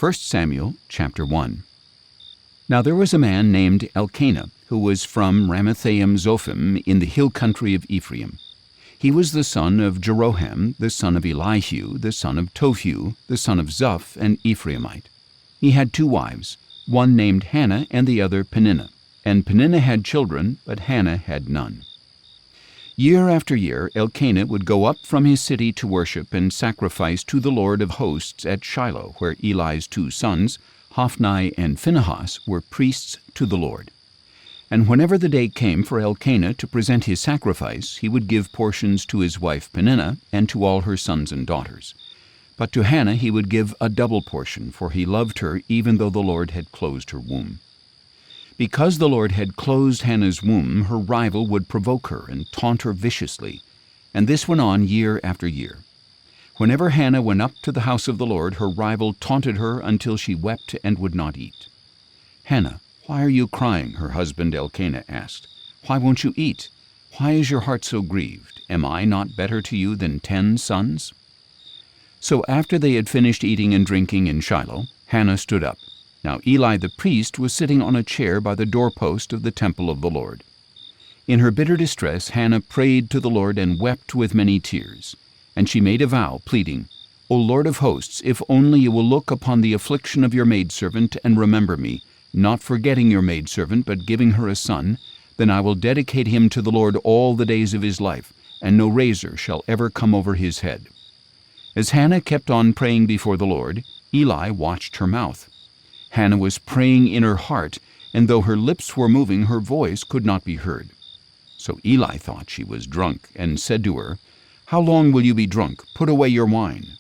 1 Samuel chapter 1. Now there was a man named Elkanah, who was from Ramathaim-Zophim in the hill country of Ephraim. He was the son of Jeroham, the son of Elihu, the son of Tohu, the son of Zuph, an Ephraimite. He had 2 wives, one named Hannah and the other Peninnah. And Peninnah had children, but Hannah had none. Year after year Elkanah would go up from his city to worship and sacrifice to the Lord of hosts at Shiloh, where Eli's 2 sons, Hophni and Phinehas, were priests to the Lord. And whenever the day came for Elkanah to present his sacrifice, he would give portions to his wife Peninnah and to all her sons and daughters. But to Hannah he would give a double portion, for he loved her even though the Lord had closed her womb. Because the Lord had closed Hannah's womb, her rival would provoke her and taunt her viciously, and this went on year after year. Whenever Hannah went up to the house of the Lord, her rival taunted her until she wept and would not eat. "Hannah, why are you crying?" her husband Elkanah asked. "Why won't you eat? Why is your heart so grieved? Am I not better to you than 10 sons?" So after they had finished eating and drinking in Shiloh, Hannah stood up. Now Eli the priest was sitting on a chair by the doorpost of the temple of the Lord. In her bitter distress Hannah prayed to the Lord and wept with many tears. And she made a vow, pleading, "O Lord of hosts, if only you will look upon the affliction of your maidservant and remember me, not forgetting your maidservant, but giving her a son, then I will dedicate him to the Lord all the days of his life, and no razor shall ever come over his head." As Hannah kept on praying before the Lord, Eli watched her mouth. Hannah was praying in her heart, and though her lips were moving, her voice could not be heard. So Eli thought she was drunk, and said to her, "How long will you be drunk? Put away your wine."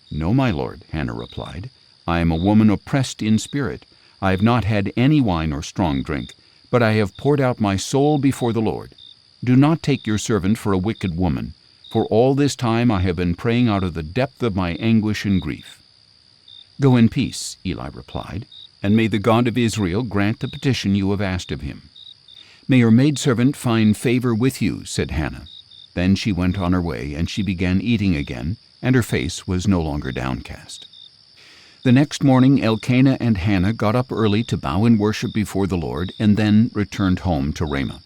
"No, my lord," Hannah replied. "I am a woman oppressed in spirit. I have not had any wine or strong drink, but I have poured out my soul before the Lord. Do not take your servant for a wicked woman, for all this time I have been praying out of the depth of my anguish and grief." "Go in peace," Eli replied, "and may the God of Israel grant the petition you have asked of him." "May your maidservant find favor with you," said Hannah. Then she went on her way, and she began eating again, and her face was no longer downcast. The next morning Elkanah and Hannah got up early to bow in worship before the Lord, and then returned home to Ramah.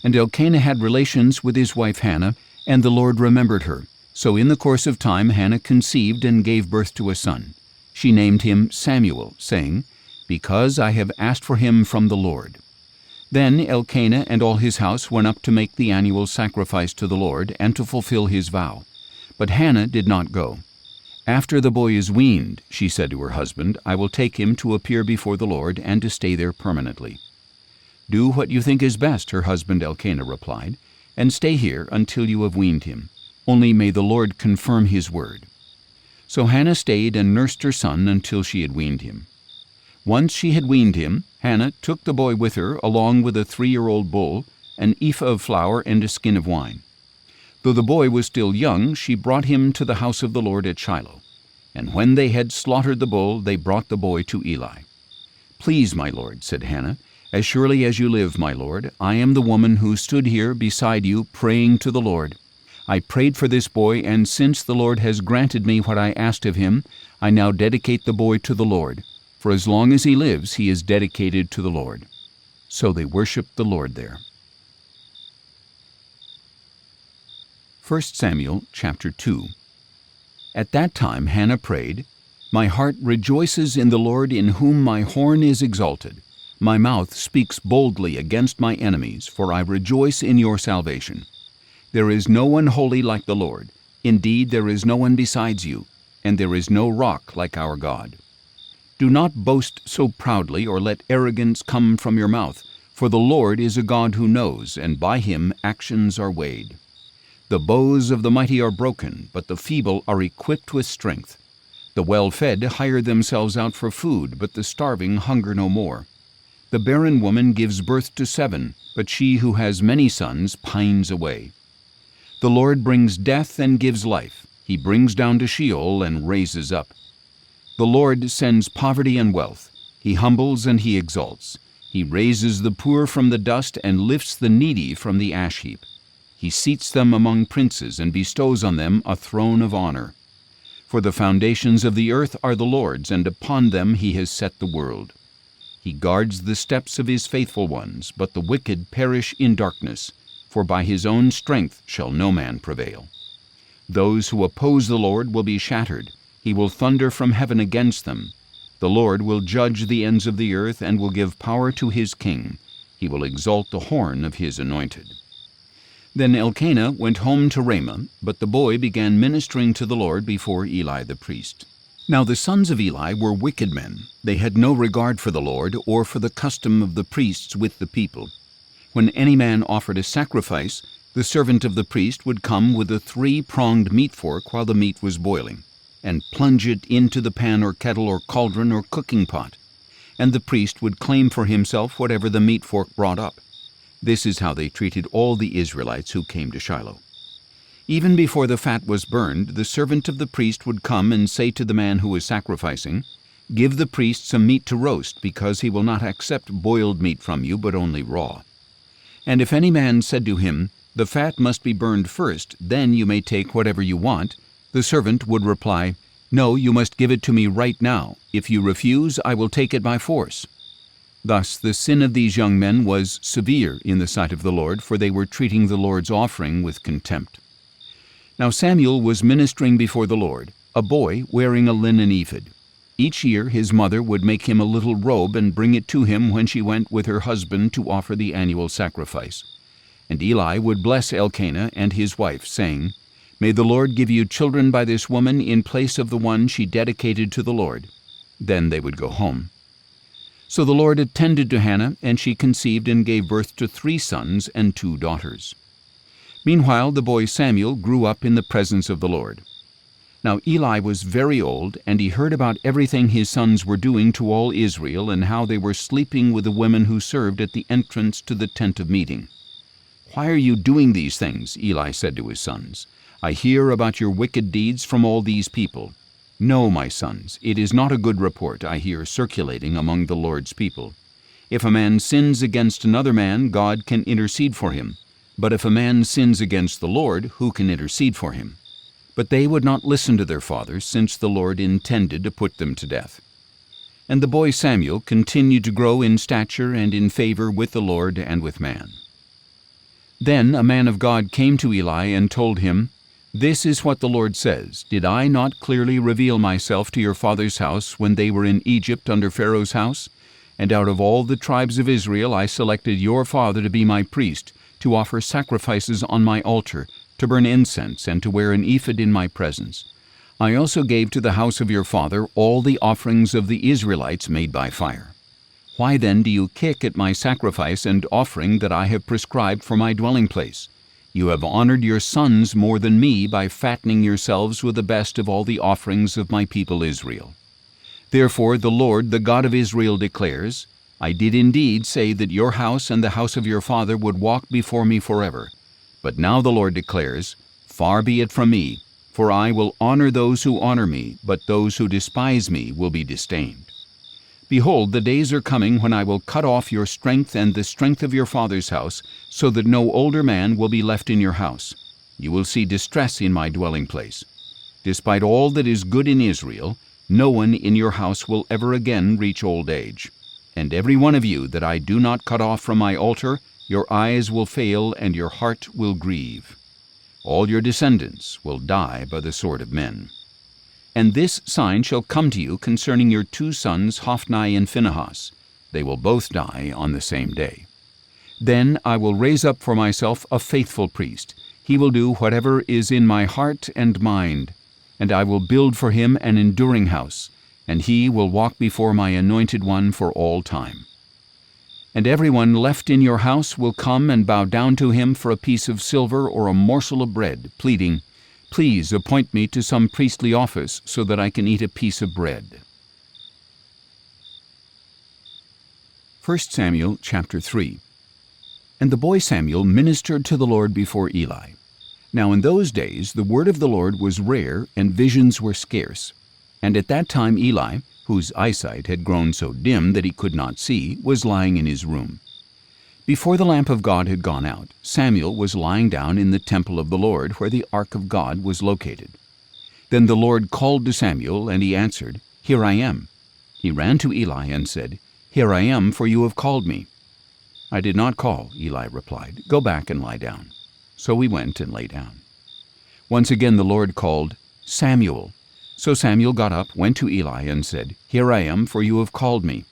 And Elkanah had relations with his wife Hannah, and the Lord remembered her. So in the course of time Hannah conceived and gave birth to a son. She named him Samuel, saying, "Because I have asked for him from the Lord." Then Elkanah and all his house went up to make the annual sacrifice to the Lord and to fulfill his vow. But Hannah did not go. "After the boy is weaned," she said to her husband, "I will take him to appear before the Lord and to stay there permanently." "Do what you think is best," her husband Elkanah replied, "and stay here until you have weaned him. Only may the Lord confirm his word." So Hannah stayed and nursed her son until she had weaned him. Once she had weaned him, Hannah took the boy with her, along with a 3-year-old bull, an ephah of flour, and a skin of wine. Though the boy was still young, she brought him to the house of the Lord at Shiloh. And when they had slaughtered the bull, they brought the boy to Eli. "Please, my lord," said Hannah, "as surely as you live, my lord, I am the woman who stood here beside you praying to the Lord. I prayed for this boy, and since the Lord has granted me what I asked of him, I now dedicate the boy to the Lord. For as long as he lives, he is dedicated to the Lord." So they worshiped the Lord there. 1 Samuel chapter 2. At that time Hannah prayed, "My heart rejoices in the Lord, in whom my horn is exalted. My mouth speaks boldly against my enemies, for I rejoice in your salvation. There is no one holy like the Lord. Indeed, there is no one besides you, and there is no rock like our God. Do not boast so proudly, or let arrogance come from your mouth, for the Lord is a God who knows, and by him actions are weighed. The bows of the mighty are broken, but the feeble are equipped with strength. The well-fed hire themselves out for food, but the starving hunger no more. The barren woman gives birth to 7, but she who has many sons pines away. The Lord brings death and gives life. He brings down to Sheol and raises up. The Lord sends poverty and wealth. He humbles and he exalts. He raises the poor from the dust and lifts the needy from the ash heap. He seats them among princes and bestows on them a throne of honor. For the foundations of the earth are the Lord's, and upon them he has set the world. He guards the steps of his faithful ones, but the wicked perish in darkness, for by his own strength shall no man prevail. Those who oppose the Lord will be shattered. He will thunder from heaven against them. The Lord will judge the ends of the earth and will give power to his king. He will exalt the horn of his anointed. Then Elkanah went home to Ramah, but the boy began ministering to the Lord before Eli the priest. Now the sons of Eli were wicked men. They had no regard for the Lord or for the custom of the priests with the people. When any man offered a sacrifice, the servant of the priest would come with a 3-pronged meat fork while the meat was boiling, and plunge it into the pan or kettle or cauldron or cooking pot, and the priest would claim for himself whatever the meat fork brought up. This is how they treated all the Israelites who came to Shiloh. Even before the fat was burned, the servant of the priest would come and say to the man who was sacrificing, "Give the priest some meat to roast, because he will not accept boiled meat from you, but only raw." And if any man said to him, "The fat must be burned first, then you may take whatever you want," the servant would reply, "No, you must give it to me right now. If you refuse, I will take it by force." Thus the sin of these young men was severe in the sight of the Lord, for they were treating the Lord's offering with contempt. Now Samuel was ministering before the Lord, a boy wearing a linen ephod. Each year his mother would make him a little robe and bring it to him when she went with her husband to offer the annual sacrifice. And Eli would bless Elkanah and his wife, saying, "May the Lord give you children by this woman in place of the one she dedicated to the Lord." Then they would go home. So the Lord attended to Hannah, and she conceived and gave birth to 3 sons and 2 daughters. Meanwhile the boy Samuel grew up in the presence of the Lord. Now Eli was very old, and he heard about everything his sons were doing to all Israel, and how they were sleeping with the women who served at the entrance to the tent of meeting. "Why are you doing these things?" Eli said to his sons. "I hear about your wicked deeds from all these people. No, my sons, it is not a good report I hear circulating among the Lord's people. If a man sins against another man, God can intercede for him. But if a man sins against the Lord, who can intercede for him?" But they would not listen to their father, since the Lord intended to put them to death. And the boy Samuel continued to grow in stature and in favor with the Lord and with man. Then a man of God came to Eli and told him, "This is what the Lord says, Did I not clearly reveal myself to your father's house when they were in Egypt under Pharaoh's house? And out of all the tribes of Israel I selected your father to be my priest, to offer sacrifices on my altar, to burn incense, and to wear an ephod in my presence. I also gave to the house of your father all the offerings of the Israelites made by fire. Why then do you kick at my sacrifice and offering that I have prescribed for my dwelling place? You have honored your sons more than me by fattening yourselves with the best of all the offerings of my people Israel. Therefore the Lord, the God of Israel, declares, I did indeed say that your house and the house of your father would walk before me forever. But now the Lord declares, Far be it from me, for I will honor those who honor me, but those who despise me will be disdained. Behold, the days are coming when I will cut off your strength and the strength of your father's house, so that no older man will be left in your house. You will see distress in my dwelling place. Despite all that is good in Israel, no one in your house will ever again reach old age. And every one of you that I do not cut off from my altar, your eyes will fail and your heart will grieve. All your descendants will die by the sword of men. And this sign shall come to you concerning your 2 sons, Hophni and Phinehas. They will both die on the same day. Then I will raise up for myself a faithful priest. He will do whatever is in my heart and mind, and I will build for him an enduring house, and he will walk before my anointed one for all time. And everyone left in your house will come and bow down to him for a piece of silver or a morsel of bread, pleading, Please appoint me to some priestly office so that I can eat a piece of bread. 1 Samuel chapter 3. And the boy Samuel ministered to the Lord before Eli. Now in those days the word of the Lord was rare, and visions were scarce. And at that time Eli, whose eyesight had grown so dim that he could not see, was lying in his room. Before the lamp of God had gone out, Samuel was lying down in the temple of the Lord, where the ark of God was located. Then the Lord called to Samuel, and he answered, "Here I am." He ran to Eli and said, "Here I am, for you have called me." "I did not call," Eli replied. "Go back and lie down." So he went and lay down. Once again the Lord called, "Samuel." So Samuel got up, went to Eli, and said, "Here I am, for you have called me."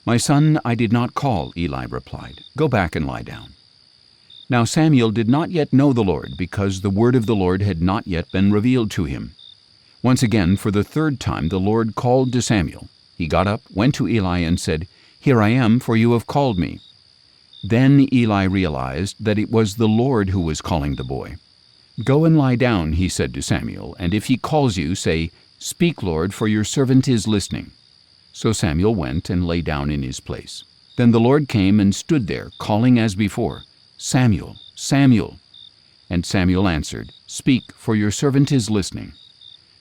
"My son, I did not call," Eli replied. "Go back and lie down." Now Samuel did not yet know the Lord, because the word of the Lord had not yet been revealed to him. Once again, for the third time, the Lord called to Samuel. He got up, went to Eli, and said, "Here I am, for you have called me." Then Eli realized that it was the Lord who was calling the boy. "Go and lie down," he said to Samuel, "and if he calls you, say, 'Speak, Lord, for your servant is listening.'" So Samuel went and lay down in his place. Then the Lord came and stood there, calling as before, "Samuel, Samuel." And Samuel answered, "Speak, for your servant is listening."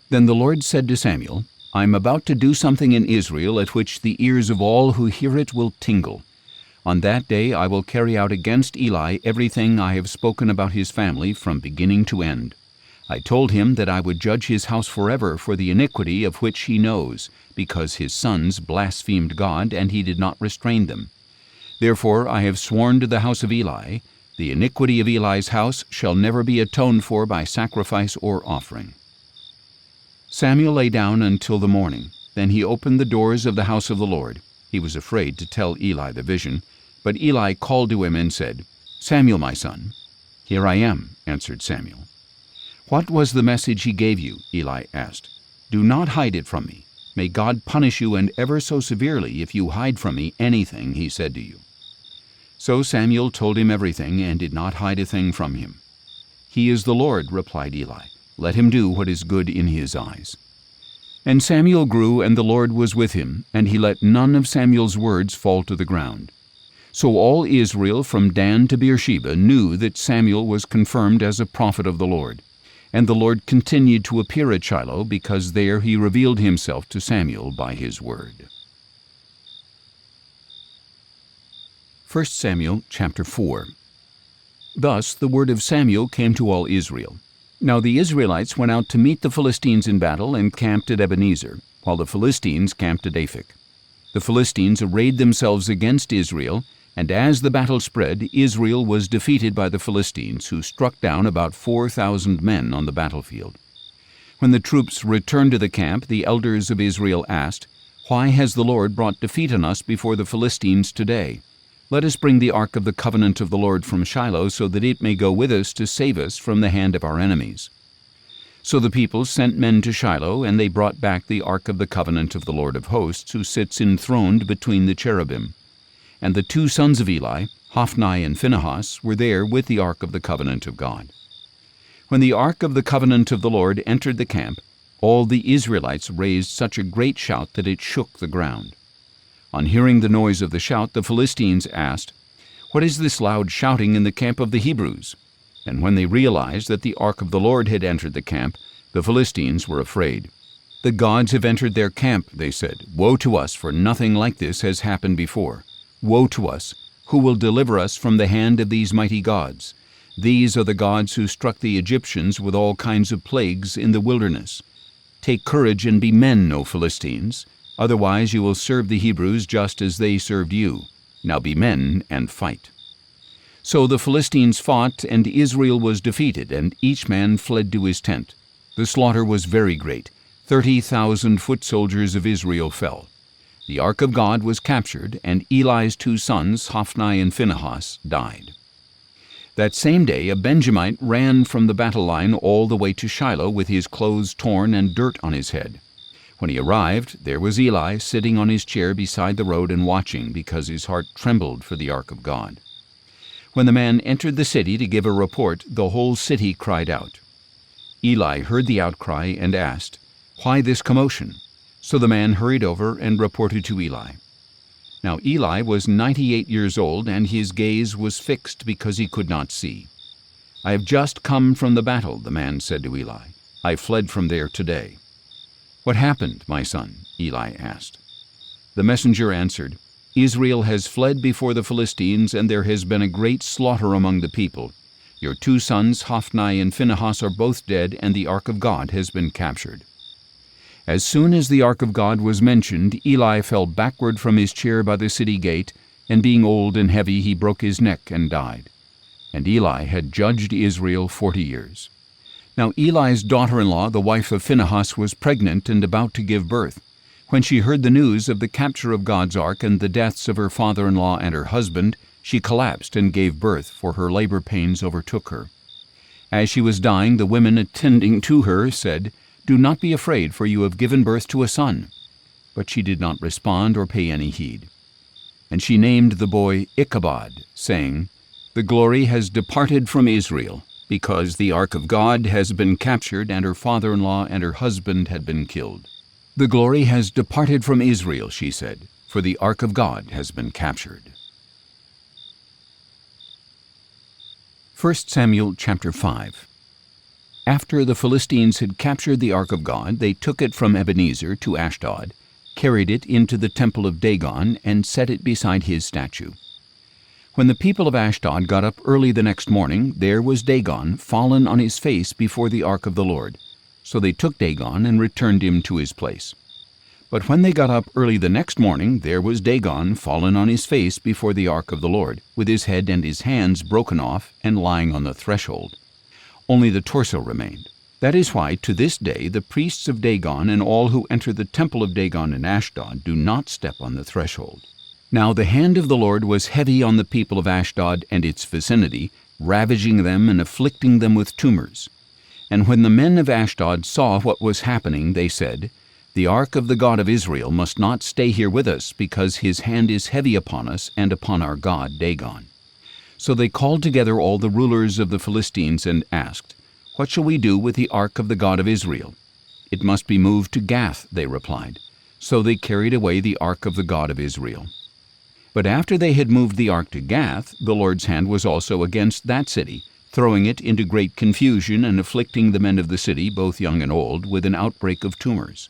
Then the Lord said to Samuel, "I am about to do something in Israel at which the ears of all who hear it will tingle. On that day I will carry out against Eli everything I have spoken about his family from beginning to end. I told him that I would judge his house forever for the iniquity of which he knows, because his sons blasphemed God, and he did not restrain them. Therefore I have sworn to the house of Eli, the iniquity of Eli's house shall never be atoned for by sacrifice or offering." Samuel lay down until the morning. Then he opened the doors of the house of the Lord. He was afraid to tell Eli the vision, but Eli called to him and said, "Samuel, my son." "Here I am," answered Samuel. "What was the message he gave you?" Eli asked. "Do not hide it from me. May God punish you, and ever so severely, if you hide from me anything he said to you." So Samuel told him everything, and did not hide a thing from him. "He is the Lord," replied Eli. "Let him do what is good in his eyes." And Samuel grew, and the Lord was with him, and he let none of Samuel's words fall to the ground. So all Israel from Dan to Beersheba knew that Samuel was confirmed as a prophet of the Lord. And the Lord continued to appear at Shiloh, because there he revealed himself to Samuel by his word. 1 Samuel chapter 4. Thus the word of Samuel came to all Israel. Now the Israelites went out to meet the Philistines in battle and camped at Ebenezer, while the Philistines camped at Aphek. The Philistines arrayed themselves against Israel, and as the battle spread, Israel was defeated by the Philistines, who struck down about 4,000 men on the battlefield. When the troops returned to the camp, the elders of Israel asked, "Why has the Lord brought defeat on us before the Philistines today? Let us bring the ark of the covenant of the Lord from Shiloh, so that it may go with us to save us from the hand of our enemies." So the people sent men to Shiloh, and they brought back the ark of the covenant of the Lord of hosts, who sits enthroned between the cherubim. And the two sons of Eli, Hophni and Phinehas, were there with the ark of the covenant of God. When the ark of the covenant of the Lord entered the camp, all the Israelites raised such a great shout that it shook the ground. On hearing the noise of the shout, the Philistines asked, "What is this loud shouting in the camp of the Hebrews?" And when they realized that the ark of the Lord had entered the camp, the Philistines were afraid. "The gods have entered their camp," they said. "Woe to us, for nothing like this has happened before. Woe to us! Who will deliver us from the hand of these mighty gods? These are the gods who struck the Egyptians with all kinds of plagues in the wilderness. Take courage and be men, O Philistines. Otherwise you will serve the Hebrews just as they served you. Now be men and fight." So the Philistines fought, and Israel was defeated, and each man fled to his tent. The slaughter was very great. 30,000 foot soldiers of Israel fell. The ark of God was captured, and Eli's two sons, Hophni and Phinehas, died. That same day a Benjamite ran from the battle line all the way to Shiloh with his clothes torn and dirt on his head. When he arrived, there was Eli sitting on his chair beside the road and watching, because his heart trembled for the ark of God. When the man entered the city to give a report, the whole city cried out. Eli heard the outcry and asked, "Why this commotion?" So the man hurried over and reported to Eli. Now Eli was 98 years old, and his gaze was fixed because he could not see. "I have just come from the battle," the man said to Eli. "I fled from there today." "What happened, my son?" Eli asked. The messenger answered, "Israel has fled before the Philistines, and there has been a great slaughter among the people. Your 2 sons, Hophni and Phinehas, are both dead, and the ark of God has been captured." As soon as the ark of God was mentioned, Eli fell backward from his chair by the city gate, and being old and heavy, he broke his neck and died. And Eli had judged Israel 40 years. Now Eli's daughter-in-law, the wife of Phinehas, was pregnant and about to give birth. When she heard the news of the capture of God's ark and the deaths of her father-in-law and her husband, she collapsed and gave birth, for her labor pains overtook her. As she was dying, the women attending to her said, "Do not be afraid, for you have given birth to a son." But she did not respond or pay any heed. And she named the boy Ichabod, saying, "The glory has departed from Israel, because the ark of God has been captured, and her father-in-law and her husband had been killed." "The glory has departed from Israel," she said, "for the ark of God has been captured." 1 Samuel chapter 5. After the Philistines had captured the ark of God, they took it from Ebenezer to Ashdod, carried it into the temple of Dagon, and set it beside his statue. When the people of Ashdod got up early the next morning, there was Dagon fallen on his face before the ark of the Lord. So they took Dagon and returned him to his place. But when they got up early the next morning, there was Dagon fallen on his face before the ark of the Lord, with his head and his hands broken off and lying on the threshold. Only the torso remained. That is why, to this day, the priests of Dagon and all who enter the temple of Dagon in Ashdod do not step on the threshold. Now the hand of the Lord was heavy on the people of Ashdod and its vicinity, ravaging them and afflicting them with tumors. And when the men of Ashdod saw what was happening, they said, "The ark of the God of Israel must not stay here with us, because his hand is heavy upon us and upon our god Dagon." So they called together all the rulers of the Philistines and asked, "What shall we do with the ark of the God of Israel?" "It must be moved to Gath," they replied. So they carried away the ark of the God of Israel. But after they had moved the ark to Gath, the Lord's hand was also against that city, throwing it into great confusion and afflicting the men of the city, both young and old, with an outbreak of tumors.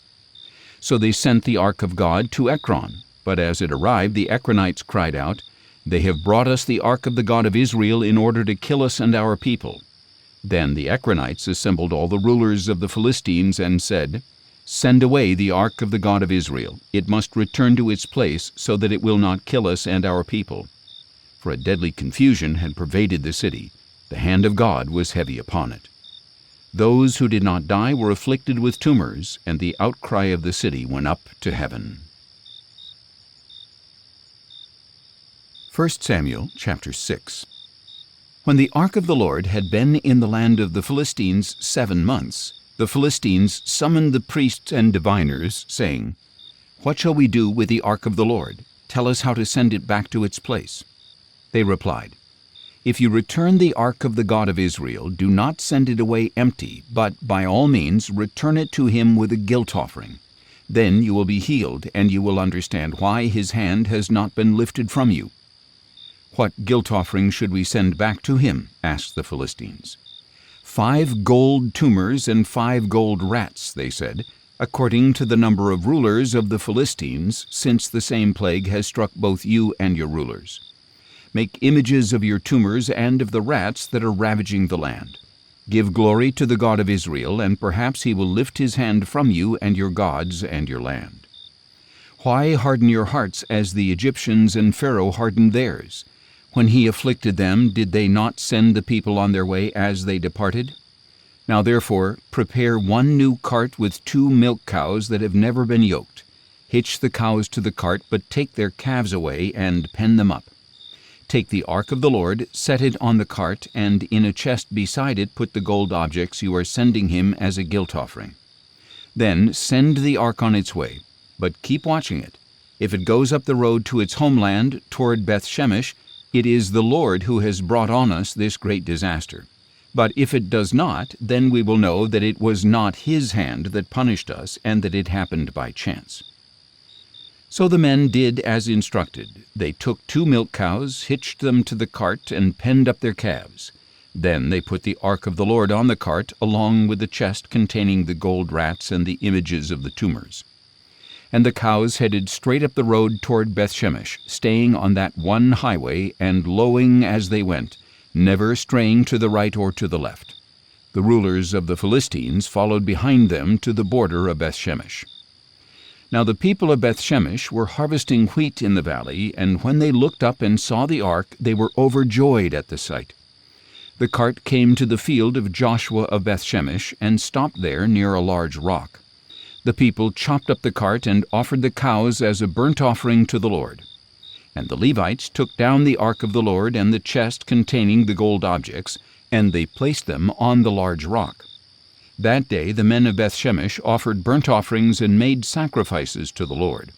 So they sent the ark of God to Ekron. But as it arrived, the Ekronites cried out, "They have brought us the ark of the God of Israel in order to kill us and our people." Then the Ekronites assembled all the rulers of the Philistines and said, "Send away the ark of the God of Israel. It must return to its place, so that it will not kill us and our people." For a deadly confusion had pervaded the city. The hand of God was heavy upon it. Those who did not die were afflicted with tumors, and the outcry of the city went up to heaven. 1 Samuel chapter 6. When the ark of the Lord had been in the land of the Philistines 7 months, the Philistines summoned the priests and diviners, saying, "What shall we do with the ark of the Lord? Tell us how to send it back to its place." They replied, "If you return the ark of the God of Israel, do not send it away empty, but by all means return it to him with a guilt offering. Then you will be healed, and you will understand why his hand has not been lifted from you." "What guilt offering should we send back to him?" asked the Philistines. 5 gold tumors and 5 gold rats," they said, "according to the number of rulers of the Philistines, since the same plague has struck both you and your rulers. Make images of your tumors and of the rats that are ravaging the land. Give glory to the God of Israel, and perhaps he will lift his hand from you and your gods and your land. Why harden your hearts as the Egyptians and Pharaoh hardened theirs? When he afflicted them, did they not send the people on their way as they departed? Now therefore, prepare 1 new cart with 2 milk cows that have never been yoked. Hitch the cows to the cart, but take their calves away and pen them up. Take the ark of the Lord, set it on the cart, and in a chest beside it put the gold objects you are sending him as a guilt offering. Then send the ark on its way, but keep watching it. If it goes up the road to its homeland toward Beth-Shemesh, it is the Lord who has brought on us this great disaster. But if it does not, then we will know that it was not his hand that punished us, and that it happened by chance." So the men did as instructed. They took 2 milk cows, hitched them to the cart, and penned up their calves. Then they put the ark of the Lord on the cart, along with the chest containing the gold rats and the images of the tumors. And the cows headed straight up the road toward Beth-Shemesh, staying on that one highway and lowing as they went, never straying to the right or to the left. The rulers of the Philistines followed behind them to the border of Bethshemesh. Now the people of Bethshemesh were harvesting wheat in the valley, and when they looked up and saw the ark, they were overjoyed at the sight. The cart came to the field of Joshua of Bethshemesh and stopped there near a large rock. The people chopped up the cart and offered the cows as a burnt offering to the Lord. And the Levites took down the ark of the Lord and the chest containing the gold objects, and they placed them on the large rock. That day the men of Bethshemesh offered burnt offerings and made sacrifices to the Lord.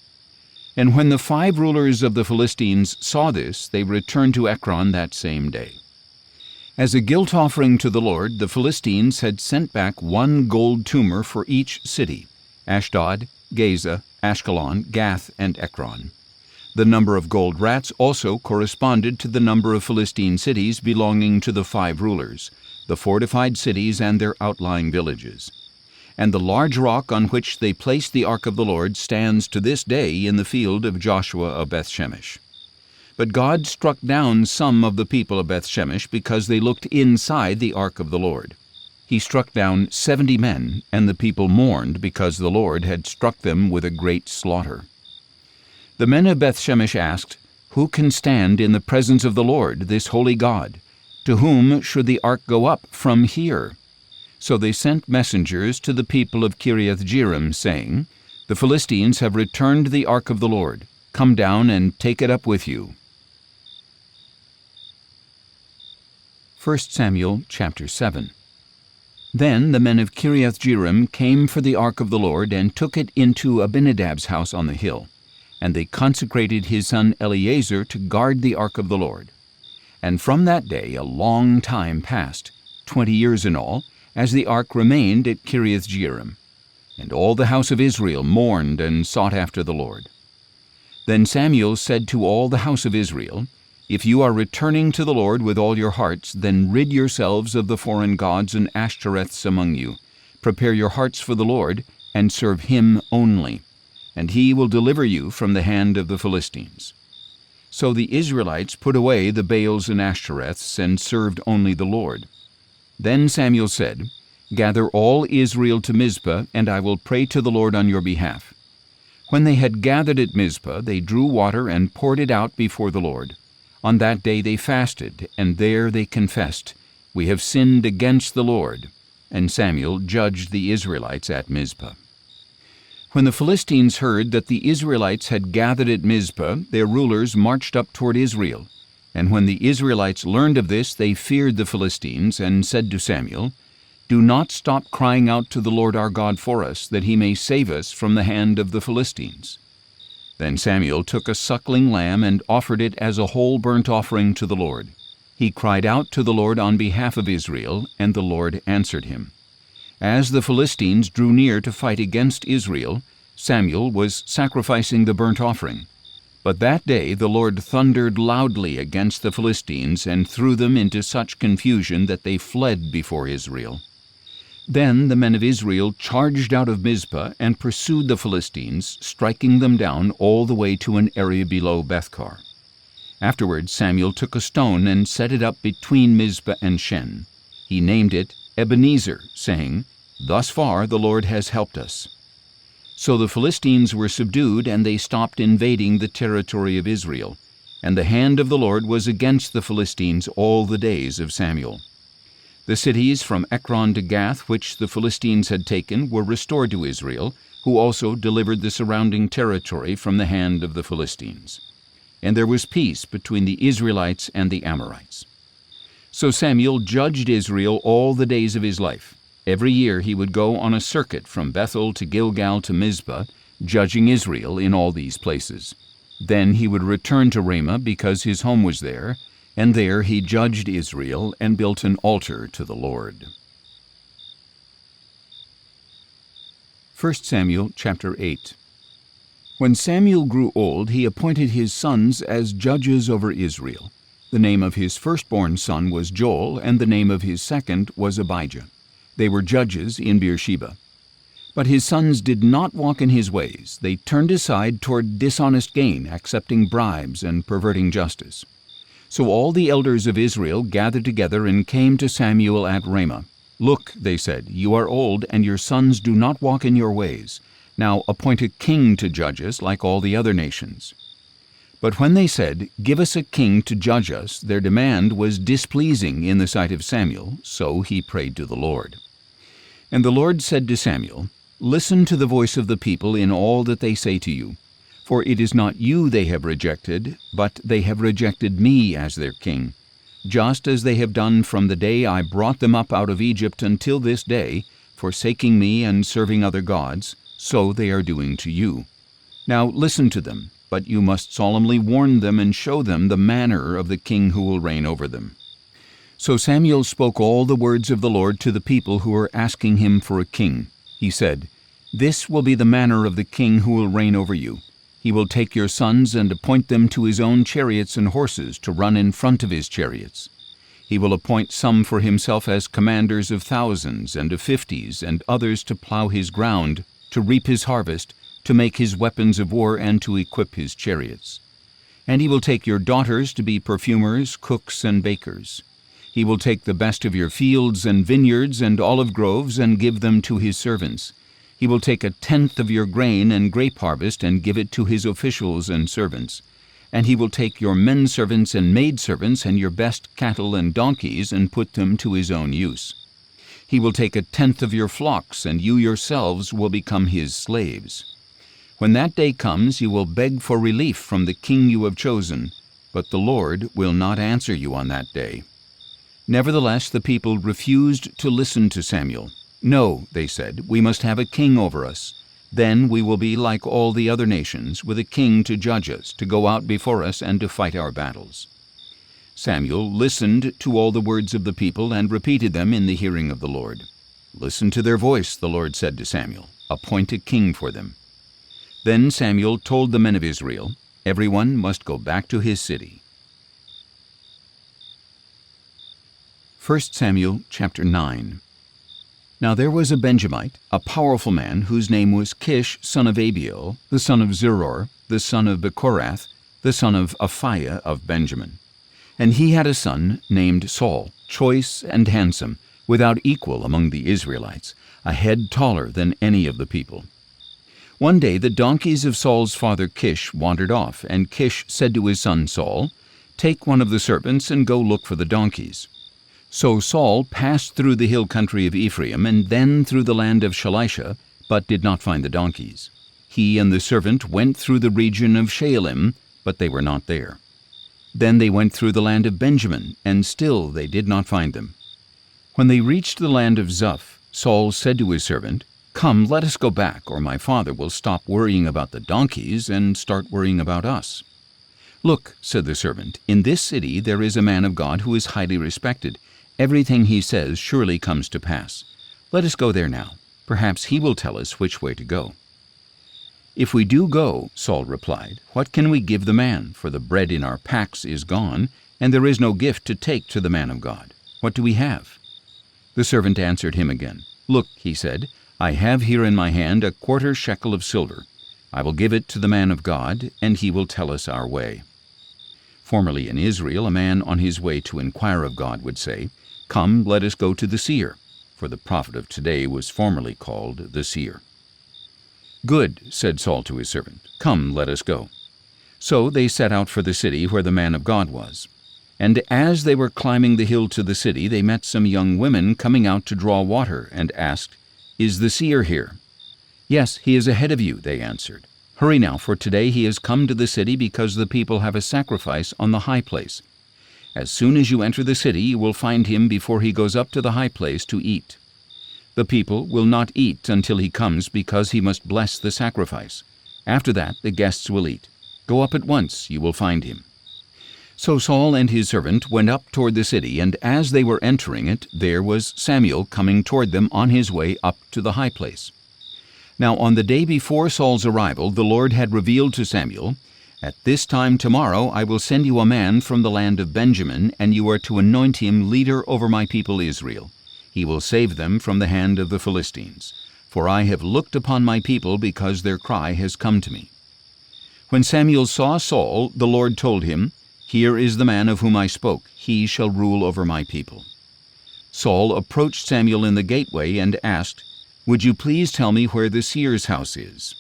And when the 5 rulers of the Philistines saw this, they returned to Ekron that same day. As a guilt offering to the Lord, the Philistines had sent back 1 gold tumor for each city: Ashdod, Gaza, Ashkelon, Gath, and Ekron. The number of gold rats also corresponded to the number of Philistine cities belonging to the 5 rulers, the fortified cities and their outlying villages. And the large rock on which they placed the ark of the Lord stands to this day in the field of Joshua of Bethshemesh. But God struck down some of the people of Bethshemesh because they looked inside the ark of the Lord. He struck down 70 men, and the people mourned because the Lord had struck them with a great slaughter. The men of Bethshemesh asked, "Who can stand in the presence of the Lord, this holy God? To whom should the ark go up from here?" So they sent messengers to the people of Kiriath-Jearim, saying, "The Philistines have returned the ark of the Lord. Come down and take it up with you." 1 Samuel chapter 7. Then the men of Kiriath-Jearim came for the ark of the Lord and took it into Abinadab's house on the hill. And they consecrated his son Eleazar to guard the ark of the Lord. And from that day a long time passed, 20 years in all, as the ark remained at Kiriath-Jearim. And all the house of Israel mourned and sought after the Lord. Then Samuel said to all the house of Israel, "If you are returning to the Lord with all your hearts, then rid yourselves of the foreign gods and Ashtoreths among you. Prepare your hearts for the Lord, and serve him only, and he will deliver you from the hand of the Philistines." So the Israelites put away the Baals and Ashtoreths and served only the Lord. Then Samuel said, "Gather all Israel to Mizpah, and I will pray to the Lord on your behalf." When they had gathered at Mizpah, they drew water and poured it out before the Lord. On that day they fasted, and there they confessed, "We have sinned against the Lord." And Samuel judged the Israelites at Mizpah. When the Philistines heard that the Israelites had gathered at Mizpah, their rulers marched up toward Israel. And when the Israelites learned of this, they feared the Philistines, and said to Samuel, "Do not stop crying out to the Lord our God for us, that he may save us from the hand of the Philistines." Then Samuel took a suckling lamb and offered it as a whole burnt offering to the Lord. He cried out to the Lord on behalf of Israel, and the Lord answered him. As the Philistines drew near to fight against Israel, Samuel was sacrificing the burnt offering. But that day the Lord thundered loudly against the Philistines and threw them into such confusion that they fled before Israel. Then the men of Israel charged out of Mizpah and pursued the Philistines, striking them down all the way to an area below Bethkar. Afterward Samuel took a stone and set it up between Mizpah and Shen. He named it Ebenezer, saying, "Thus far the Lord has helped us." So the Philistines were subdued, and they stopped invading the territory of Israel. And the hand of the Lord was against the Philistines all the days of Samuel. The cities from Ekron to Gath, which the Philistines had taken, were restored to Israel, who also delivered the surrounding territory from the hand of the Philistines. And there was peace between the Israelites and the Amorites. So Samuel judged Israel all the days of his life. Every year he would go on a circuit from Bethel to Gilgal to Mizpah, judging Israel in all these places. Then he would return to Ramah because his home was there, and there he judged Israel and built an altar to the Lord. 1 Samuel chapter 8. When Samuel grew old, he appointed his sons as judges over Israel. The name of his firstborn son was Joel, and the name of his second was Abijah. They were judges in Beersheba. But his sons did not walk in his ways. They turned aside toward dishonest gain, accepting bribes and perverting justice. So all the elders of Israel gathered together and came to Samuel at Ramah. "Look," they said, "you are old, and your sons do not walk in your ways. Now appoint a king to judge us like all the other nations." But when they said, "Give us a king to judge us," their demand was displeasing in the sight of Samuel, so he prayed to the Lord. And the Lord said to Samuel, "Listen to the voice of the people in all that they say to you. For it is not you they have rejected, but they have rejected me as their king, just as they have done from the day I brought them up out of Egypt until this day, forsaking me and serving other gods, so they are doing to you. Now listen to them, but you must solemnly warn them and show them the manner of the king who will reign over them." So Samuel spoke all the words of the Lord to the people who were asking him for a king. He said, "This will be the manner of the king who will reign over you. He will take your sons and appoint them to his own chariots and horses to run in front of his chariots. He will appoint some for himself as commanders of thousands and of 50s, and others to plow his ground, to reap his harvest, to make his weapons of war, and to equip his chariots. And he will take your daughters to be perfumers, cooks, and bakers. He will take the best of your fields and vineyards and olive groves and give them to his servants. He will take 1/10 of your grain and grape harvest and give it to his officials and servants. And he will take your menservants and maidservants and your best cattle and donkeys and put them to his own use. He will take 1/10 of your flocks, and you yourselves will become his slaves. When that day comes, you will beg for relief from the king you have chosen, but the Lord will not answer you on that day." Nevertheless, the people refused to listen to Samuel. "No," they said, "we must have a king over us. Then we will be like all the other nations, with a king to judge us, to go out before us and to fight our battles." Samuel listened to all the words of the people and repeated them in the hearing of the Lord. "Listen to their voice," the Lord said to Samuel. "Appoint a king for them." Then Samuel told the men of Israel, "Everyone must go back to his city." 1 Samuel chapter 9. Now there was a Benjamite, a powerful man, whose name was Kish, son of Abiel, the son of Zeror, the son of Bechorath, the son of Aphiah of Benjamin. And he had a son named Saul, choice and handsome, without equal among the Israelites, a head taller than any of the people. One day the donkeys of Saul's father Kish wandered off, and Kish said to his son Saul, "Take one of the servants and go look for the donkeys." So Saul passed through the hill country of Ephraim and then through the land of Shalisha, but did not find the donkeys. He and the servant went through the region of Shaalim, but they were not there. Then they went through the land of Benjamin, and still they did not find them. When they reached the land of Zuph, Saul said to his servant, "Come, let us go back, or my father will stop worrying about the donkeys and start worrying about us." "Look," said the servant, "in this city there is a man of God who is highly respected. Everything he says surely comes to pass. Let us go there now. Perhaps he will tell us which way to go." "If we do go," Saul replied, "what can we give the man? For the bread in our packs is gone, and there is no gift to take to the man of God. What do we have?" The servant answered him again. "Look," he said, "I have here in my hand 1/4 shekel of silver. I will give it to the man of God, and he will tell us our way." Formerly in Israel, a man on his way to inquire of God would say, "Come, let us go to the seer," for the prophet of today was formerly called the seer. "Good," said Saul to his servant. "Come, let us go." So they set out for the city where the man of God was. And as they were climbing the hill to the city, they met some young women coming out to draw water, and asked, "Is the seer here?" "Yes, he is ahead of you," they answered. "Hurry now, for today he has come to the city because the people have a sacrifice on the high place. As soon as you enter the city, you will find him before he goes up to the high place to eat. The people will not eat until he comes, because he must bless the sacrifice. After that, the guests will eat. Go up at once, you will find him." So Saul and his servant went up toward the city, and as they were entering it, there was Samuel coming toward them on his way up to the high place. Now on the day before Saul's arrival, the Lord had revealed to Samuel, "At this time tomorrow I will send you a man from the land of Benjamin, and you are to anoint him leader over my people Israel. He will save them from the hand of the Philistines. For I have looked upon my people because their cry has come to me." When Samuel saw Saul, the Lord told him, Here is the man of whom I spoke. He shall rule over my people." Saul approached Samuel in the gateway and asked, "Would you please tell me where the seer's house is?"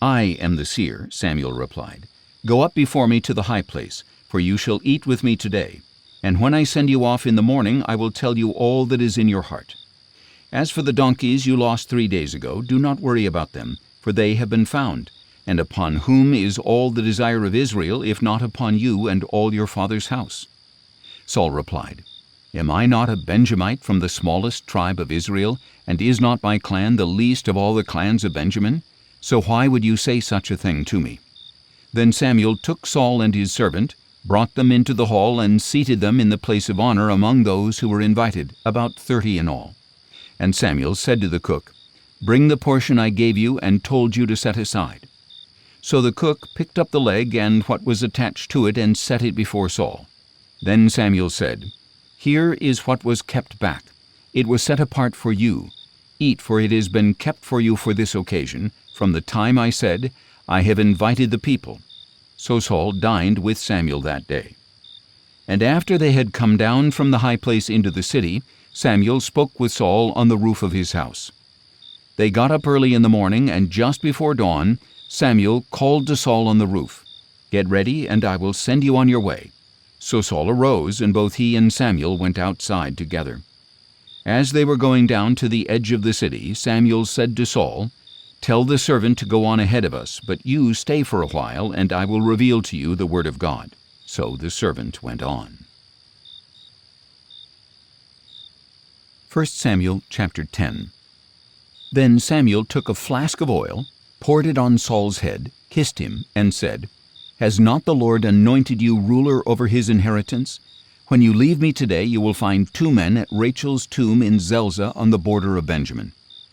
"I am the seer," Samuel replied. "Go up before me to the high place, for you shall eat with me today. And when I send you off in the morning, I will tell you all that is in your heart. As for the donkeys you lost 3 days ago, do not worry about them, for they have been found. And upon whom is all the desire of Israel, if not upon you and all your father's house?" Saul replied, "Am I not a Benjamite from the smallest tribe of Israel, and is not my clan the least of all the clans of Benjamin? So why would you say such a thing to me?" Then Samuel took Saul and his servant, brought them into the hall, and seated them in the place of honor among those who were invited, about 30 in all. And Samuel said to the cook, "Bring the portion I gave you and told you to set aside." So the cook picked up the leg and what was attached to it and set it before Saul. Then Samuel said, "Here is what was kept back. It was set apart for you. Eat, for it has been kept for you for this occasion, from the time I said, 'I have invited the people.'" So Saul dined with Samuel that day. And after they had come down from the high place into the city, Samuel spoke with Saul on the roof of his house. They got up early in the morning, and just before dawn, Samuel called to Saul on the roof, "Get ready, and I will send you on your way." So Saul arose, and both he and Samuel went outside together. As they were going down to the edge of the city, Samuel said to Saul, "Tell the servant to go on ahead of us, but you stay for a while, and I will reveal to you the word of God." So the servant went on. 1 Samuel chapter 10. Then Samuel took a flask of oil, poured it on Saul's head, kissed him, and said, "Has not the Lord anointed you ruler over his inheritance? When you leave me today, you will find 2 men at Rachel's tomb in Zelzah on the border of Benjamin.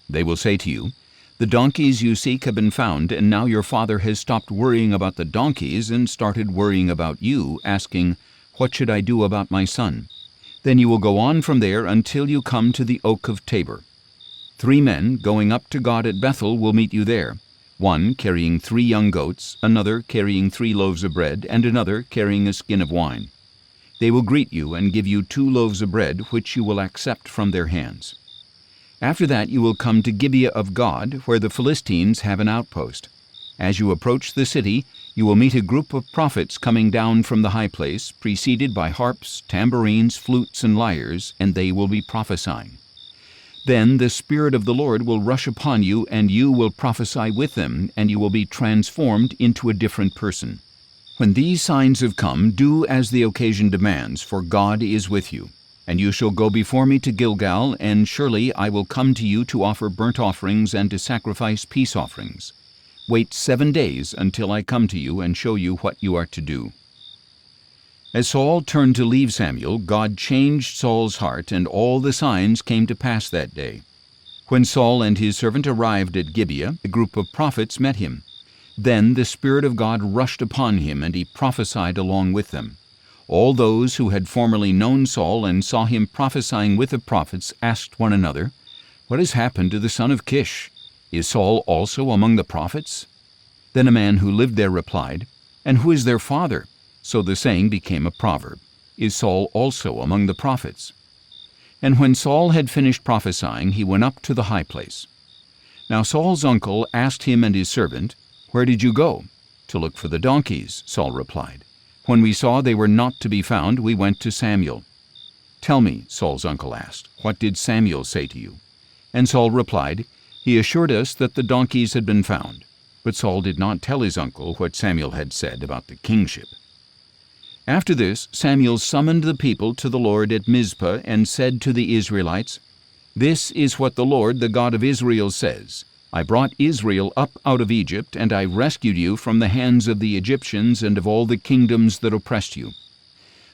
They will say to you, 'The donkeys you seek have been found, and now your father has stopped worrying about the donkeys and started worrying about you, asking, "What should I do about my son?' Then you will go on from there until you come to the oak of Tabor. 3 men going up to God at Bethel will meet you there, one carrying 3 young goats, another carrying 3 loaves of bread, and another carrying a skin of wine. They will greet you and give you 2 loaves of bread, which you will accept from their hands. After that you will come to Gibeah of God, where the Philistines have an outpost. As you approach the city, you will meet a group of prophets coming down from the high place, preceded by harps, tambourines, flutes, and lyres, and they will be prophesying. Then the Spirit of the Lord will rush upon you, and you will prophesy with them, and you will be transformed into a different person. When these signs have come, do as the occasion demands, for God is with you. And you shall go before me to Gilgal, and surely I will come to you to offer burnt offerings and to sacrifice peace offerings. Wait 7 days until I come to you and show you what you are to do." As Saul turned to leave Samuel, God changed Saul's heart, and all the signs came to pass that day. When Saul and his servant arrived at Gibeah, a group of prophets met him. Then the Spirit of God rushed upon him, and he prophesied along with them. All those who had formerly known Saul and saw him prophesying with the prophets asked one another, "What has happened to the son of Kish? Is Saul also among the prophets?" Then a man who lived there replied, "And who is their father?" So the saying became a proverb, "Is Saul also among the prophets?" And when Saul had finished prophesying, he went up to the high place. Now Saul's uncle asked him and his servant, "Where did you go?" "To look for the donkeys," Saul replied. "When we saw they were not to be found, we went to Samuel." "Tell me," Saul's uncle asked, "what did Samuel say to you?" And Saul replied, "He assured us that the donkeys had been found." But Saul did not tell his uncle what Samuel had said about the kingship. After this, Samuel summoned the people to the Lord at Mizpah and said to the Israelites, "This is what the Lord, the God of Israel, says. I brought Israel up out of Egypt, and I rescued you from the hands of the Egyptians and of all the kingdoms that oppressed you.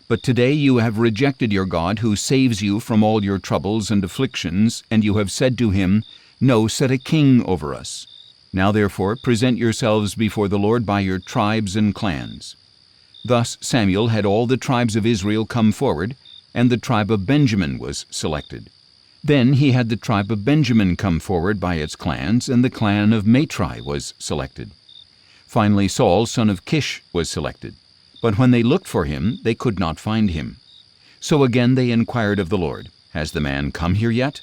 But today you have rejected your God, who saves you from all your troubles and afflictions, and you have said to him, 'No, set a king over us.' Now therefore present yourselves before the Lord by your tribes and clans." Thus Samuel had all the tribes of Israel come forward, and the tribe of Benjamin was selected. Then he had the tribe of Benjamin come forward by its clans, and the clan of Matri was selected. Finally Saul, son of Kish, was selected. But when they looked for him, they could not find him. So again they inquired of the Lord, Has the man come here yet?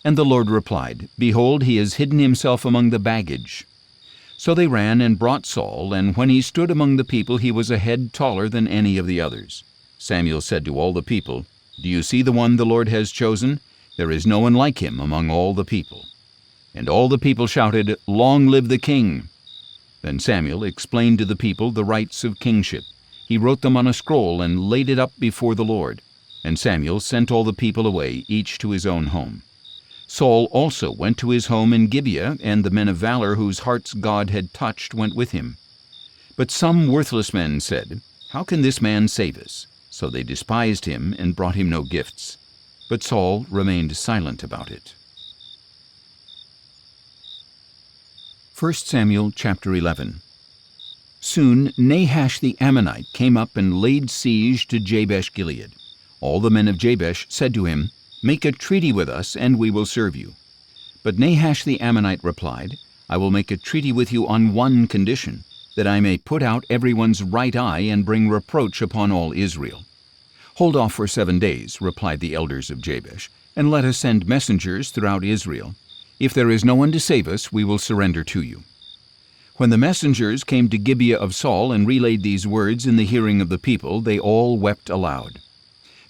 And the Lord replied, Behold, he has hidden himself among the baggage. So they ran and brought Saul, and when he stood among the people, he was a head taller than any of the others. Samuel said to all the people, Do you see the one the Lord has chosen? There is no one like him among all the people. And all the people shouted, Long live the king! Then Samuel explained to the people the rights of kingship. He wrote them on a scroll and laid it up before the Lord. And Samuel sent all the people away, each to his own home. Saul also went to his home in Gibeah, and the men of valor whose hearts God had touched went with him. But some worthless men said, How can this man save us? So they despised him and brought him no gifts. But Saul remained silent about it. 1 Samuel chapter 11. Soon Nahash the Ammonite came up and laid siege to Jabesh-Gilead. All the men of Jabesh said to him, Make a treaty with us, and we will serve you. But Nahash the Ammonite replied, I will make a treaty with you on one condition, that I may put out everyone's right eye and bring reproach upon all Israel. Hold off for 7 days, replied the elders of Jabesh, and let us send messengers throughout Israel. If there is no one to save us, we will surrender to you. When the messengers came to Gibeah of Saul and relayed these words in the hearing of the people, they all wept aloud.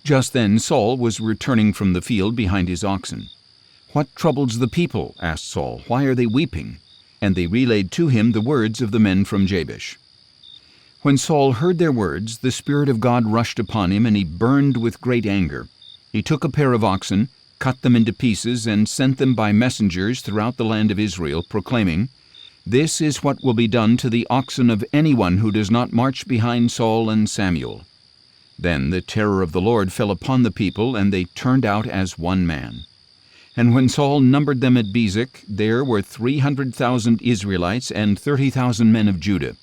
Just then Saul was returning from the field behind his oxen. What troubles the people? Asked Saul. Why are they weeping? And they relayed to him the words of the men from Jabesh. When Saul heard their words, the Spirit of God rushed upon him, and he burned with great anger. He took a pair of oxen, cut them into pieces, and sent them by messengers throughout the land of Israel, proclaiming, This is what will be done to the oxen of anyone who does not march behind Saul and Samuel. Then the terror of the Lord fell upon the people, and they turned out as one man. And when Saul numbered them at Bezek, there were 300,000 Israelites and 30,000 men of Judah.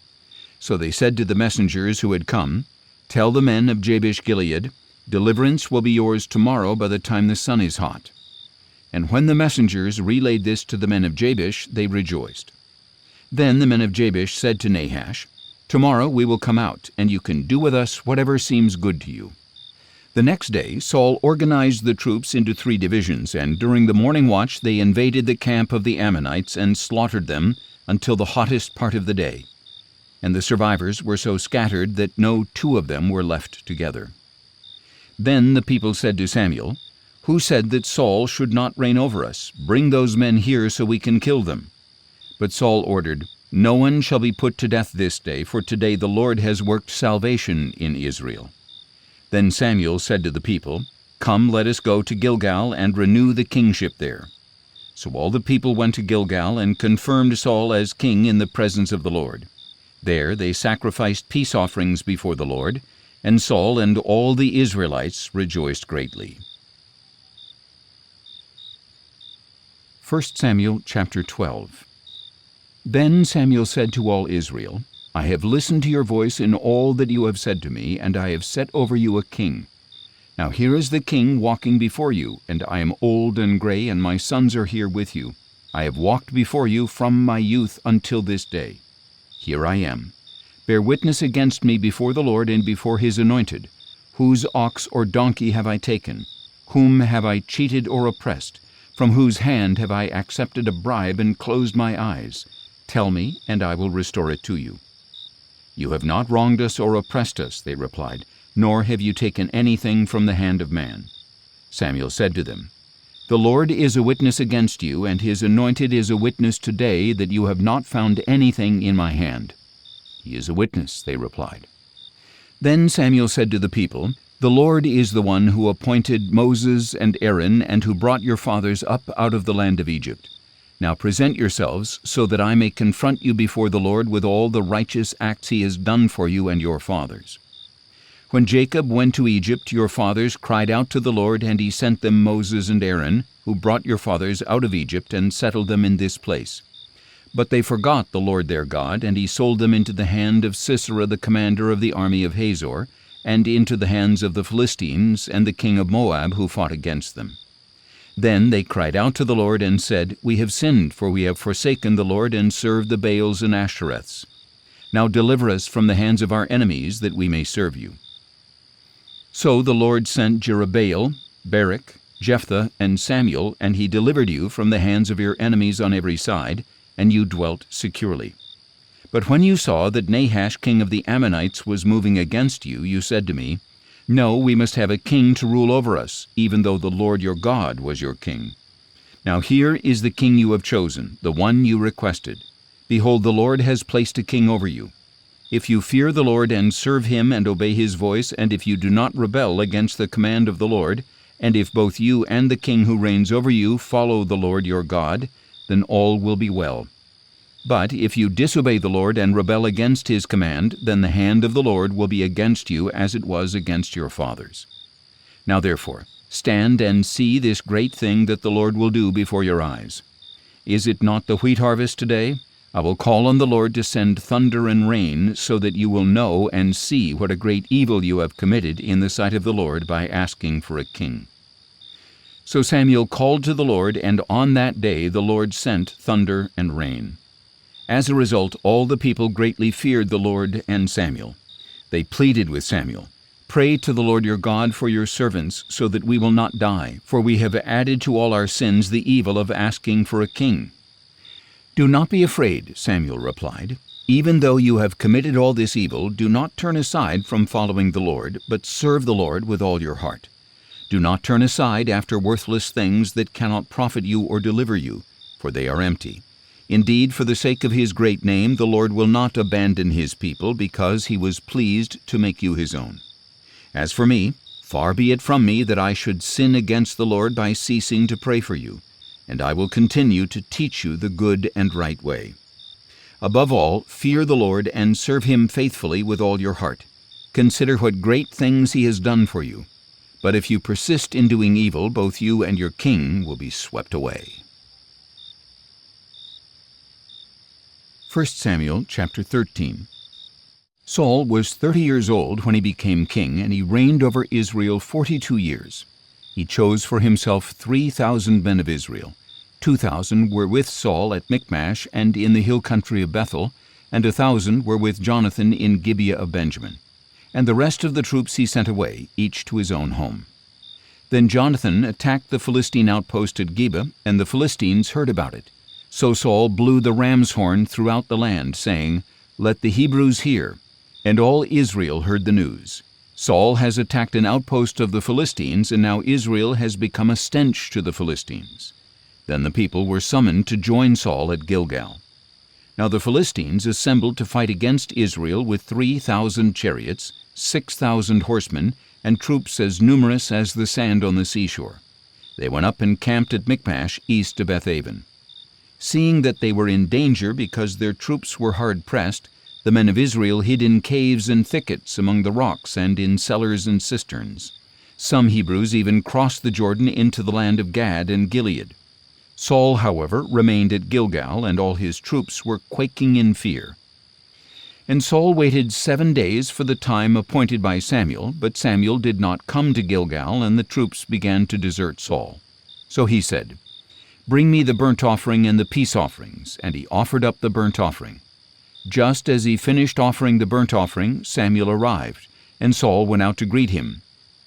So they said to the messengers who had come, Tell the men of Jabesh-Gilead, Deliverance will be yours tomorrow by the time the sun is hot. And when the messengers relayed this to the men of Jabesh, they rejoiced. Then the men of Jabesh said to Nahash, Tomorrow we will come out, and you can do with us whatever seems good to you. The next day Saul organized the troops into 3 divisions, and during the morning watch they invaded the camp of the Ammonites and slaughtered them until the hottest part of the day. And the survivors were so scattered that no 2 of them were left together. Then the people said to Samuel, Who said that Saul should not reign over us? Bring those men here so we can kill them. But Saul ordered, No one shall be put to death this day, for today the Lord has worked salvation in Israel. Then Samuel said to the people, Come, let us go to Gilgal and renew the kingship there. So all the people went to Gilgal and confirmed Saul as king in the presence of the Lord. There they sacrificed peace offerings before the Lord, and Saul and all the Israelites rejoiced greatly. 1 Samuel chapter 12. Then Samuel said to all Israel, I have listened to your voice in all that you have said to me, and I have set over you a king. Now here is the king walking before you, and I am old and gray, and my sons are here with you. I have walked before you from my youth until this day. Here I am. Bear witness against me before the Lord and before his anointed. Whose ox or donkey have I taken? Whom have I cheated or oppressed? From whose hand have I accepted a bribe and closed my eyes? Tell me, and I will restore it to you. You have not wronged us or oppressed us, they replied, nor have you taken anything from the hand of man. Samuel said to them, The Lord is a witness against you, and his anointed is a witness today that you have not found anything in my hand. He is a witness, they replied. Then Samuel said to the people, The Lord is the one who appointed Moses and Aaron, and who brought your fathers up out of the land of Egypt. Now present yourselves, so that I may confront you before the Lord with all the righteous acts he has done for you and your fathers. When Jacob went to Egypt, your fathers cried out to the Lord, and he sent them Moses and Aaron, who brought your fathers out of Egypt and settled them in this place. But they forgot the Lord their God, and he sold them into the hand of Sisera the commander of the army of Hazor, and into the hands of the Philistines and the king of Moab, who fought against them. Then they cried out to the Lord and said, We have sinned, for we have forsaken the Lord and served the Baals and Ashtoreths. Now deliver us from the hands of our enemies, that we may serve you." So the Lord sent Jerubbaal, Barak, Jephthah, and Samuel, and he delivered you from the hands of your enemies on every side, and you dwelt securely. But when you saw that Nahash king of the Ammonites was moving against you, you said to me, "No, we must have a king to rule over us, even though the Lord your God was your king. Now here is the king you have chosen, the one you requested. Behold, the Lord has placed a king over you. If you fear the Lord and serve him and obey his voice, and if you do not rebel against the command of the Lord, and if both you and the king who reigns over you follow the Lord your God, then all will be well. But if you disobey the Lord and rebel against his command, then the hand of the Lord will be against you as it was against your fathers. Now therefore, stand and see this great thing that the Lord will do before your eyes. Is it not the wheat harvest today? I will call on the Lord to send thunder and rain, so that you will know and see what a great evil you have committed in the sight of the Lord by asking for a king." So Samuel called to the Lord, and on that day the Lord sent thunder and rain. As a result, all the people greatly feared the Lord and Samuel. They pleaded with Samuel, "Pray to the Lord your God for your servants, so that we will not die, for we have added to all our sins the evil of asking for a king." "Do not be afraid," Samuel replied. "Even though you have committed all this evil, do not turn aside from following the Lord, but serve the Lord with all your heart. Do not turn aside after worthless things that cannot profit you or deliver you, for they are empty. Indeed, for the sake of his great name, the Lord will not abandon his people, because he was pleased to make you his own. As for me, far be it from me that I should sin against the Lord by ceasing to pray for you, and I will continue to teach you the good and right way. Above all, fear the Lord and serve him faithfully with all your heart. Consider what great things he has done for you. But if you persist in doing evil, both you and your king will be swept away." 1 Samuel chapter 13. Saul was 30 years old when he became king, and he reigned over Israel 42 years. He chose for himself 3,000 men of Israel. 2,000 were with Saul at Michmash and in the hill country of Bethel, and 1,000 were with Jonathan in Gibeah of Benjamin. And the rest of the troops he sent away, each to his own home. Then Jonathan attacked the Philistine outpost at Gibeah, and the Philistines heard about it. So Saul blew the ram's horn throughout the land, saying, "Let the Hebrews hear." And all Israel heard the news. Saul has attacked an outpost of the Philistines, and now Israel has become a stench to the Philistines. Then the people were summoned to join Saul at Gilgal. Now the Philistines assembled to fight against Israel with 3,000 chariots, 6,000 horsemen, and troops as numerous as the sand on the seashore. They went up and camped at Michmash, east of Bethaven. Seeing that they were in danger because their troops were hard pressed, the men of Israel hid in caves and thickets among the rocks and in cellars and cisterns. Some Hebrews even crossed the Jordan into the land of Gad and Gilead. Saul, however, remained at Gilgal, and all his troops were quaking in fear. And Saul waited 7 days for the time appointed by Samuel, but Samuel did not come to Gilgal, and the troops began to desert Saul. So he said, "Bring me the burnt offering and the peace offerings," and he offered up the burnt offering. Just as he finished offering the burnt offering, Samuel arrived, and Saul went out to greet him.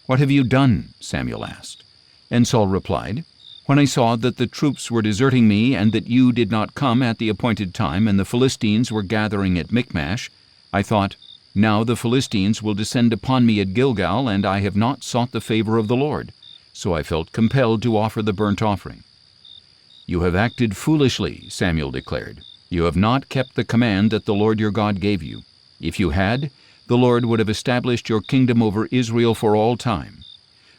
"What have you done?" Samuel asked. And Saul replied, "When I saw that the troops were deserting me, and that you did not come at the appointed time, and the Philistines were gathering at Michmash, I thought, now the Philistines will descend upon me at Gilgal, and I have not sought the favor of the Lord. So I felt compelled to offer the burnt offering." "You have acted foolishly," Samuel declared. "You have not kept the command that the Lord your God gave you. If you had, the Lord would have established your kingdom over Israel for all time.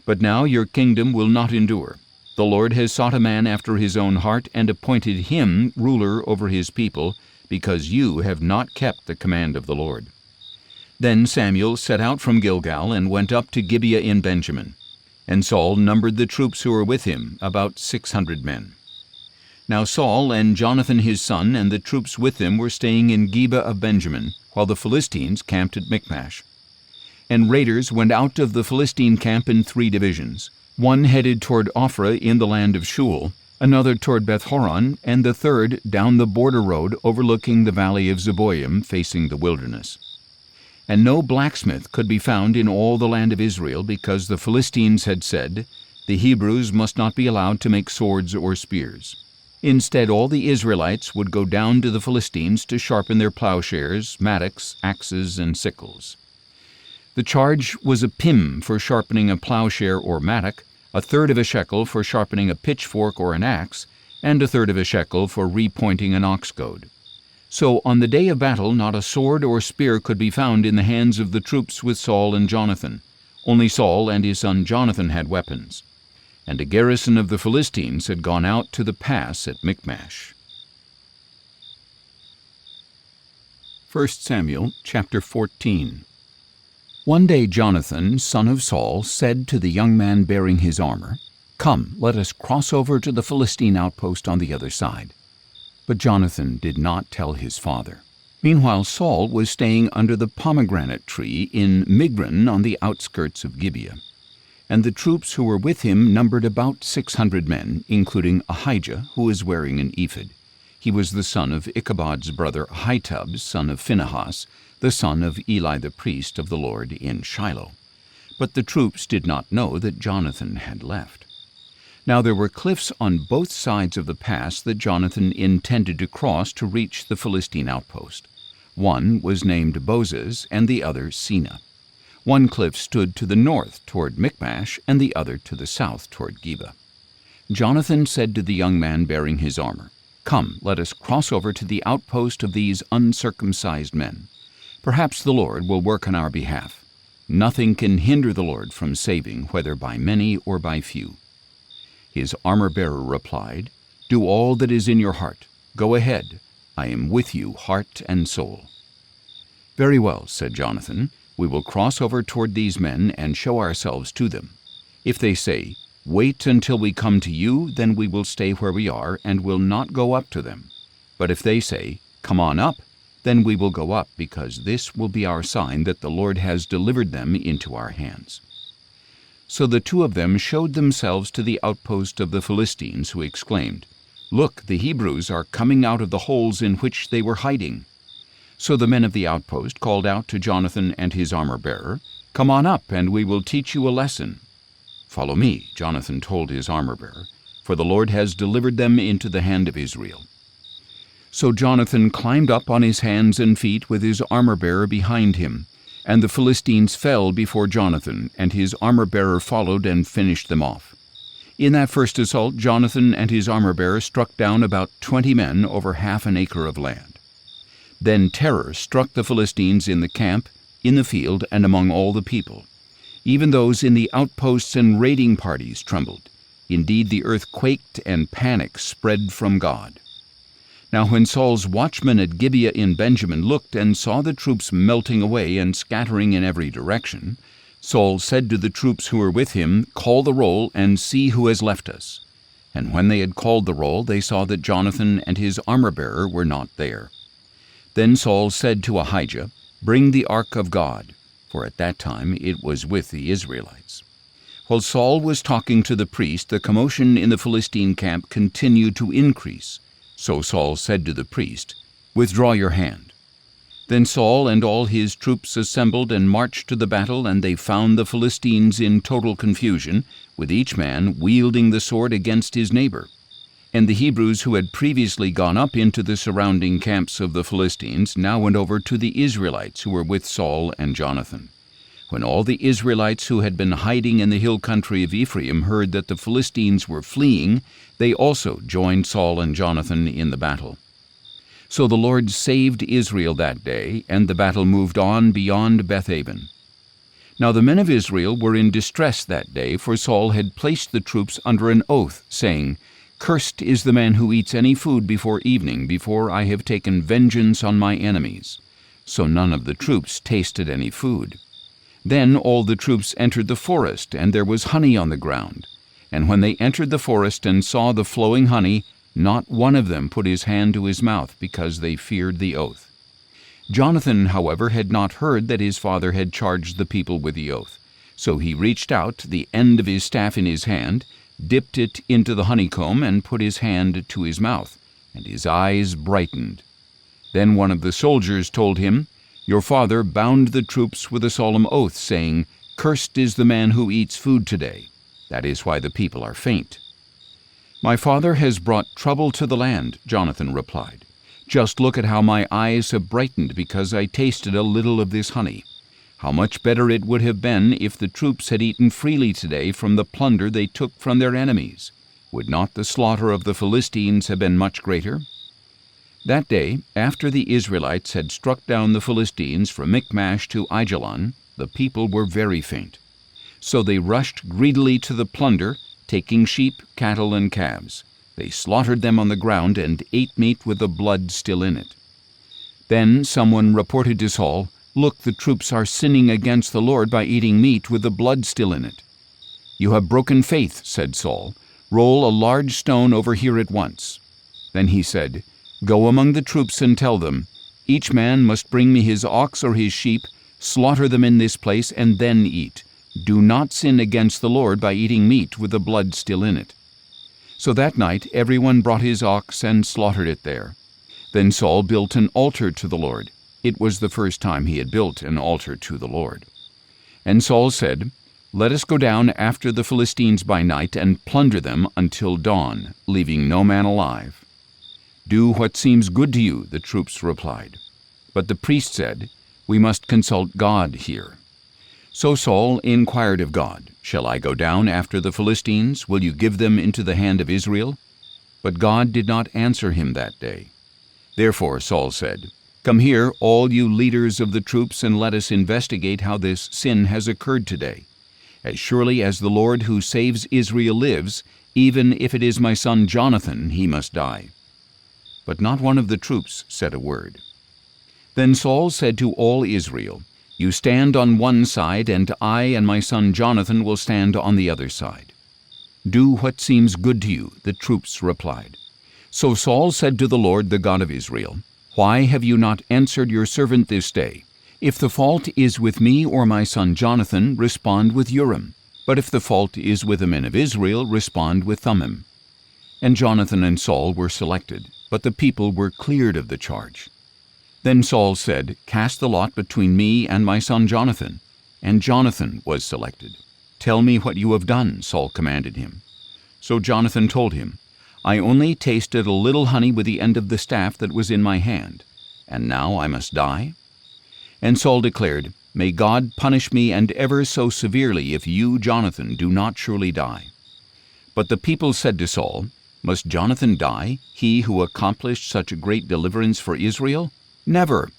But now your kingdom will not endure. The Lord has sought a man after his own heart and appointed him ruler over his people, because you have not kept the command of the Lord." Then Samuel set out from Gilgal and went up to Gibeah in Benjamin. And Saul numbered the troops who were with him, about 600 men. Now Saul and Jonathan his son and the troops with them were staying in Gibeah of Benjamin, while the Philistines camped at Michmash. And raiders went out of the Philistine camp in 3 divisions. One headed toward Ophrah in the land of Shul, another toward Beth-horon, and the third down the border road overlooking the valley of Zeboim, facing the wilderness. And no blacksmith could be found in all the land of Israel, because the Philistines had said, "The Hebrews must not be allowed to make swords or spears." Instead, all the Israelites would go down to the Philistines to sharpen their plowshares, mattocks, axes, and sickles. The charge was a pim for sharpening a plowshare or mattock, a third of a shekel for sharpening a pitchfork or an axe, and a third of a shekel for repointing an ox goad. So on the day of battle not a sword or spear could be found in the hands of the troops with Saul and Jonathan. Only Saul and his son Jonathan had weapons. And a garrison of the Philistines had gone out to the pass at Michmash. 1 Samuel chapter 14. One day Jonathan, son of Saul, said to the young man bearing his armor, "Come, let us cross over to the Philistine outpost on the other side." But Jonathan did not tell his father. Meanwhile Saul was staying under the pomegranate tree in Migron on the outskirts of Gibeah. And the troops who were with him numbered about 600 men, including Ahijah, who was wearing an ephod. He was the son of Ichabod's brother Ahitub, son of Phinehas, the son of Eli the priest of the Lord in Shiloh. But the troops did not know that Jonathan had left. Now there were cliffs on both sides of the pass that Jonathan intended to cross to reach the Philistine outpost. One was named Bozez, and the other Sina. One cliff stood to the north toward Michmash, and the other to the south toward Geba. Jonathan said to the young man bearing his armor, "Come, let us cross over to the outpost of these uncircumcised men. Perhaps the Lord will work on our behalf. Nothing can hinder the Lord from saving, whether by many or by few." His armor-bearer replied, "Do all that is in your heart. Go ahead. I am with you, heart and soul." "Very well," said Jonathan. "We will cross over toward these men and show ourselves to them. If they say, 'Wait until we come to you,' then we will stay where we are and will not go up to them. But if they say, 'Come on up,' then we will go up, because this will be our sign that the Lord has delivered them into our hands." So the two of them showed themselves to the outpost of the Philistines, who exclaimed, "Look, the Hebrews are coming out of the holes in which they were hiding." So the men of the outpost called out to Jonathan and his armor-bearer, "Come on up, and we will teach you a lesson." "Follow me," Jonathan told his armor-bearer, "for the Lord has delivered them into the hand of Israel." So Jonathan climbed up on his hands and feet with his armor-bearer behind him, and the Philistines fell before Jonathan, and his armor-bearer followed and finished them off. In that first assault, Jonathan and his armor-bearer struck down about 20 men over half an acre of land. Then terror struck the Philistines in the camp, in the field, and among all the people. Even those in the outposts and raiding parties trembled. Indeed, the earth quaked, and panic spread from God. Now when Saul's watchmen at Gibeah in Benjamin looked and saw the troops melting away and scattering in every direction, Saul said to the troops who were with him, "Call the roll and see who has left us." And when they had called the roll, they saw that Jonathan and his armor-bearer were not there. Then Saul said to Ahijah, "Bring the ark of God," for at that time it was with the Israelites. While Saul was talking to the priest, the commotion in the Philistine camp continued to increase. So Saul said to the priest, "Withdraw your hand." Then Saul and all his troops assembled and marched to the battle, and they found the Philistines in total confusion, with each man wielding the sword against his neighbor. And the Hebrews who had previously gone up into the surrounding camps of the Philistines now went over to the Israelites who were with Saul and Jonathan. When all the Israelites who had been hiding in the hill country of Ephraim heard that the Philistines were fleeing, they also joined Saul and Jonathan in the battle. So the Lord saved Israel that day, and the battle moved on beyond Bethaven. Now the men of Israel were in distress that day, for Saul had placed the troops under an oath, saying, "Cursed is the man who eats any food before evening, before I have taken vengeance on my enemies." So none of the troops tasted any food. Then all the troops entered the forest, and there was honey on the ground. And when they entered the forest and saw the flowing honey, not one of them put his hand to his mouth, because they feared the oath. Jonathan, however, had not heard that his father had charged the people with the oath. So he reached out, the end of his staff in his hand, dipped it into the honeycomb, and put his hand to his mouth, and his eyes brightened. Then one of the soldiers told him, "Your father bound the troops with a solemn oath, saying, 'Cursed is the man who eats food today.' That is why the people are faint." "My father has brought trouble to the land," Jonathan replied. "Just look at how my eyes have brightened because I tasted a little of this honey. How much better it would have been if the troops had eaten freely today from the plunder they took from their enemies. Would not the slaughter of the Philistines have been much greater?" That day, after the Israelites had struck down the Philistines from Michmash to Aijalon, the people were very faint. So they rushed greedily to the plunder, taking sheep, cattle, and calves. They slaughtered them on the ground and ate meat with the blood still in it. Then someone reported to Saul, "Look, the troops are sinning against the Lord by eating meat with the blood still in it." "You have broken faith," said Saul. "Roll a large stone over here at once." Then he said, "Go among the troops and tell them, 'Each man must bring me his ox or his sheep, slaughter them in this place, and then eat. Do not sin against the Lord by eating meat with the blood still in it.'" So that night everyone brought his ox and slaughtered it there. Then Saul built an altar to the Lord. It was the first time he had built an altar to the Lord. And Saul said, "Let us go down after the Philistines by night and plunder them until dawn, leaving no man alive." "Do what seems good to you," the troops replied. But the priest said, "We must consult God here." So Saul inquired of God, "Shall I go down after the Philistines? Will you give them into the hand of Israel?" But God did not answer him that day. Therefore Saul said, "Come here, all you leaders of the troops, and let us investigate how this sin has occurred today. As surely as the Lord who saves Israel lives, even if it is my son Jonathan, he must die." But not one of the troops said a word. Then Saul said to all Israel, "You stand on one side, and I and my son Jonathan will stand on the other side." "Do what seems good to you," the troops replied. So Saul said to the Lord, the God of Israel, "Why have you not answered your servant this day? If the fault is with me or my son Jonathan, respond with Urim. But if the fault is with the men of Israel, respond with Thummim." And Jonathan and Saul were selected, but the people were cleared of the charge. Then Saul said, "Cast the lot between me and my son Jonathan." And Jonathan was selected. "Tell me what you have done," Saul commanded him. So Jonathan told him, "I only tasted a little honey with the end of the staff that was in my hand. And now I must die?" And Saul declared, "May God punish me and ever so severely if you, Jonathan, do not surely die." But the people said to Saul, "Must Jonathan die, he who accomplished such a great deliverance for Israel? Never!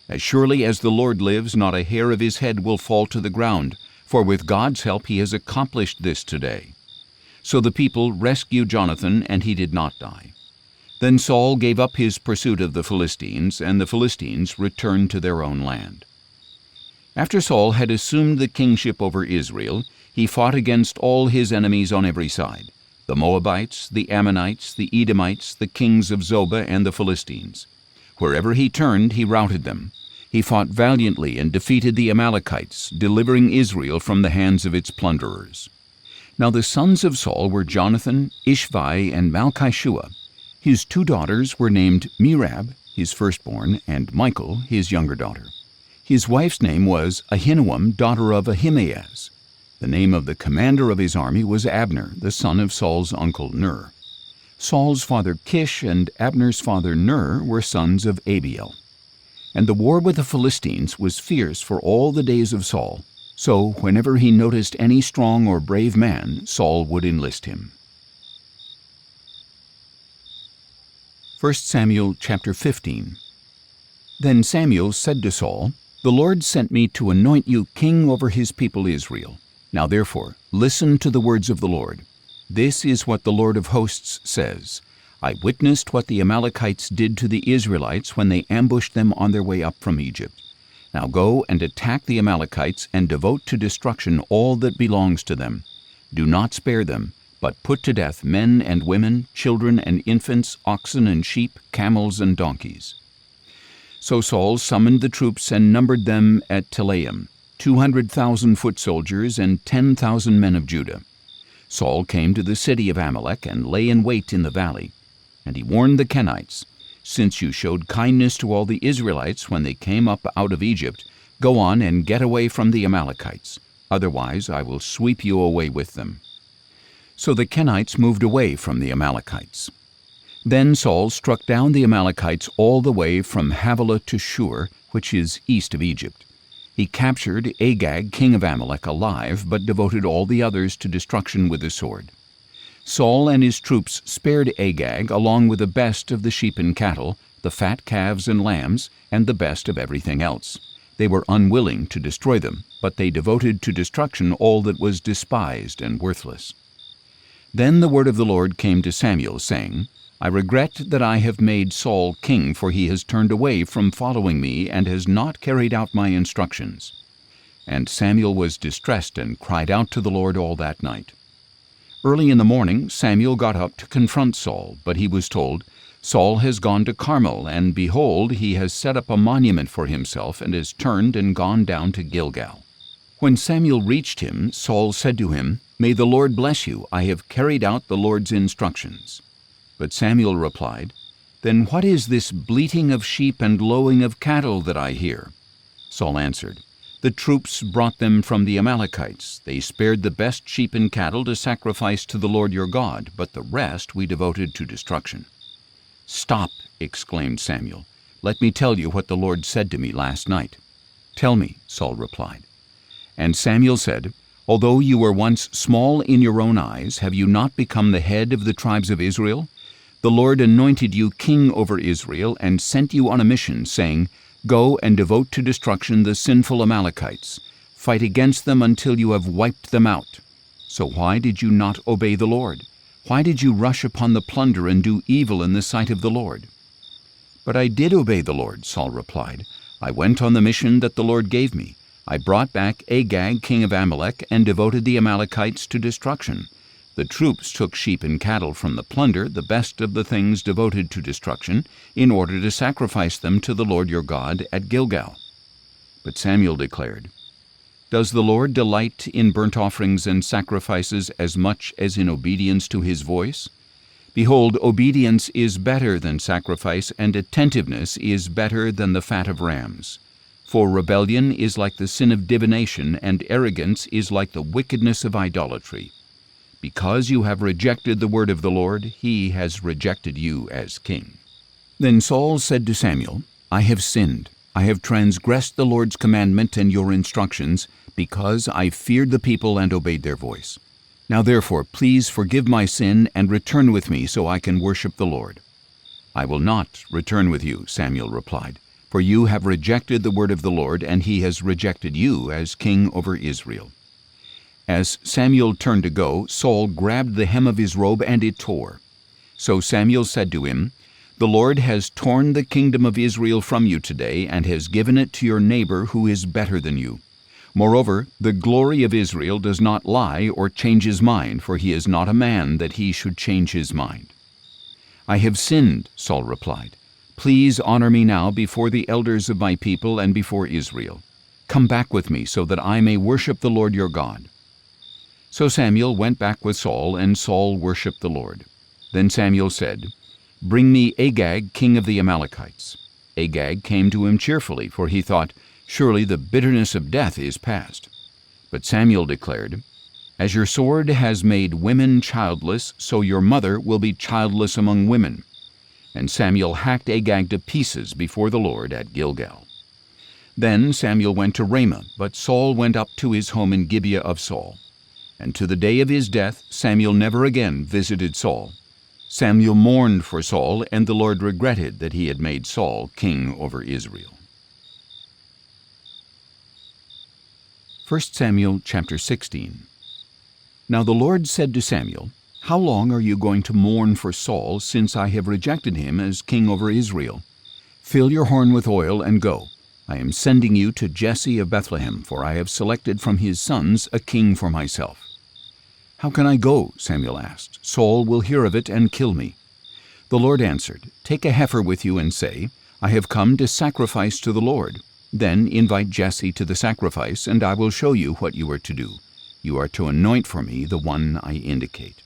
As surely as the Lord lives, not a hair of his head will fall to the ground, for with God's help he has accomplished this today." So the people rescued Jonathan, and he did not die. Then Saul gave up his pursuit of the Philistines, and the Philistines returned to their own land. After Saul had assumed the kingship over Israel, he fought against all his enemies on every side: the Moabites, the Ammonites, the Edomites, the kings of Zobah, and the Philistines. Wherever he turned, he routed them. He fought valiantly and defeated the Amalekites, delivering Israel from the hands of its plunderers. Now the sons of Saul were Jonathan, Ishvi, and Malchishua. His two daughters were named Merab, his firstborn, and Michal, his younger daughter. His wife's name was Ahinoam, daughter of Ahimaaz. The name of the commander of his army was Abner, the son of Saul's uncle Ner. Saul's father Kish and Abner's father Ner were sons of Abiel. And the war with the Philistines was fierce for all the days of Saul. So whenever he noticed any strong or brave man, Saul would enlist him. 1 Samuel chapter 15. Then Samuel said to Saul, "The Lord sent me to anoint you king over his people Israel. Now therefore, listen to the words of the Lord. This is what the Lord of hosts says. I witnessed what the Amalekites did to the Israelites when they ambushed them on their way up from Egypt. Now go and attack the Amalekites and devote to destruction all that belongs to them. Do not spare them, but put to death men and women, children and infants, oxen and sheep, camels and donkeys." So Saul summoned the troops and numbered them at Telaim, 200,000 foot soldiers and 10,000 men of Judah. Saul came to the city of Amalek and lay in wait in the valley. And he warned the Kenites, "Since you showed kindness to all the Israelites when they came up out of Egypt, go on and get away from the Amalekites. Otherwise I will sweep you away with them." So the Kenites moved away from the Amalekites. Then Saul struck down the Amalekites all the way from Havilah to Shur, which is east of Egypt. He captured Agag, king of Amalek, alive, but devoted all the others to destruction with the sword. Saul and his troops spared Agag along with the best of the sheep and cattle, the fat calves and lambs, and the best of everything else. They were unwilling to destroy them, but they devoted to destruction all that was despised and worthless. Then the word of the Lord came to Samuel, saying, "I regret that I have made Saul king, for he has turned away from following me and has not carried out my instructions." And Samuel was distressed and cried out to the Lord all that night. Early in the morning Samuel got up to confront Saul, but he was told, "Saul has gone to Carmel, and behold, he has set up a monument for himself and has turned and gone down to Gilgal." When Samuel reached him, Saul said to him, "May the Lord bless you. I have carried out the Lord's instructions." But Samuel replied, "Then what is this bleating of sheep and lowing of cattle that I hear?" Saul answered, "The troops brought them from the Amalekites. They spared the best sheep and cattle to sacrifice to the Lord your God, but the rest we devoted to destruction." "Stop," exclaimed Samuel. "Let me tell you what the Lord said to me last night." "Tell me," Saul replied. And Samuel said, "Although you were once small in your own eyes, have you not become the head of the tribes of Israel? The Lord anointed you king over Israel and sent you on a mission, saying, 'Go and devote to destruction the sinful Amalekites. Fight against them until you have wiped them out.' So why did you not obey the Lord? Why did you rush upon the plunder and do evil in the sight of the Lord?" "But I did obey the Lord," Saul replied. "I went on the mission that the Lord gave me. I brought back Agag, king of Amalek, and devoted the Amalekites to destruction. The troops took sheep and cattle from the plunder, the best of the things devoted to destruction, in order to sacrifice them to the Lord your God at Gilgal." But Samuel declared, "Does the Lord delight in burnt offerings and sacrifices as much as in obedience to his voice? Behold, obedience is better than sacrifice, and attentiveness is better than the fat of rams. For rebellion is like the sin of divination, and arrogance is like the wickedness of idolatry. Because you have rejected the word of the Lord, he has rejected you as king." Then Saul said to Samuel, "I have sinned. I have transgressed the Lord's commandment and your instructions, because I feared the people and obeyed their voice. Now therefore, please forgive my sin and return with me so I can worship the Lord." "I will not return with you," Samuel replied, "for you have rejected the word of the Lord, and he has rejected you as king over Israel." As Samuel turned to go, Saul grabbed the hem of his robe, and it tore. So Samuel said to him, "The Lord has torn the kingdom of Israel from you today, and has given it to your neighbor who is better than you. Moreover, the glory of Israel does not lie or change his mind, for he is not a man that he should change his mind." "I have sinned," Saul replied. "Please honor me now before the elders of my people and before Israel. Come back with me so that I may worship the Lord your God." So Samuel went back with Saul, and Saul worshipped the Lord. Then Samuel said, "Bring me Agag, king of the Amalekites." Agag came to him cheerfully, for he thought, "Surely the bitterness of death is past." But Samuel declared, "As your sword has made women childless, so your mother will be childless among women." And Samuel hacked Agag to pieces before the Lord at Gilgal. Then Samuel went to Ramah, but Saul went up to his home in Gibeah of Saul. And to the day of his death Samuel never again visited Saul. Samuel mourned for Saul, and the Lord regretted that he had made Saul king over Israel. 1 Samuel chapter 16. Now the Lord said to Samuel, "How long are you going to mourn for Saul, since I have rejected him as king over Israel? Fill your horn with oil and go. I am sending you to Jesse of Bethlehem, for I have selected from his sons a king for myself." "How can I go?" Samuel asked. "Saul will hear of it and kill me." The Lord answered, "Take a heifer with you and say, 'I have come to sacrifice to the Lord.' Then invite Jesse to the sacrifice, and I will show you what you are to do. You are to anoint for me the one I indicate."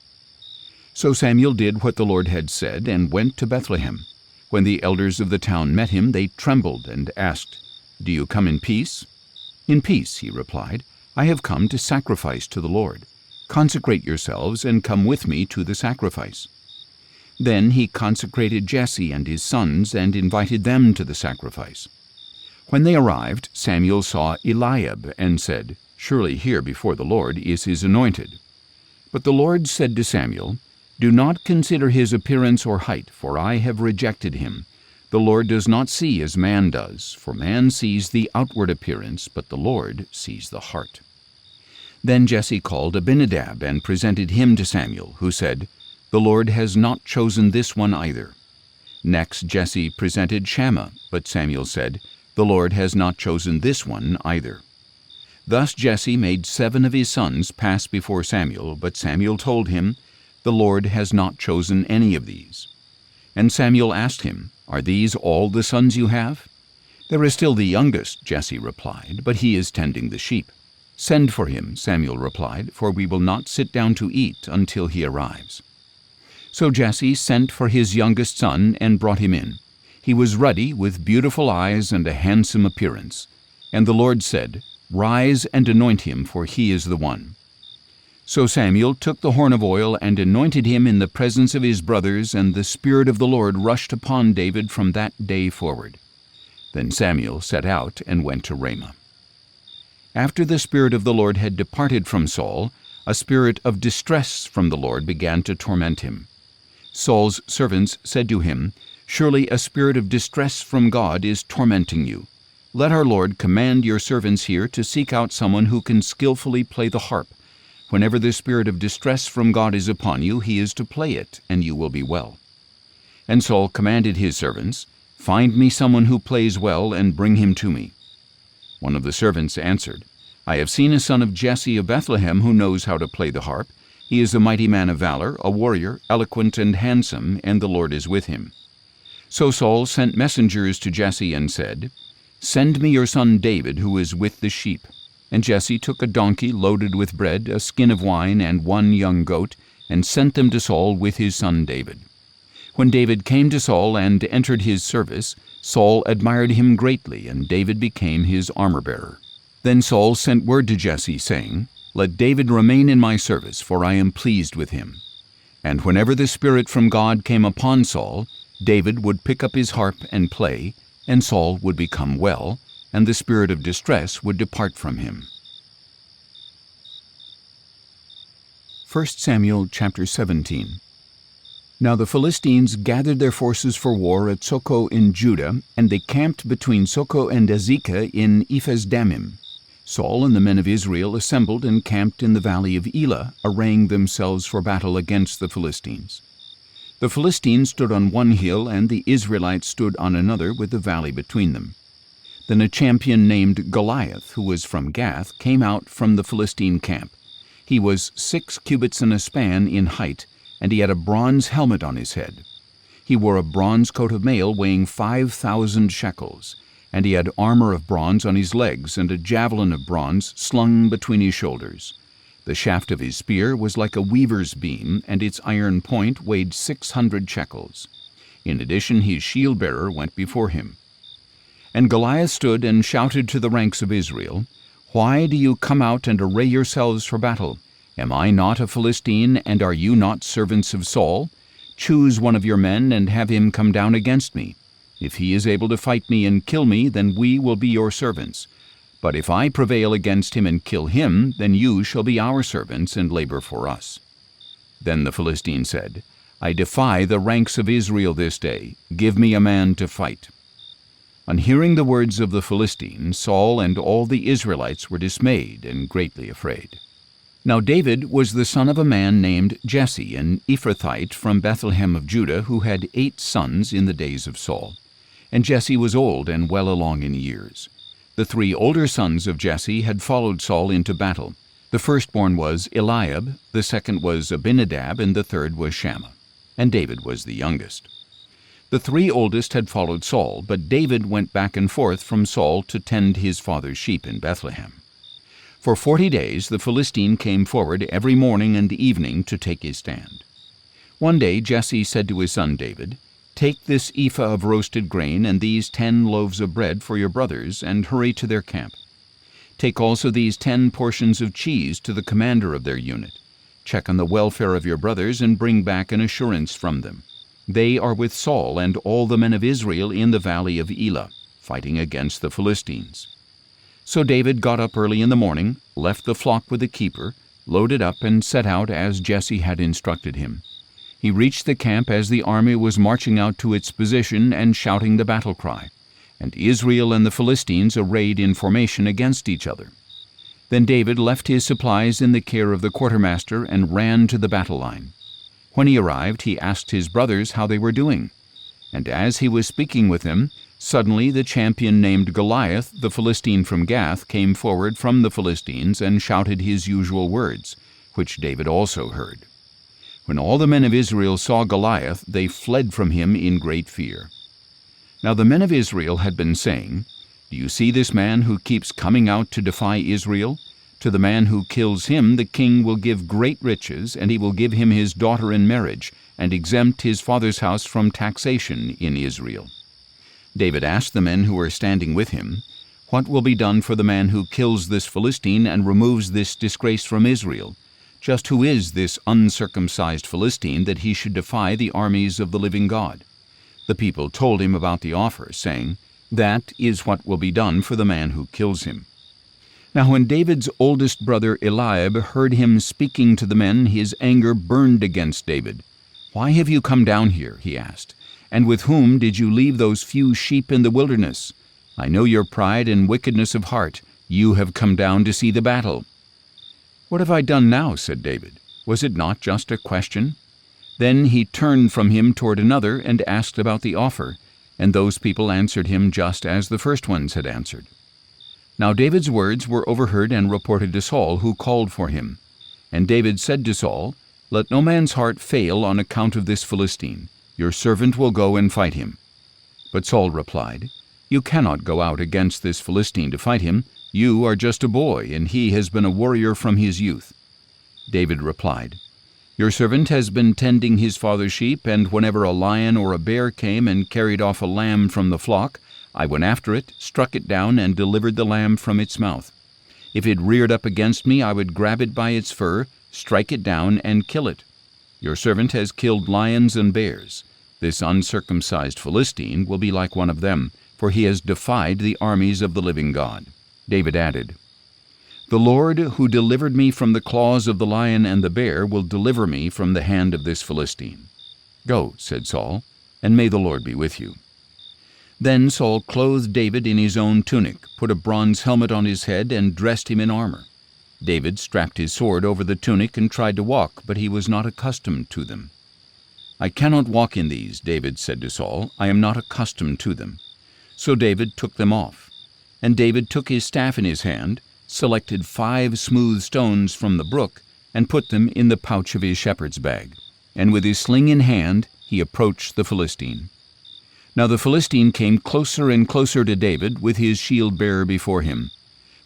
So Samuel did what the Lord had said and went to Bethlehem. When the elders of the town met him, they trembled and asked, "Do you come in peace?" "In peace," he replied. "I have come to sacrifice to the Lord. Consecrate yourselves and come with me to the sacrifice." Then he consecrated Jesse and his sons and invited them to the sacrifice. When they arrived, Samuel saw Eliab and said, "Surely here before the Lord is his anointed." But the Lord said to Samuel, "Do not consider his appearance or height, for I have rejected him. The Lord does not see as man does, for man sees the outward appearance, but the Lord sees the heart." Then Jesse called Abinadab and presented him to Samuel, who said, "The Lord has not chosen this one either." Next Jesse presented Shammah, but Samuel said, "The Lord has not chosen this one either." Thus Jesse made 7 of his sons pass before Samuel, but Samuel told him, "The Lord has not chosen any of these." And Samuel asked him, "Are these all the sons you have?" "There is still the youngest," Jesse replied, "but he is tending the sheep." "Send for him," Samuel replied, "for we will not sit down to eat until he arrives." So Jesse sent for his youngest son and brought him in. He was ruddy, with beautiful eyes and a handsome appearance. And the Lord said, "Rise and anoint him, for he is the one." So Samuel took the horn of oil and anointed him in the presence of his brothers, and the Spirit of the Lord rushed upon David from that day forward. Then Samuel set out and went to Ramah. After the Spirit of the Lord had departed from Saul, a spirit of distress from the Lord began to torment him. Saul's servants said to him, "Surely a spirit of distress from God is tormenting you. Let our Lord command your servants here to seek out someone who can skillfully play the harp. Whenever the spirit of distress from God is upon you, he is to play it, and you will be well." And Saul commanded his servants, "Find me someone who plays well, and bring him to me." One of the servants answered, "I have seen a son of Jesse of Bethlehem who knows how to play the harp. He is a mighty man of valor, a warrior, eloquent and handsome, and the Lord is with him." So Saul sent messengers to Jesse and said, "Send me your son David, who is with the sheep." And Jesse took a donkey loaded with bread, a skin of wine, and 1 young goat, and sent them to Saul with his son David. When David came to Saul and entered his service, Saul admired him greatly, and David became his armor-bearer. Then Saul sent word to Jesse, saying, "Let David remain in my service, for I am pleased with him." And whenever the Spirit from God came upon Saul, David would pick up his harp and play, and Saul would become well, and the spirit of distress would depart from him. 1 Samuel chapter 17. Now the Philistines gathered their forces for war at Socoh in Judah, and they camped between Socoh and Azekah in Ephes-dammim. Saul and the men of Israel assembled and camped in the valley of Elah, arraying themselves for battle against the Philistines. The Philistines stood on one hill, and the Israelites stood on another, with the valley between them. Then a champion named Goliath, who was from Gath, came out from the Philistine camp. He was 6 cubits and a span in height, and he had a bronze helmet on his head. He wore a bronze coat of mail weighing 5,000 shekels, and he had armor of bronze on his legs, and a javelin of bronze slung between his shoulders. The shaft of his spear was like a weaver's beam, and its iron point weighed 600 shekels. In addition, his shield-bearer went before him. And Goliath stood and shouted to the ranks of Israel, "Why do you come out and array yourselves for battle? Am I not a Philistine, and are you not servants of Saul? Choose one of your men and have him come down against me. If he is able to fight me and kill me, then we will be your servants. But if I prevail against him and kill him, then you shall be our servants and labor for us." Then the Philistine said, "I defy the ranks of Israel this day. Give me a man to fight." On hearing the words of the Philistine, Saul and all the Israelites were dismayed and greatly afraid. Now David was the son of a man named Jesse, an Ephrathite from Bethlehem of Judah, who had 8 sons in the days of Saul. And Jesse was old and well along in years. The 3 older sons of Jesse had followed Saul into battle. The firstborn was Eliab, the second was Abinadab, and the third was Shammah. And David was the youngest. The 3 oldest had followed Saul, but David went back and forth from Saul to tend his father's sheep in Bethlehem. For 40 days the Philistine came forward every morning and evening to take his stand. One day Jesse said to his son David, "Take this ephah of roasted grain and these 10 loaves of bread for your brothers, and hurry to their camp. Take also these 10 portions of cheese to the commander of their unit. Check on the welfare of your brothers and bring back an assurance from them. They are with Saul and all the men of Israel in the valley of Elah, fighting against the Philistines." So David got up early in the morning, left the flock with the keeper, loaded up, and set out as Jesse had instructed him. He reached the camp as the army was marching out to its position and shouting the battle cry, and Israel and the Philistines arrayed in formation against each other. Then David left his supplies in the care of the quartermaster and ran to the battle line. When he arrived, he asked his brothers how they were doing. And as he was speaking with them, suddenly the champion named Goliath, the Philistine from Gath, came forward from the Philistines and shouted his usual words, which David also heard. When all the men of Israel saw Goliath, they fled from him in great fear. Now the men of Israel had been saying, "Do you see this man who keeps coming out to defy Israel? To the man who kills him the king will give great riches, and he will give him his daughter in marriage, and exempt his father's house from taxation in Israel." David asked the men who were standing with him, "What will be done for the man who kills this Philistine and removes this disgrace from Israel? Just who is this uncircumcised Philistine that he should defy the armies of the living God?" The people told him about the offer, saying, "That is what will be done for the man who kills him." Now when David's oldest brother Eliab heard him speaking to the men, his anger burned against David. "Why have you come down here?" he asked. "And with whom did you leave those few sheep in the wilderness? I know your pride and wickedness of heart. You have come down to see the battle." "What have I done now?" said David. "Was it not just a question?" Then he turned from him toward another and asked about the offer, and those people answered him just as the first ones had answered. Now David's words were overheard and reported to Saul, who called for him. And David said to Saul, "Let no man's heart fail on account of this Philistine. Your servant will go and fight him." But Saul replied, "You cannot go out against this Philistine to fight him. You are just a boy, and he has been a warrior from his youth." David replied, "Your servant has been tending his father's sheep, and whenever a lion or a bear came and carried off a lamb from the flock, I went after it, struck it down, and delivered the lamb from its mouth. If it reared up against me, I would grab it by its fur, strike it down, and kill it. Your servant has killed lions and bears. This uncircumcised Philistine will be like one of them, for he has defied the armies of the living God." David added, "The Lord who delivered me from the claws of the lion and the bear will deliver me from the hand of this Philistine." "Go," said Saul, "and may the Lord be with you." Then Saul clothed David in his own tunic, put a bronze helmet on his head, and dressed him in armor. David strapped his sword over the tunic and tried to walk, but he was not accustomed to them. "I cannot walk in these," David said to Saul. "I am not accustomed to them." So David took them off. And David took his staff in his hand, selected 5 smooth stones from the brook, and put them in the pouch of his shepherd's bag. And with his sling in hand, he approached the Philistine. Now the Philistine came closer and closer to David, with his shield-bearer before him.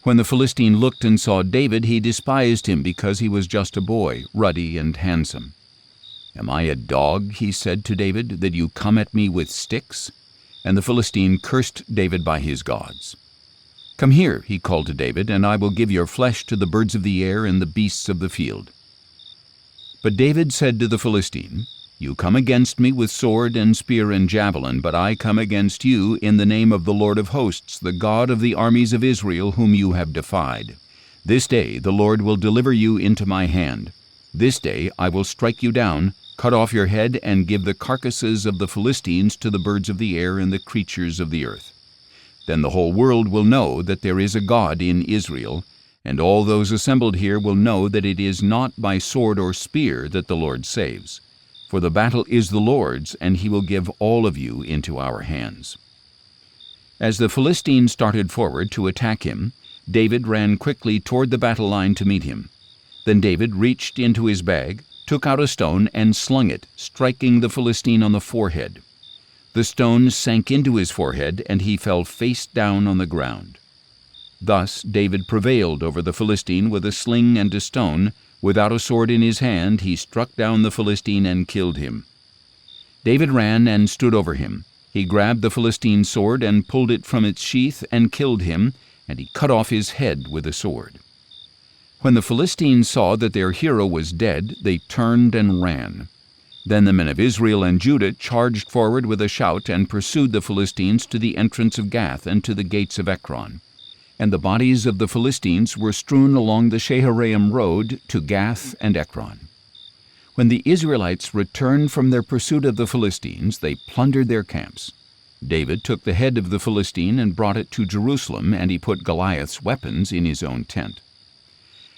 When the Philistine looked and saw David, he despised him because he was just a boy, ruddy and handsome. "Am I a dog," he said to David, "that you come at me with sticks?" And the Philistine cursed David by his gods. "Come here," he called to David, "and I will give your flesh to the birds of the air and the beasts of the field." But David said to the Philistine, "You come against me with sword and spear and javelin, but I come against you in the name of the Lord of hosts, the God of the armies of Israel, whom you have defied. This day the Lord will deliver you into my hand. This day I will strike you down, cut off your head, and give the carcasses of the Philistines to the birds of the air and the creatures of the earth. Then the whole world will know that there is a God in Israel, and all those assembled here will know that it is not by sword or spear that the Lord saves. For the battle is the Lord's, and he will give all of you into our hands." As the Philistine started forward to attack him, David ran quickly toward the battle line to meet him. Then David reached into his bag, took out a stone, and slung it, striking the Philistine on the forehead. The stone sank into his forehead, and he fell face down on the ground. Thus David prevailed over the Philistine with a sling and a stone. Without a sword in his hand, he struck down the Philistine and killed him. David ran and stood over him. He grabbed the Philistine's sword and pulled it from its sheath and killed him, and he cut off his head with a sword. When the Philistines saw that their hero was dead, they turned and ran. Then the men of Israel and Judah charged forward with a shout and pursued the Philistines to the entrance of Gath and to the gates of Ekron. And the bodies of the Philistines were strewn along the Shaharaim road to Gath and Ekron. When the Israelites returned from their pursuit of the Philistines, they plundered their camps. David took the head of the Philistine and brought it to Jerusalem, and he put Goliath's weapons in his own tent.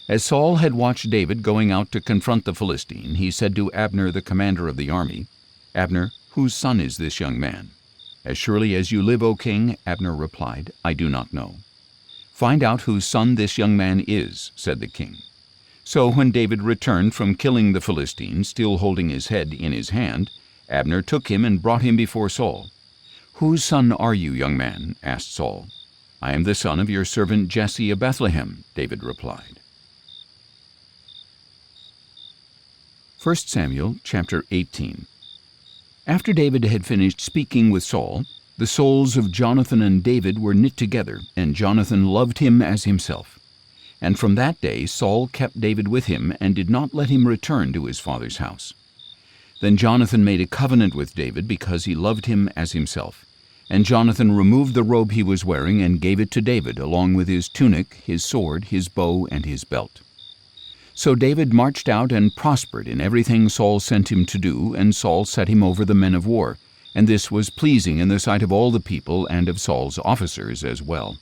As Saul had watched David going out to confront the Philistine, he said to Abner, the commander of the army, "Abner, whose son is this young man?" "As surely as you live, O king," Abner replied, "I do not know." "Find out whose son this young man is," said the king. So when David returned from killing the Philistine, still holding his head in his hand, Abner took him and brought him before Saul. "Whose son are you, young man?" asked Saul. "I am the son of your servant Jesse of Bethlehem," David replied. 1 Samuel chapter 18. After David had finished speaking with Saul, the souls of Jonathan and David were knit together, and Jonathan loved him as himself. And from that day Saul kept David with him, and did not let him return to his father's house. Then Jonathan made a covenant with David because he loved him as himself. And Jonathan removed the robe he was wearing and gave it to David, along with his tunic, his sword, his bow, and his belt. So David marched out and prospered in everything Saul sent him to do, and Saul set him over the men of war, and this was pleasing in the sight of all the people and of Saul's officers as well.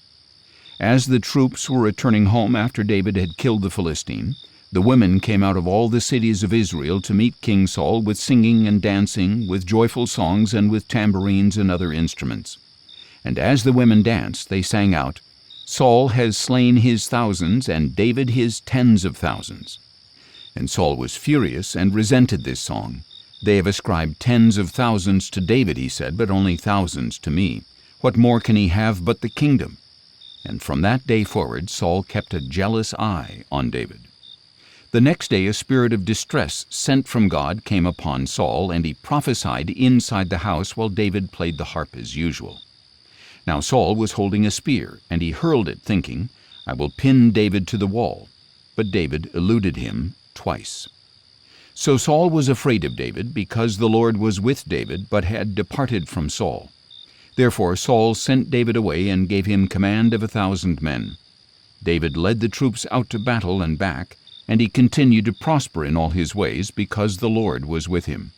As the troops were returning home after David had killed the Philistine, the women came out of all the cities of Israel to meet King Saul with singing and dancing, with joyful songs, and with tambourines and other instruments. And as the women danced, they sang out, "Saul has slain his thousands, and David his tens of thousands." And Saul was furious and resented this song. "They have ascribed tens of thousands to David," he said, "but only thousands to me. What more can he have but the kingdom?" And from that day forward Saul kept a jealous eye on David. The next day a spirit of distress sent from God came upon Saul, and he prophesied inside the house while David played the harp as usual. Now Saul was holding a spear, and he hurled it, thinking, "I will pin David to the wall." But David eluded him twice. So Saul was afraid of David, because the Lord was with David, but had departed from Saul. Therefore Saul sent David away and gave him command of 1,000 men. David led the troops out to battle and back, and he continued to prosper in all his ways, because the Lord was with him.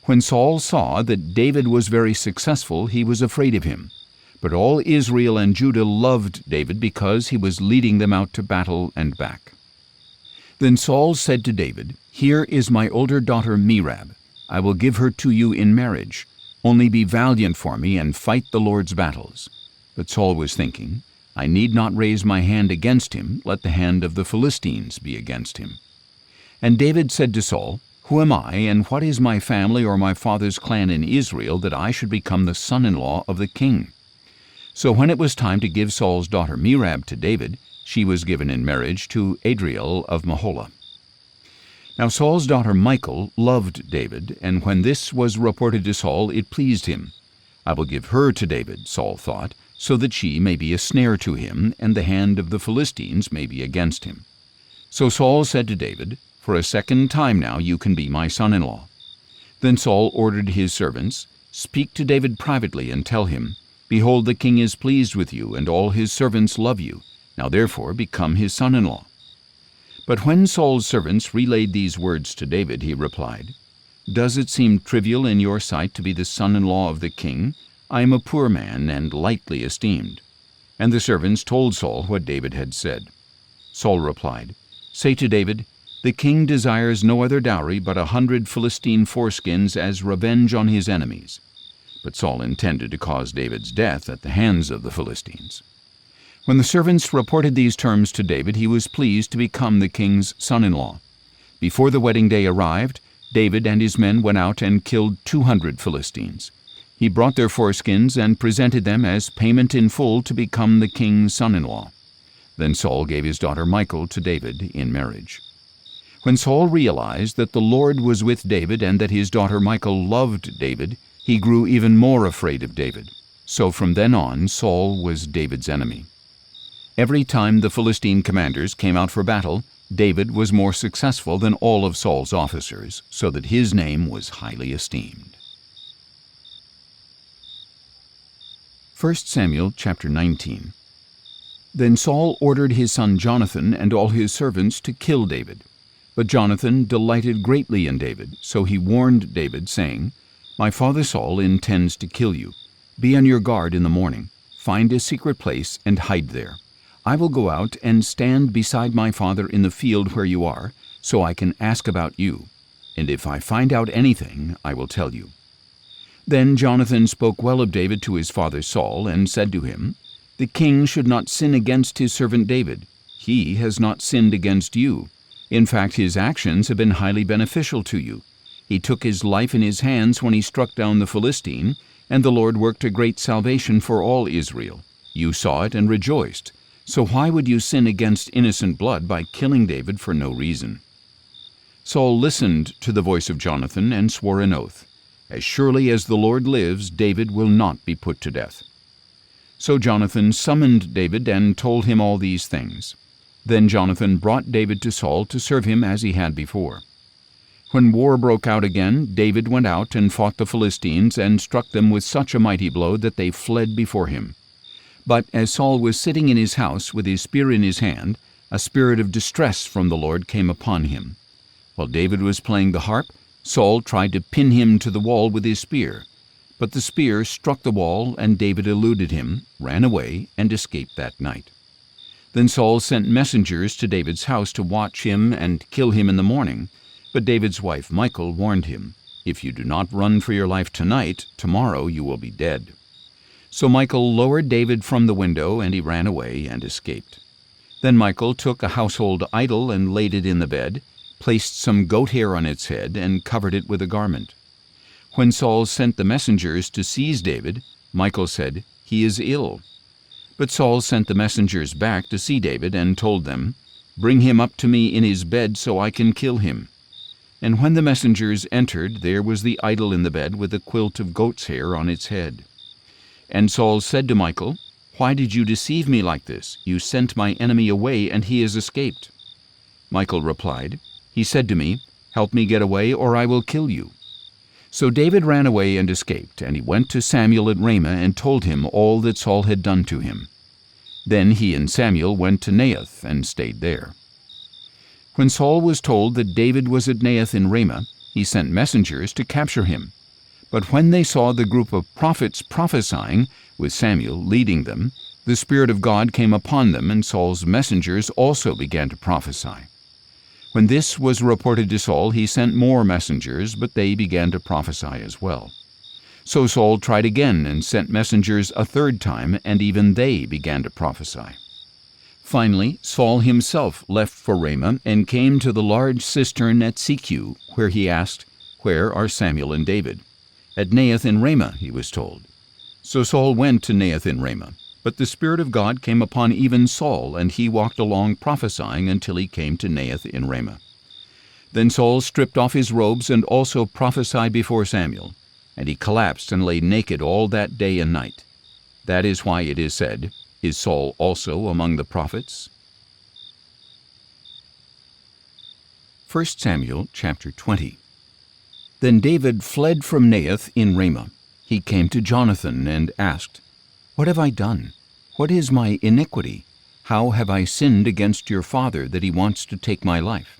When Saul saw that David was very successful, he was afraid of him. But all Israel and Judah loved David because he was leading them out to battle and back. Then Saul said to David, "Here is my older daughter Merab. I will give her to you in marriage. Only be valiant for me and fight the Lord's battles." But Saul was thinking, "I need not raise my hand against him. Let the hand of the Philistines be against him." And David said to Saul, "Who am I, and what is my family or my father's clan in Israel, that I should become the son-in-law of the king?" So when it was time to give Saul's daughter Merab to David, she was given in marriage to Adriel of Meholah. Now Saul's daughter Michal loved David, and when this was reported to Saul, it pleased him. "I will give her to David," Saul thought, "so that she may be a snare to him, and the hand of the Philistines may be against him." So Saul said to David, "For a second time now you can be my son-in-law." Then Saul ordered his servants, "Speak to David privately and tell him, 'Behold, the king is pleased with you, and all his servants love you. Now therefore become his son-in-law.'" But when Saul's servants relayed these words to David, he replied, "Does it seem trivial in your sight to be the son-in-law of the king? I am a poor man and lightly esteemed." And the servants told Saul what David had said. Saul replied, "Say to David, 'The king desires no other dowry but 100 Philistine foreskins as revenge on his enemies.'" But Saul intended to cause David's death at the hands of the Philistines. When the servants reported these terms to David, he was pleased to become the king's son-in-law. Before the wedding day arrived, David and his men went out and killed 200 Philistines. He brought their foreskins and presented them as payment in full to become the king's son-in-law. Then Saul gave his daughter Michal to David in marriage. When Saul realized that the Lord was with David and that his daughter Michal loved David, he grew even more afraid of David. So from then on, Saul was David's enemy. Every time the Philistine commanders came out for battle, David was more successful than all of Saul's officers, so that his name was highly esteemed. 1 Samuel chapter 19. Then Saul ordered his son Jonathan and all his servants to kill David. But Jonathan delighted greatly in David, so he warned David, saying, "My father Saul intends to kill you. Be on your guard in the morning. Find a secret place and hide there. I will go out and stand beside my father in the field where you are, so I can ask about you. And if I find out anything, I will tell you." Then Jonathan spoke well of David to his father Saul, and said to him, "The king should not sin against his servant David. He has not sinned against you. In fact, his actions have been highly beneficial to you. He took his life in his hands when he struck down the Philistine, and the Lord worked a great salvation for all Israel. You saw it and rejoiced. So why would you sin against innocent blood by killing David for no reason?" Saul listened to the voice of Jonathan and swore an oath, "As surely as the Lord lives, David will not be put to death." So Jonathan summoned David and told him all these things. Then Jonathan brought David to Saul to serve him as he had before. When war broke out again, David went out and fought the Philistines and struck them with such a mighty blow that they fled before him. But as Saul was sitting in his house with his spear in his hand, a spirit of distress from the Lord came upon him. While David was playing the harp, Saul tried to pin him to the wall with his spear. But the spear struck the wall, and David eluded him, ran away, and escaped that night. Then Saul sent messengers to David's house to watch him and kill him in the morning. But David's wife Michal warned him, "If you do not run for your life tonight, tomorrow you will be dead." So Michal lowered David from the window, and he ran away and escaped. Then Michal took a household idol and laid it in the bed, placed some goat hair on its head, and covered it with a garment. When Saul sent the messengers to seize David, Michal said, "He is ill." But Saul sent the messengers back to see David and told them, "Bring him up to me in his bed so I can kill him." And when the messengers entered, there was the idol in the bed with a quilt of goat's hair on its head. And Saul said to Michal, "Why did you deceive me like this? You sent my enemy away, and he has escaped." Michal replied, "He said to me, 'Help me get away, or I will kill you.'" So David ran away and escaped, and he went to Samuel at Ramah and told him all that Saul had done to him. Then he and Samuel went to Naioth and stayed there. When Saul was told that David was at Naioth in Ramah, he sent messengers to capture him. But when they saw the group of prophets prophesying, with Samuel leading them, the Spirit of God came upon them, and Saul's messengers also began to prophesy. When this was reported to Saul, he sent more messengers, but they began to prophesy as well. So Saul tried again and sent messengers a third time, and even they began to prophesy. Finally, Saul himself left for Ramah and came to the large cistern at Secu, where he asked, "Where are Samuel and David?" "At Naioth in Ramah," he was told. So Saul went to Naioth in Ramah. But the Spirit of God came upon even Saul, and he walked along prophesying until he came to Naioth in Ramah. Then Saul stripped off his robes and also prophesied before Samuel, and he collapsed and lay naked all that day and night. That is why it is said, "Is Saul also among the prophets?" 1 Samuel chapter 20. Then David fled from Naioth in Ramah. He came to Jonathan and asked, "What have I done? What is my iniquity? How have I sinned against your father that he wants to take my life?"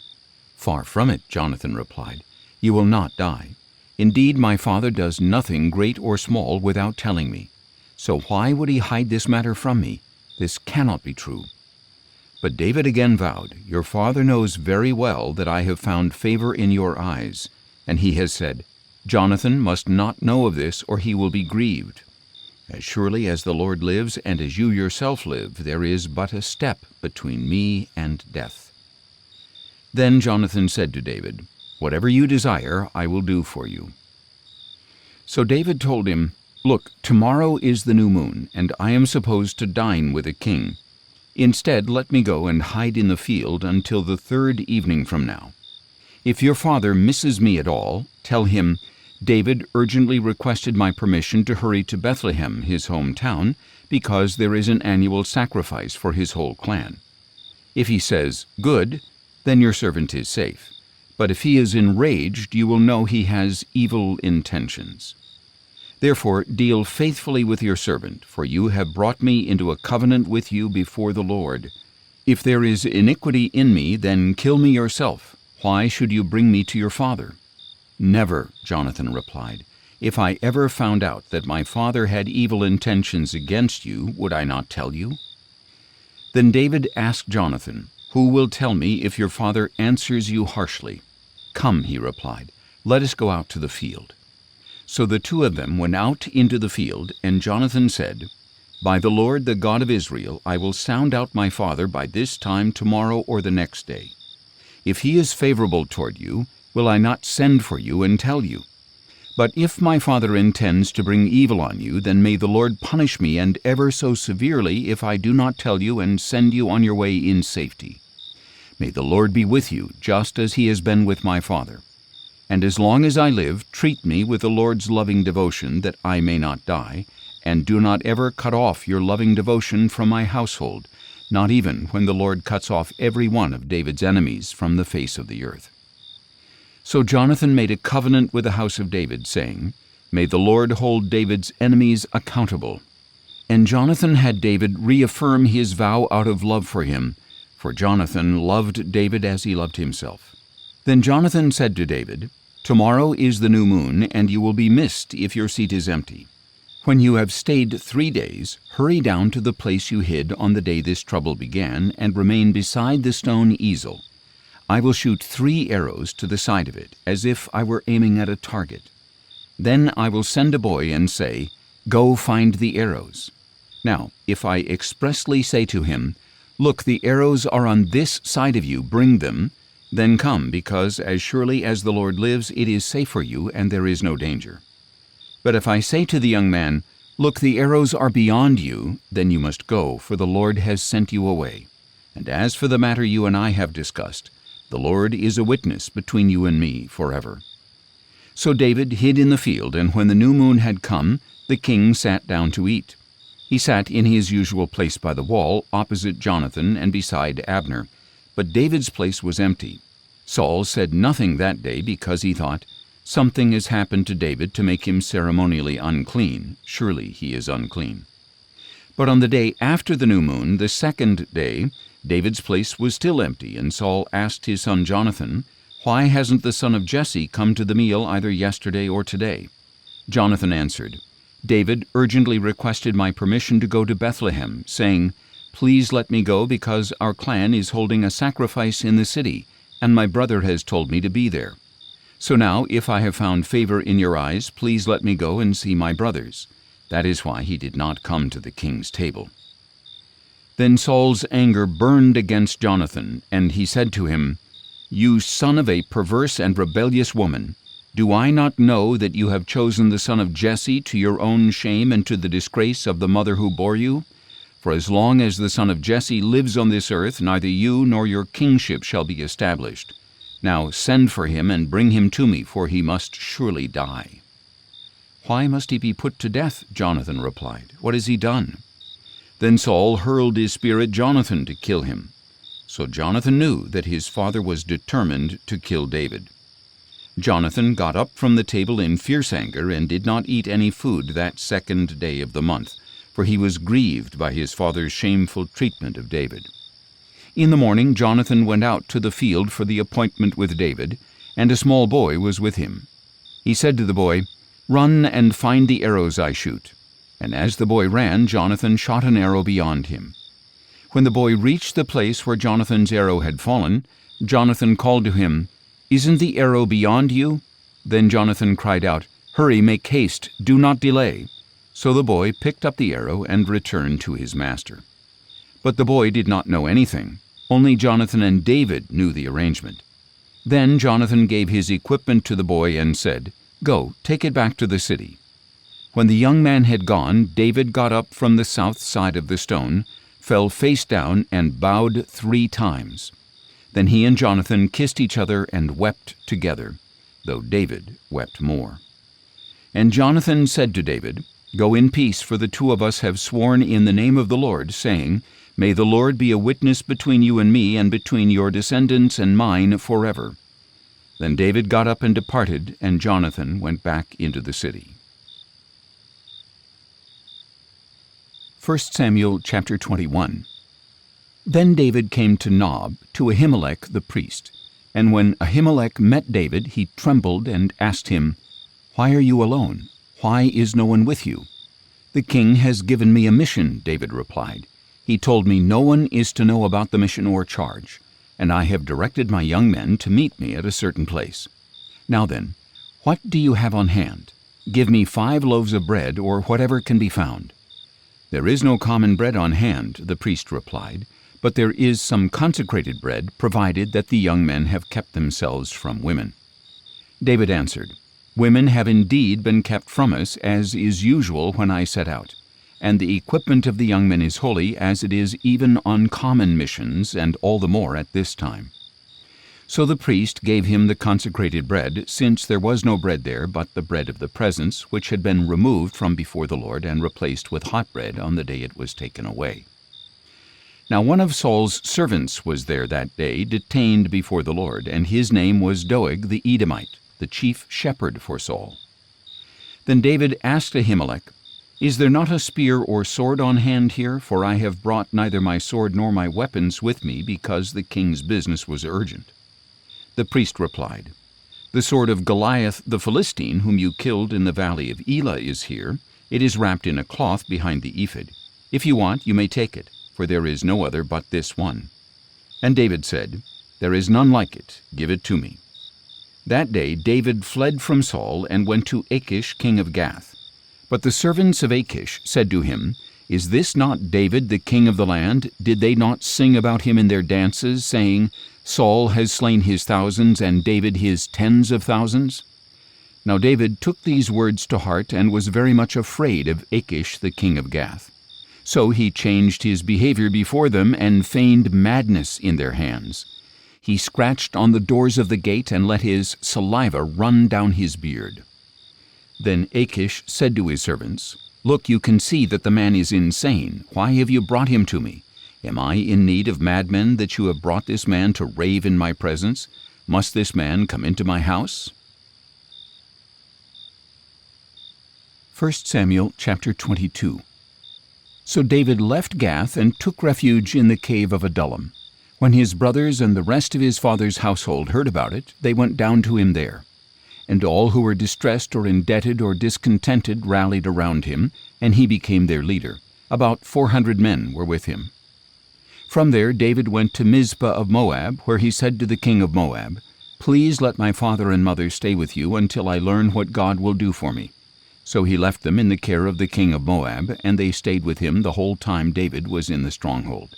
"Far from it," Jonathan replied. "You will not die. Indeed, my father does nothing great or small without telling me. So why would he hide this matter from me? This cannot be true." But David again vowed, "Your father knows very well that I have found favor in your eyes." And he has said, "Jonathan must not know of this, or he will be grieved. As surely as the Lord lives, and as you yourself live, there is but a step between me and death." Then Jonathan said to David, "Whatever you desire, I will do for you." So David told him, "Look, tomorrow is the new moon, and I am supposed to dine with a king. Instead, let me go and hide in the field until the third evening from now. If your father misses me at all, tell him, 'David urgently requested my permission to hurry to Bethlehem, his hometown, because there is an annual sacrifice for his whole clan.' If he says, 'Good,' then your servant is safe. But if he is enraged, you will know he has evil intentions. Therefore deal faithfully with your servant, for you have brought me into a covenant with you before the Lord. If there is iniquity in me, then kill me yourself. Why should you bring me to your father?" "Never," Jonathan replied. "If I ever found out that my father had evil intentions against you, would I not tell you?" Then David asked Jonathan, "Who will tell me if your father answers you harshly?" "Come," he replied, "let us go out to the field." So the two of them went out into the field, and Jonathan said, "By the Lord, the God of Israel, I will sound out my father by this time tomorrow or the next day. If he is favorable toward you, will I not send for you and tell you? But if my father intends to bring evil on you, then may the Lord punish me, and ever so severely, if I do not tell you and send you on your way in safety. May the Lord be with you, just as he has been with my father. And as long as I live, treat me with the Lord's loving devotion, that I may not die, and do not ever cut off your loving devotion from my household, not even when the Lord cuts off every one of David's enemies from the face of the earth." So Jonathan made a covenant with the house of David, saying, "May the Lord hold David's enemies accountable." And Jonathan had David reaffirm his vow out of love for him, for Jonathan loved David as he loved himself. Then Jonathan said to David, "Tomorrow is the new moon, and you will be missed if your seat is empty. When you have stayed 3 days, hurry down to the place you hid on the day this trouble began, and remain beside the stone easel. I will shoot 3 arrows to the side of it, as if I were aiming at a target. Then I will send a boy and say, 'Go find the arrows.' Now, if I expressly say to him, 'Look, the arrows are on this side of you, bring them,' then come, because as surely as the Lord lives, it is safe for you, and there is no danger. But if I say to the young man, 'Look, the arrows are beyond you,' then you must go, for the Lord has sent you away. And as for the matter you and I have discussed, the Lord is a witness between you and me forever." So David hid in the field, and when the new moon had come, the king sat down to eat. He sat in his usual place by the wall, opposite Jonathan and beside Abner. But David's place was empty. Saul said nothing that day because he thought, "Something has happened to David to make him ceremonially unclean. Surely he is unclean." But on the day after the new moon, the second day, David's place was still empty, and Saul asked his son Jonathan, "Why hasn't the son of Jesse come to the meal either yesterday or today?" Jonathan answered, "David urgently requested my permission to go to Bethlehem, saying, 'Please let me go because our clan is holding a sacrifice in the city, and my brother has told me to be there. So now, if I have found favor in your eyes, please let me go and see my brothers.' That is why he did not come to the king's table." Then Saul's anger burned against Jonathan, and he said to him, "You son of a perverse and rebellious woman, do I not know that you have chosen the son of Jesse to your own shame and to the disgrace of the mother who bore you? For as long as the son of Jesse lives on this earth, neither you nor your kingship shall be established. Now send for him and bring him to me, for he must surely die." "Why must he be put to death?" Jonathan replied. "What has he done?" Then Saul hurled his spear at Jonathan to kill him. So Jonathan knew that his father was determined to kill David. Jonathan got up from the table in fierce anger and did not eat any food that second day of the month, for he was grieved by his father's shameful treatment of David. In the morning Jonathan went out to the field for the appointment with David, and a small boy was with him. He said to the boy, "Run and find the arrows I shoot." And as the boy ran, Jonathan shot an arrow beyond him. When the boy reached the place where Jonathan's arrow had fallen, Jonathan called to him, "Isn't the arrow beyond you?" Then Jonathan cried out, "Hurry, make haste, do not delay." So the boy picked up the arrow and returned to his master. But the boy did not know anything. Only Jonathan and David knew the arrangement. Then Jonathan gave his equipment to the boy and said, "Go, take it back to the city." When the young man had gone, David got up from the south side of the stone, fell face down and bowed 3 times. Then he and Jonathan kissed each other and wept together, though David wept more. And Jonathan said to David, "Go in peace, for the 2 of us have sworn in the name of the Lord, saying, 'May the Lord be a witness between you and me, and between your descendants and mine forever.'" Then David got up and departed, and Jonathan went back into the city. 1 Samuel chapter 21. Then David came to Nob, to Ahimelech the priest. And when Ahimelech met David, he trembled and asked him, "Why are you alone? Why is no one with you?" "The king has given me a mission," David replied. "He told me no one is to know about the mission or charge, and I have directed my young men to meet me at a certain place. Now then, what do you have on hand? Give me 5 loaves of bread, or whatever can be found." "There is no common bread on hand," the priest replied, "but there is some consecrated bread, provided that the young men have kept themselves from women." David answered, "Women have indeed been kept from us, as is usual when I set out, and the equipment of the young men is holy, as it is even on common missions, and all the more at this time." So the priest gave him the consecrated bread, since there was no bread there but the bread of the presence, which had been removed from before the Lord and replaced with hot bread on the day it was taken away. Now one of Saul's servants was there that day, detained before the Lord, and his name was Doeg the Edomite, the chief shepherd for Saul. Then David asked Ahimelech, "Is there not a spear or sword on hand here? For I have brought neither my sword nor my weapons with me, because the king's business was urgent." The priest replied, "The sword of Goliath the Philistine, whom you killed in the valley of Elah, is here. It is wrapped in a cloth behind the ephod. If you want, you may take it, for there is no other but this one." And David said, "There is none like it. Give it to me." That day David fled from Saul and went to Achish king of Gath. But the servants of Achish said to him, "Is this not David the king of the land? Did they not sing about him in their dances, saying, 'Saul has slain his thousands, and David his tens of thousands'?" Now David took these words to heart, and was very much afraid of Achish the king of Gath. So he changed his behavior before them, and feigned madness in their hands. He scratched on the doors of the gate, and let his saliva run down his beard. Then Achish said to his servants, "Look, you can see that the man is insane. Why have you brought him to me? Am I in need of madmen, that you have brought this man to rave in my presence? Must this man come into my house?" 1 Samuel chapter 22. So David left Gath and took refuge in the cave of Adullam. When his brothers and the rest of his father's household heard about it, they went down to him there. And all who were distressed or indebted or discontented rallied around him, and he became their leader. About 400 men were with him. From there David went to Mizpah of Moab, where he said to the king of Moab, "Please let my father and mother stay with you until I learn what God will do for me." So he left them in the care of the king of Moab, and they stayed with him the whole time David was in the stronghold.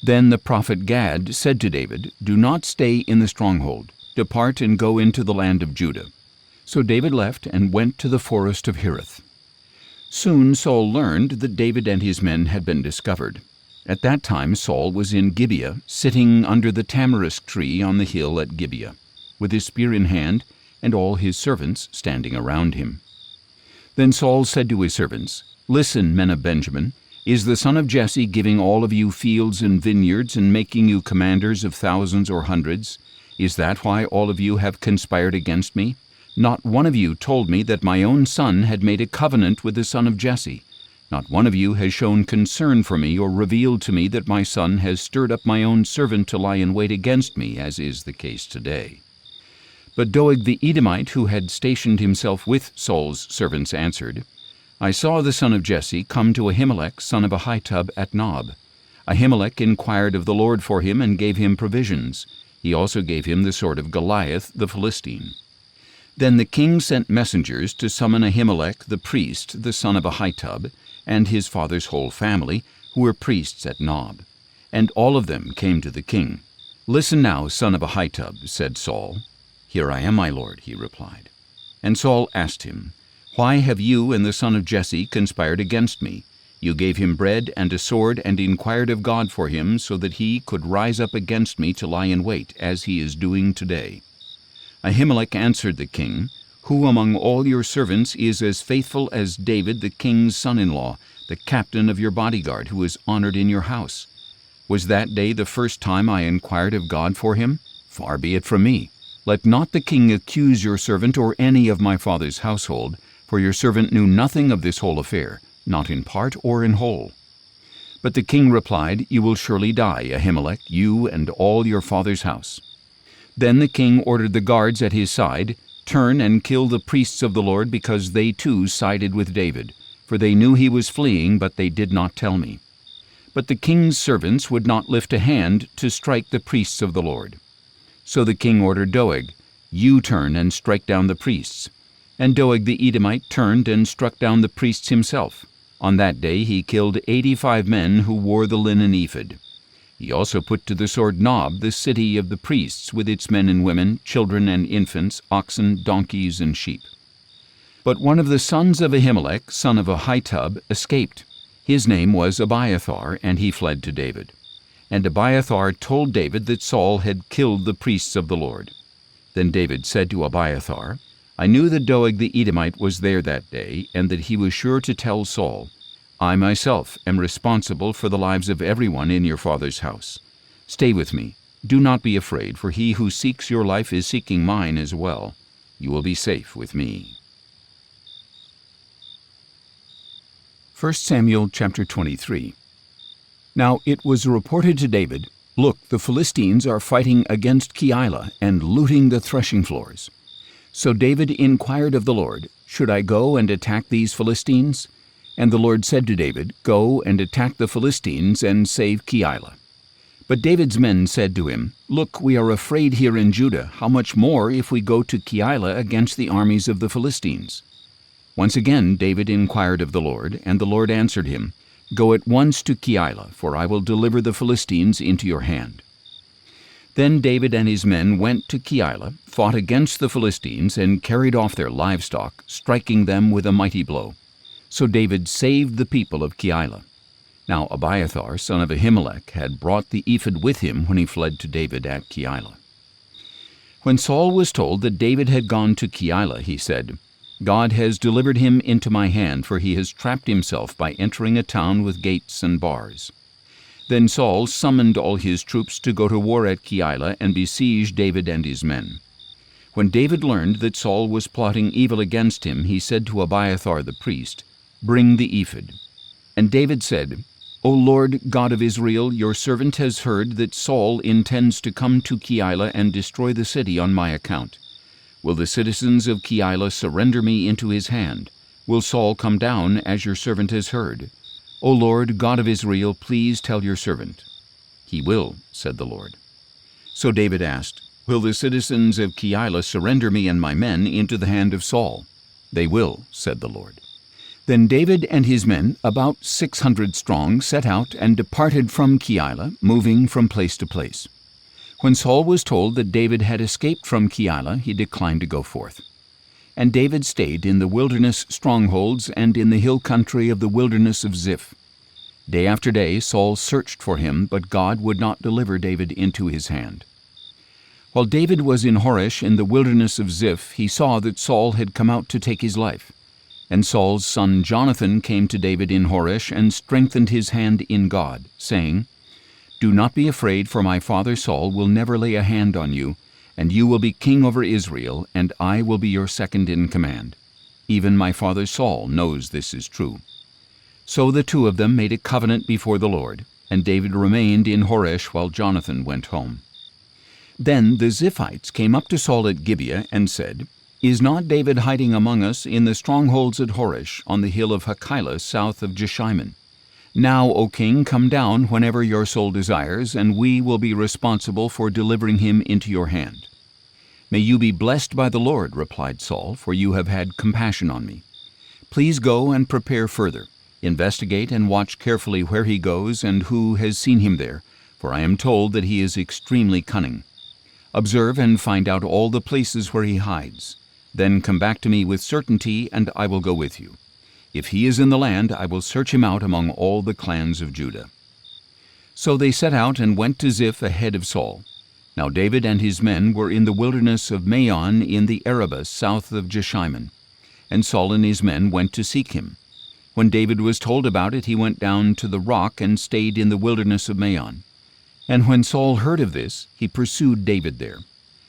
Then the prophet Gad said to David, "Do not stay in the stronghold. Depart and go into the land of Judah." So David left and went to the forest of Hereth. Soon Saul learned that David and his men had been discovered. At that time Saul was in Gibeah, sitting under the tamarisk tree on the hill at Gibeah, with his spear in hand, and all his servants standing around him. Then Saul said to his servants, "Listen, men of Benjamin, is the son of Jesse giving all of you fields and vineyards, and making you commanders of thousands or hundreds? Is that why all of you have conspired against me? Not one of you told me that my own son had made a covenant with the son of Jesse. Not one of you has shown concern for me, or revealed to me that my son has stirred up my own servant to lie in wait against me, as is the case today." But Doeg the Edomite, who had stationed himself with Saul's servants, answered, "I saw the son of Jesse come to Ahimelech, son of Ahitub, at Nob. Ahimelech inquired of the Lord for him, and gave him provisions. He also gave him the sword of Goliath the Philistine." Then the king sent messengers to summon Ahimelech the priest, the son of Ahitub, and his father's whole family, who were priests at Nob. And all of them came to the king. "Listen now, son of Ahitub," said Saul. "Here I am, my lord," he replied. And Saul asked him, "Why have you and the son of Jesse conspired against me? You gave him bread and a sword and inquired of God for him so that he could rise up against me to lie in wait, as he is doing today." Ahimelech answered the king, "Who among all your servants is as faithful as David the king's son-in-law, the captain of your bodyguard, who is honored in your house? Was that day the first time I inquired of God for him? Far be it from me. Let not the king accuse your servant or any of my father's household, for your servant knew nothing of this whole affair, not in part or in whole." But the king replied, "You will surely die, Ahimelech, you and all your father's house." Then the king ordered the guards at his side, "Turn and kill the priests of the Lord, because they too sided with David, for they knew he was fleeing, but they did not tell me." But the king's servants would not lift a hand to strike the priests of the Lord. So the king ordered Doeg, "You turn and strike down the priests." And Doeg the Edomite turned and struck down the priests himself. On that day he killed 85 men who wore the linen ephod. He also put to the sword Nob, the city of the priests, with its men and women, children and infants, oxen, donkeys, and sheep. But one of the sons of Ahimelech, son of Ahitub, escaped. His name was Abiathar, and he fled to David. And Abiathar told David that Saul had killed the priests of the Lord. Then David said to Abiathar, "I knew that Doeg the Edomite was there that day, and that he was sure to tell Saul. I myself am responsible for the lives of everyone in your father's house. Stay with me. Do not be afraid, for he who seeks your life is seeking mine as well. You will be safe with me." 1 Samuel chapter 23. Now it was reported to David, "Look, the Philistines are fighting against Keilah and looting the threshing floors." So David inquired of the Lord, "Should I go and attack these Philistines?" And the Lord said to David, "Go and attack the Philistines and save Keilah." But David's men said to him, "Look, we are afraid here in Judah. How much more if we go to Keilah against the armies of the Philistines?" Once again David inquired of the Lord, and the Lord answered him, "Go at once to Keilah, for I will deliver the Philistines into your hand." Then David and his men went to Keilah, fought against the Philistines, and carried off their livestock, striking them with a mighty blow. So David saved the people of Keilah. Now Abiathar, son of Ahimelech, had brought the ephod with him when he fled to David at Keilah. When Saul was told that David had gone to Keilah, he said, "God has delivered him into my hand, for he has trapped himself by entering a town with gates and bars." Then Saul summoned all his troops to go to war at Keilah and besiege David and his men. When David learned that Saul was plotting evil against him, he said to Abiathar the priest, "Bring the ephod." And David said, "O Lord God of Israel, your servant has heard that Saul intends to come to Keilah and destroy the city on my account. Will the citizens of Keilah surrender me into his hand? Will Saul come down, as your servant has heard? O Lord God of Israel, please tell your servant." "He will," said the Lord. So David asked, "Will the citizens of Keilah surrender me and my men into the hand of Saul?" "They will," said the Lord. Then David and his men, about 600 strong, set out and departed from Keilah, moving from place to place. When Saul was told that David had escaped from Keilah, he declined to go forth. And David stayed in the wilderness strongholds and in the hill country of the wilderness of Ziph. Day after day Saul searched for him, but God would not deliver David into his hand. While David was in Horesh in the wilderness of Ziph, he saw that Saul had come out to take his life. And Saul's son Jonathan came to David in Horesh and strengthened his hand in God, saying, "Do not be afraid, for my father Saul will never lay a hand on you, and you will be king over Israel, and I will be your second in command. Even my father Saul knows this is true." So the two of them made a covenant before the Lord, and David remained in Horesh while Jonathan went home. Then the Ziphites came up to Saul at Gibeah and said, "Is not David hiding among us in the strongholds at Horesh, on the hill of Hachilah, south of Jeshimon? Now, O king, come down whenever your soul desires, and we will be responsible for delivering him into your hand." "May you be blessed by the Lord," replied Saul, "for you have had compassion on me. Please go and prepare further. Investigate and watch carefully where he goes and who has seen him there, for I am told that he is extremely cunning. Observe and find out all the places where he hides. Then come back to me with certainty, and I will go with you. If he is in the land, I will search him out among all the clans of Judah." So they set out and went to Ziph ahead of Saul. Now David and his men were in the wilderness of Maon in the Arabah south of Jeshimon, and Saul and his men went to seek him. When David was told about it, he went down to the rock and stayed in the wilderness of Maon. And when Saul heard of this, he pursued David there.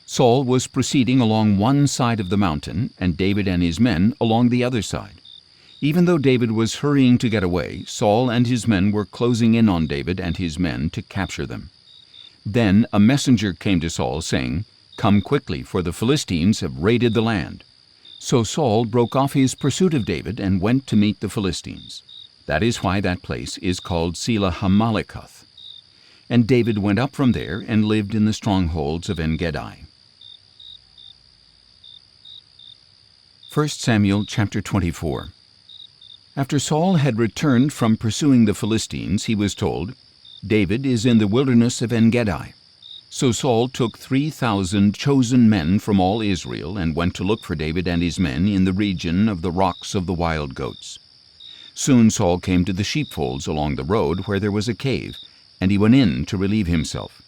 Saul was proceeding along one side of the mountain, and David and his men along the other side. Even though David was hurrying to get away, Saul and his men were closing in on David and his men to capture them. Then a messenger came to Saul, saying, "Come quickly, for the Philistines have raided the land." So Saul broke off his pursuit of David and went to meet the Philistines. That is why that place is called Selah Hamalekath. And David went up from there and lived in the strongholds of En-gedi. 1 Samuel chapter 24. After Saul had returned from pursuing the Philistines, he was told, "David is in the wilderness of En-gedi." So Saul took 3,000 chosen men from all Israel and went to look for David and his men in the region of the rocks of the wild goats. Soon Saul came to the sheepfolds along the road where there was a cave, and he went in to relieve himself.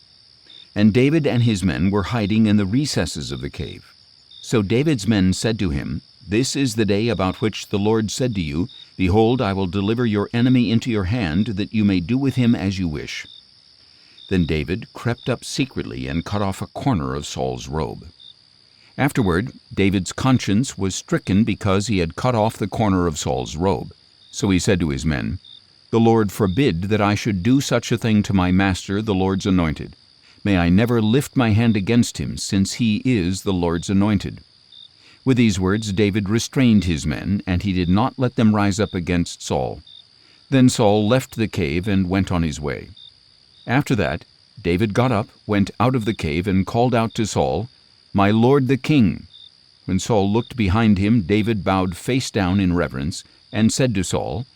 And David and his men were hiding in the recesses of the cave. So David's men said to him, "This is the day about which the Lord said to you, 'Behold, I will deliver your enemy into your hand, that you may do with him as you wish.'" Then David crept up secretly and cut off a corner of Saul's robe. Afterward, David's conscience was stricken because he had cut off the corner of Saul's robe. So he said to his men, "The Lord forbid that I should do such a thing to my master, the Lord's anointed. May I never lift my hand against him, since he is the Lord's anointed." With these words David restrained his men, and he did not let them rise up against Saul. Then Saul left the cave and went on his way. After that, David got up, went out of the cave, and called out to Saul, "My lord the king." When Saul looked behind him, David bowed face down in reverence, and said to Saul,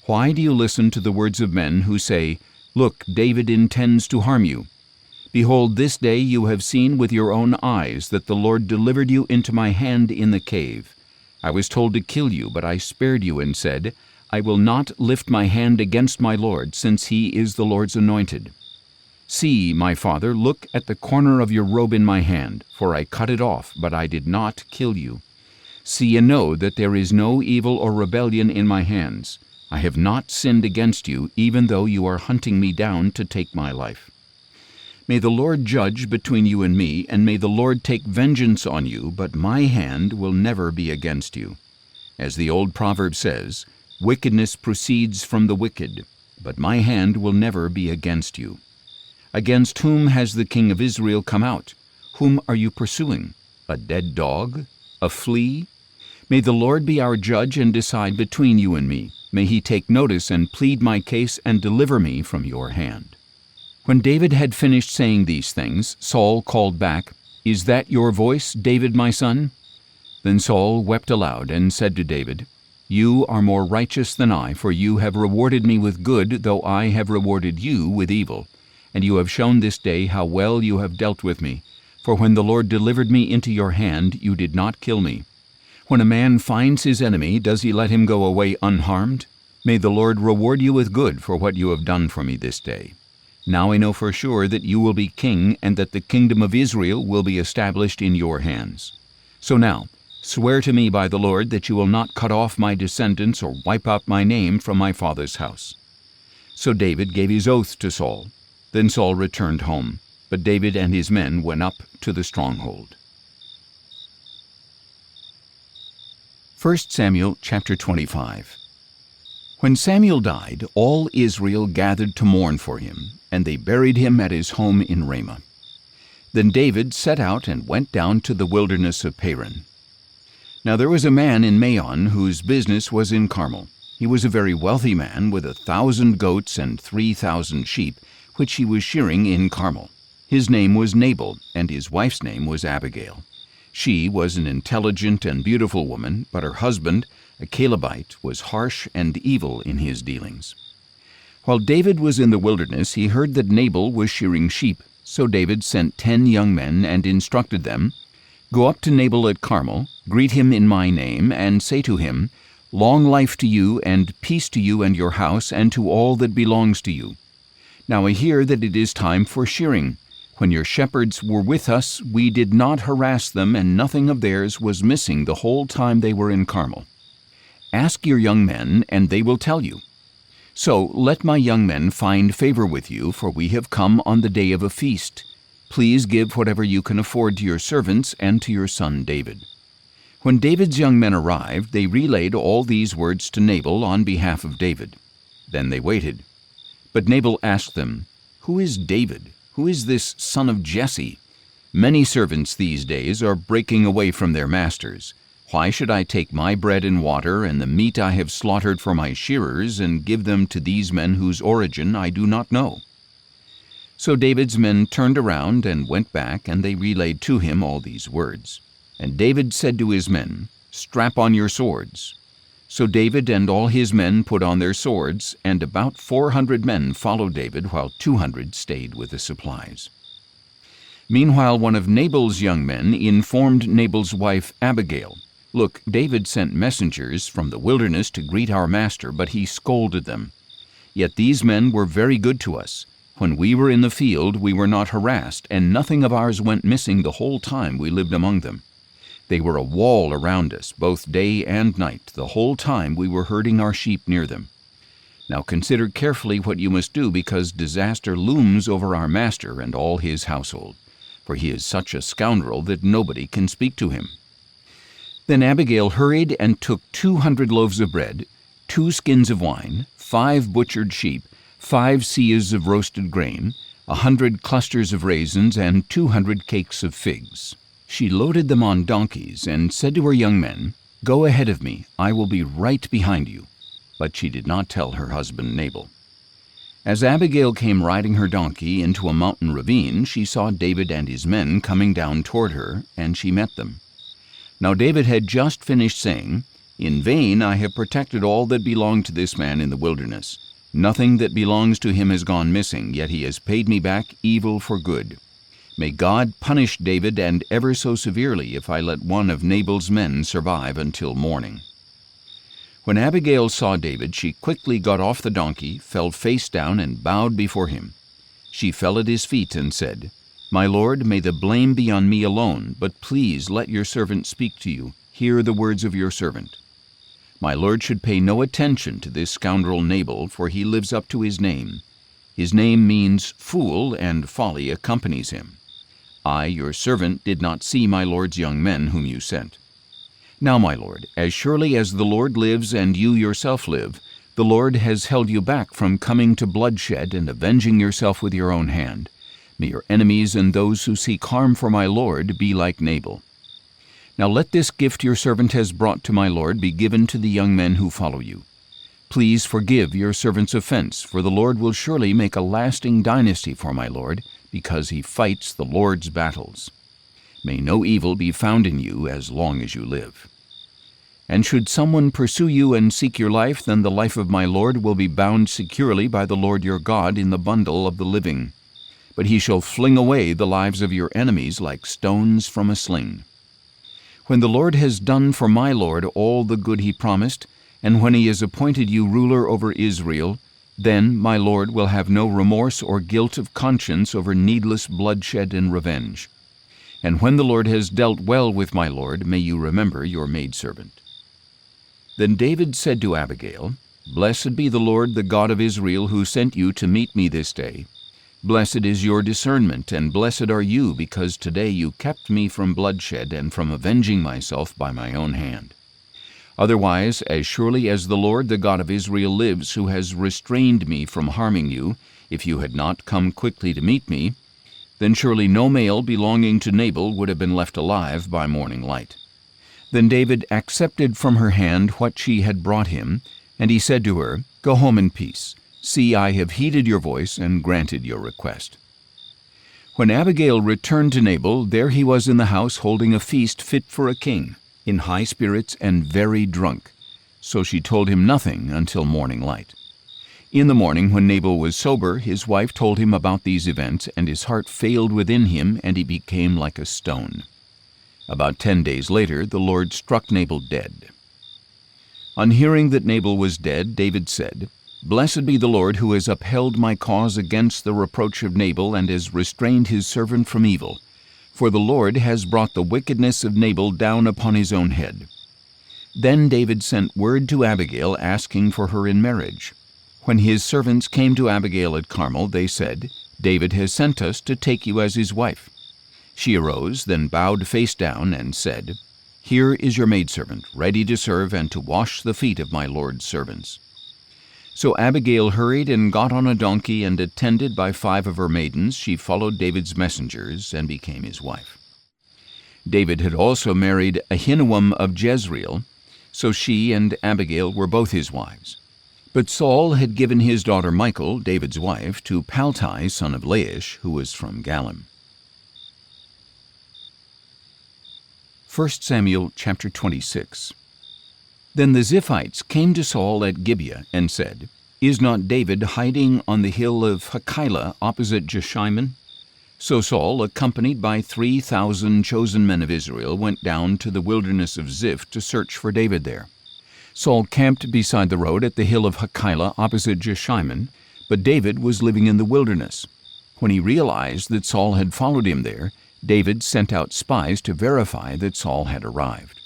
"Why do you listen to the words of men who say, 'Look, David intends to harm you'? Behold, this day you have seen with your own eyes that the Lord delivered you into my hand in the cave. I was told to kill you, but I spared you and said, 'I will not lift my hand against my Lord, since he is the Lord's anointed.' See, my father, look at the corner of your robe in my hand, for I cut it off, but I did not kill you. See and know that there is no evil or rebellion in my hands. I have not sinned against you, even though you are hunting me down to take my life. May the Lord judge between you and me, and may the Lord take vengeance on you, but my hand will never be against you. As the old proverb says, 'Wickedness proceeds from the wicked, but my hand will never be against you.' Against whom has the king of Israel come out? Whom are you pursuing? A dead dog? A flea? May the Lord be our judge and decide between you and me. May he take notice and plead my case and deliver me from your hand." When David had finished saying these things, Saul called back, "Is that your voice, David my son?" Then Saul wept aloud and said to David, "You are more righteous than I, for you have rewarded me with good, though I have rewarded you with evil. And you have shown this day how well you have dealt with me. For when the Lord delivered me into your hand, you did not kill me. When a man finds his enemy, does he let him go away unharmed? May the Lord reward you with good for what you have done for me this day. Now I know for sure that you will be king, and that the kingdom of Israel will be established in your hands. So now, swear to me by the Lord that you will not cut off my descendants or wipe out my name from my father's house." So David gave his oath to Saul. Then Saul returned home, but David and his men went up to the stronghold. 1 Samuel chapter 25. When Samuel died, all Israel gathered to mourn for him, and they buried him at his home in Ramah. Then David set out and went down to the wilderness of Paran. Now there was a man in Maon whose business was in Carmel. He was a very wealthy man with 1,000 goats and 3,000 sheep, which he was shearing in Carmel. His name was Nabal, and his wife's name was Abigail. She was an intelligent and beautiful woman, but her husband, a Calebite, was harsh and evil in his dealings. While David was in the wilderness, he heard that Nabal was shearing sheep. So David sent 10 young men and instructed them, "Go up to Nabal at Carmel, greet him in my name, and say to him, Long life to you, and peace to you and your house, and to all that belongs to you. Now I hear that it is time for shearing. When your shepherds were with us, we did not harass them, and nothing of theirs was missing the whole time they were in Carmel. Ask your young men, and they will tell you. So let my young men find favor with you, for we have come on the day of a feast. Please give whatever you can afford to your servants and to your son David." When David's young men arrived, they relayed all these words to Nabal on behalf of David. Then they waited. But Nabal asked them, "Who is David? Who is this son of Jesse? Many servants these days are breaking away from their masters. Why should I take my bread and water and the meat I have slaughtered for my shearers and give them to these men whose origin I do not know?" So David's men turned around and went back, and they relayed to him all these words. And David said to his men, "Strap on your swords." So David and all his men put on their swords, and about 400 men followed David, while 200 stayed with the supplies. Meanwhile, one of Nabal's young men informed Nabal's wife Abigail, "Look, David sent messengers from the wilderness to greet our master, but he scolded them. Yet these men were very good to us. When we were in the field, we were not harassed, and nothing of ours went missing the whole time we lived among them. They were a wall around us, both day and night, the whole time we were herding our sheep near them. Now consider carefully what you must do, because disaster looms over our master and all his household, for he is such a scoundrel that nobody can speak to him." Then Abigail hurried and took 200 loaves of bread, 2 skins of wine, 5 butchered sheep, 5 seahs of roasted grain, 100 clusters of raisins, and 200 cakes of figs. She loaded them on donkeys and said to her young men, "Go ahead of me, I will be right behind you." But she did not tell her husband Nabal. As Abigail came riding her donkey into a mountain ravine, she saw David and his men coming down toward her, and she met them. Now David had just finished saying, "In vain I have protected all that belonged to this man in the wilderness. Nothing that belongs to him has gone missing, yet he has paid me back evil for good. May God punish David, and ever so severely, if I let one of Nabal's men survive until morning." When Abigail saw David, she quickly got off the donkey, fell face down, and bowed before him. She fell at his feet and said, "My lord, may the blame be on me alone, but please let your servant speak to you. Hear the words of your servant. My lord should pay no attention to this scoundrel Nabal, for he lives up to his name. His name means fool, and folly accompanies him. I, your servant, did not see my lord's young men whom you sent. Now, my lord, as surely as the Lord lives and you yourself live, the Lord has held you back from coming to bloodshed and avenging yourself with your own hand. May your enemies and those who seek harm for my lord be like Nabal. Now let this gift your servant has brought to my lord be given to the young men who follow you. Please forgive your servant's offense, for the Lord will surely make a lasting dynasty for my lord, because he fights the Lord's battles. May no evil be found in you as long as you live. And should someone pursue you and seek your life, then the life of my lord will be bound securely by the Lord your God in the bundle of the living. But he shall fling away the lives of your enemies like stones from a sling. When the Lord has done for my lord all the good he promised, and when he has appointed you ruler over Israel, then my lord will have no remorse or guilt of conscience over needless bloodshed and revenge. And when the Lord has dealt well with my lord, may you remember your maidservant." Then David said to Abigail, "Blessed be the Lord, the God of Israel, who sent you to meet me this day. Blessed is your discernment, and blessed are you, because today you kept me from bloodshed and from avenging myself by my own hand. Otherwise, as surely as the Lord, the God of Israel, lives, who has restrained me from harming you, if you had not come quickly to meet me, then surely no male belonging to Nabal would have been left alive by morning light." Then David accepted from her hand what she had brought him, and he said to her, "Go home in peace. See, I have heeded your voice and granted your request." When Abigail returned to Nabal, there he was in the house holding a feast fit for a king, in high spirits and very drunk. So she told him nothing until morning light. In the morning, when Nabal was sober, his wife told him about these events, and his heart failed within him, and he became like a stone. About 10 days later, the Lord struck Nabal dead. On hearing that Nabal was dead, David said, "Blessed be the Lord who has upheld my cause against the reproach of Nabal and has restrained his servant from evil. For the Lord has brought the wickedness of Nabal down upon his own head." Then David sent word to Abigail asking for her in marriage. When his servants came to Abigail at Carmel, they said, "David has sent us to take you as his wife." She arose, then bowed face down, and said, "Here is your maidservant, ready to serve and to wash the feet of my Lord's servants." So Abigail hurried and got on a donkey, and attended by 5 of her maidens, she followed David's messengers and became his wife. David had also married Ahinoam of Jezreel, so she and Abigail were both his wives. But Saul had given his daughter Michal, David's wife, to Paltai, son of Laish, who was from Galim. 1 Samuel chapter 26. Then the Ziphites came to Saul at Gibeah and said, "Is not David hiding on the hill of Hachilah opposite Jeshimon?" So Saul, accompanied by 3,000 chosen men of Israel, went down to the wilderness of Ziph to search for David there. Saul camped beside the road at the hill of Hachilah opposite Jeshimon, but David was living in the wilderness. When he realized that Saul had followed him there, David sent out spies to verify that Saul had arrived.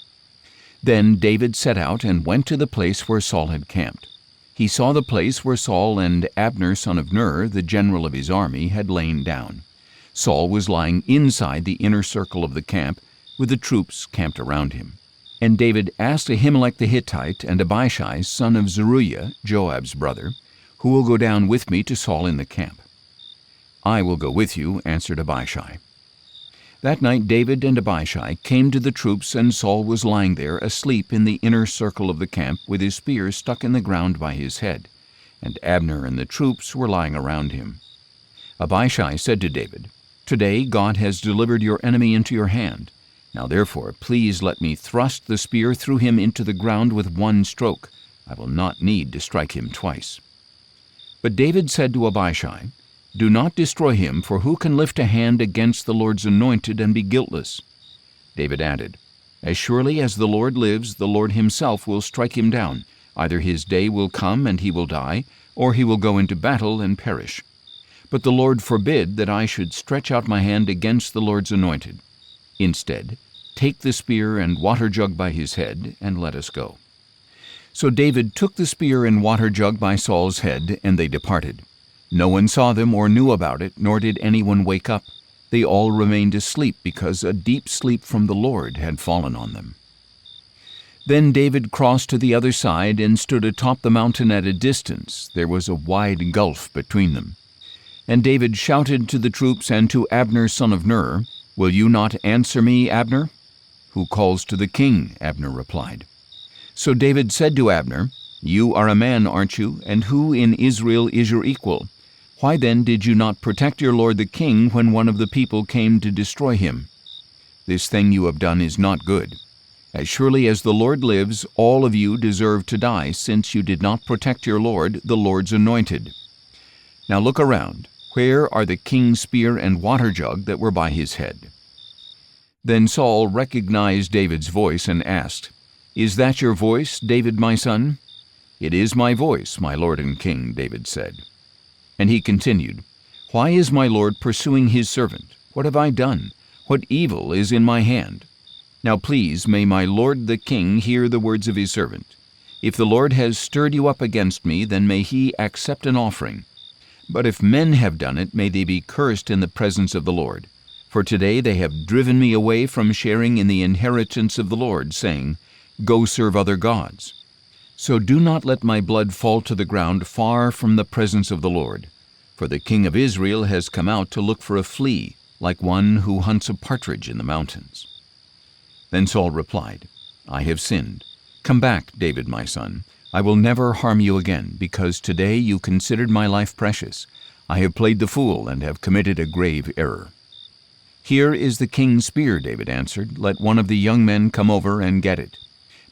Then David set out and went to the place where Saul had camped. He saw the place where Saul and Abner son of Ner, the general of his army, had lain down. Saul was lying inside the inner circle of the camp, with the troops camped around him. And David asked Ahimelech the Hittite and Abishai, son of Zeruiah, Joab's brother, "Who will go down with me to Saul in the camp?" "I will go with you," answered Abishai. That night David and Abishai came to the troops, and Saul was lying there asleep in the inner circle of the camp, with his spear stuck in the ground by his head, and Abner and the troops were lying around him. Abishai said to David, "Today God has delivered your enemy into your hand. Now therefore, please let me thrust the spear through him into the ground with one stroke. I will not need to strike him twice." But David said to Abishai, "Do not destroy him, for who can lift a hand against the Lord's anointed and be guiltless?" David added, "As surely as the Lord lives, the Lord himself will strike him down. Either his day will come and he will die, or he will go into battle and perish. But the Lord forbid that I should stretch out my hand against the Lord's anointed. Instead, take the spear and water jug by his head, and let us go." So David took the spear and water jug by Saul's head, and they departed. No one saw them or knew about it, nor did anyone wake up. They all remained asleep, because a deep sleep from the Lord had fallen on them. Then David crossed to the other side and stood atop the mountain at a distance. There was a wide gulf between them. And David shouted to the troops and to Abner son of Ner, "Will you not answer me, Abner?" "Who calls to the king?" Abner replied. So David said to Abner, "You are a man, aren't you? And who in Israel is your equal? Why then did you not protect your lord the king when one of the people came to destroy him? This thing you have done is not good. As surely as the Lord lives, all of you deserve to die, since you did not protect your lord, the Lord's anointed. Now look around. Where are the king's spear and water jug that were by his head?" Then Saul recognized David's voice and asked, "Is that your voice, David my son?" "It is my voice, my lord and king," David said. And he continued, "Why is my lord pursuing his servant? What have I done? What evil is in my hand? Now please, may my lord the king hear the words of his servant. If the Lord has stirred you up against me, then may he accept an offering. But if men have done it, may they be cursed in the presence of the Lord. For today they have driven me away from sharing in the inheritance of the Lord, saying, 'Go serve other gods.' So do not let my blood fall to the ground far from the presence of the Lord. For the king of Israel has come out to look for a flea, like one who hunts a partridge in the mountains." Then Saul replied, "I have sinned. Come back, David my son. I will never harm you again, because today you considered my life precious. I have played the fool and have committed a grave error." "Here is the king's spear," David answered. "Let one of the young men come over and get it.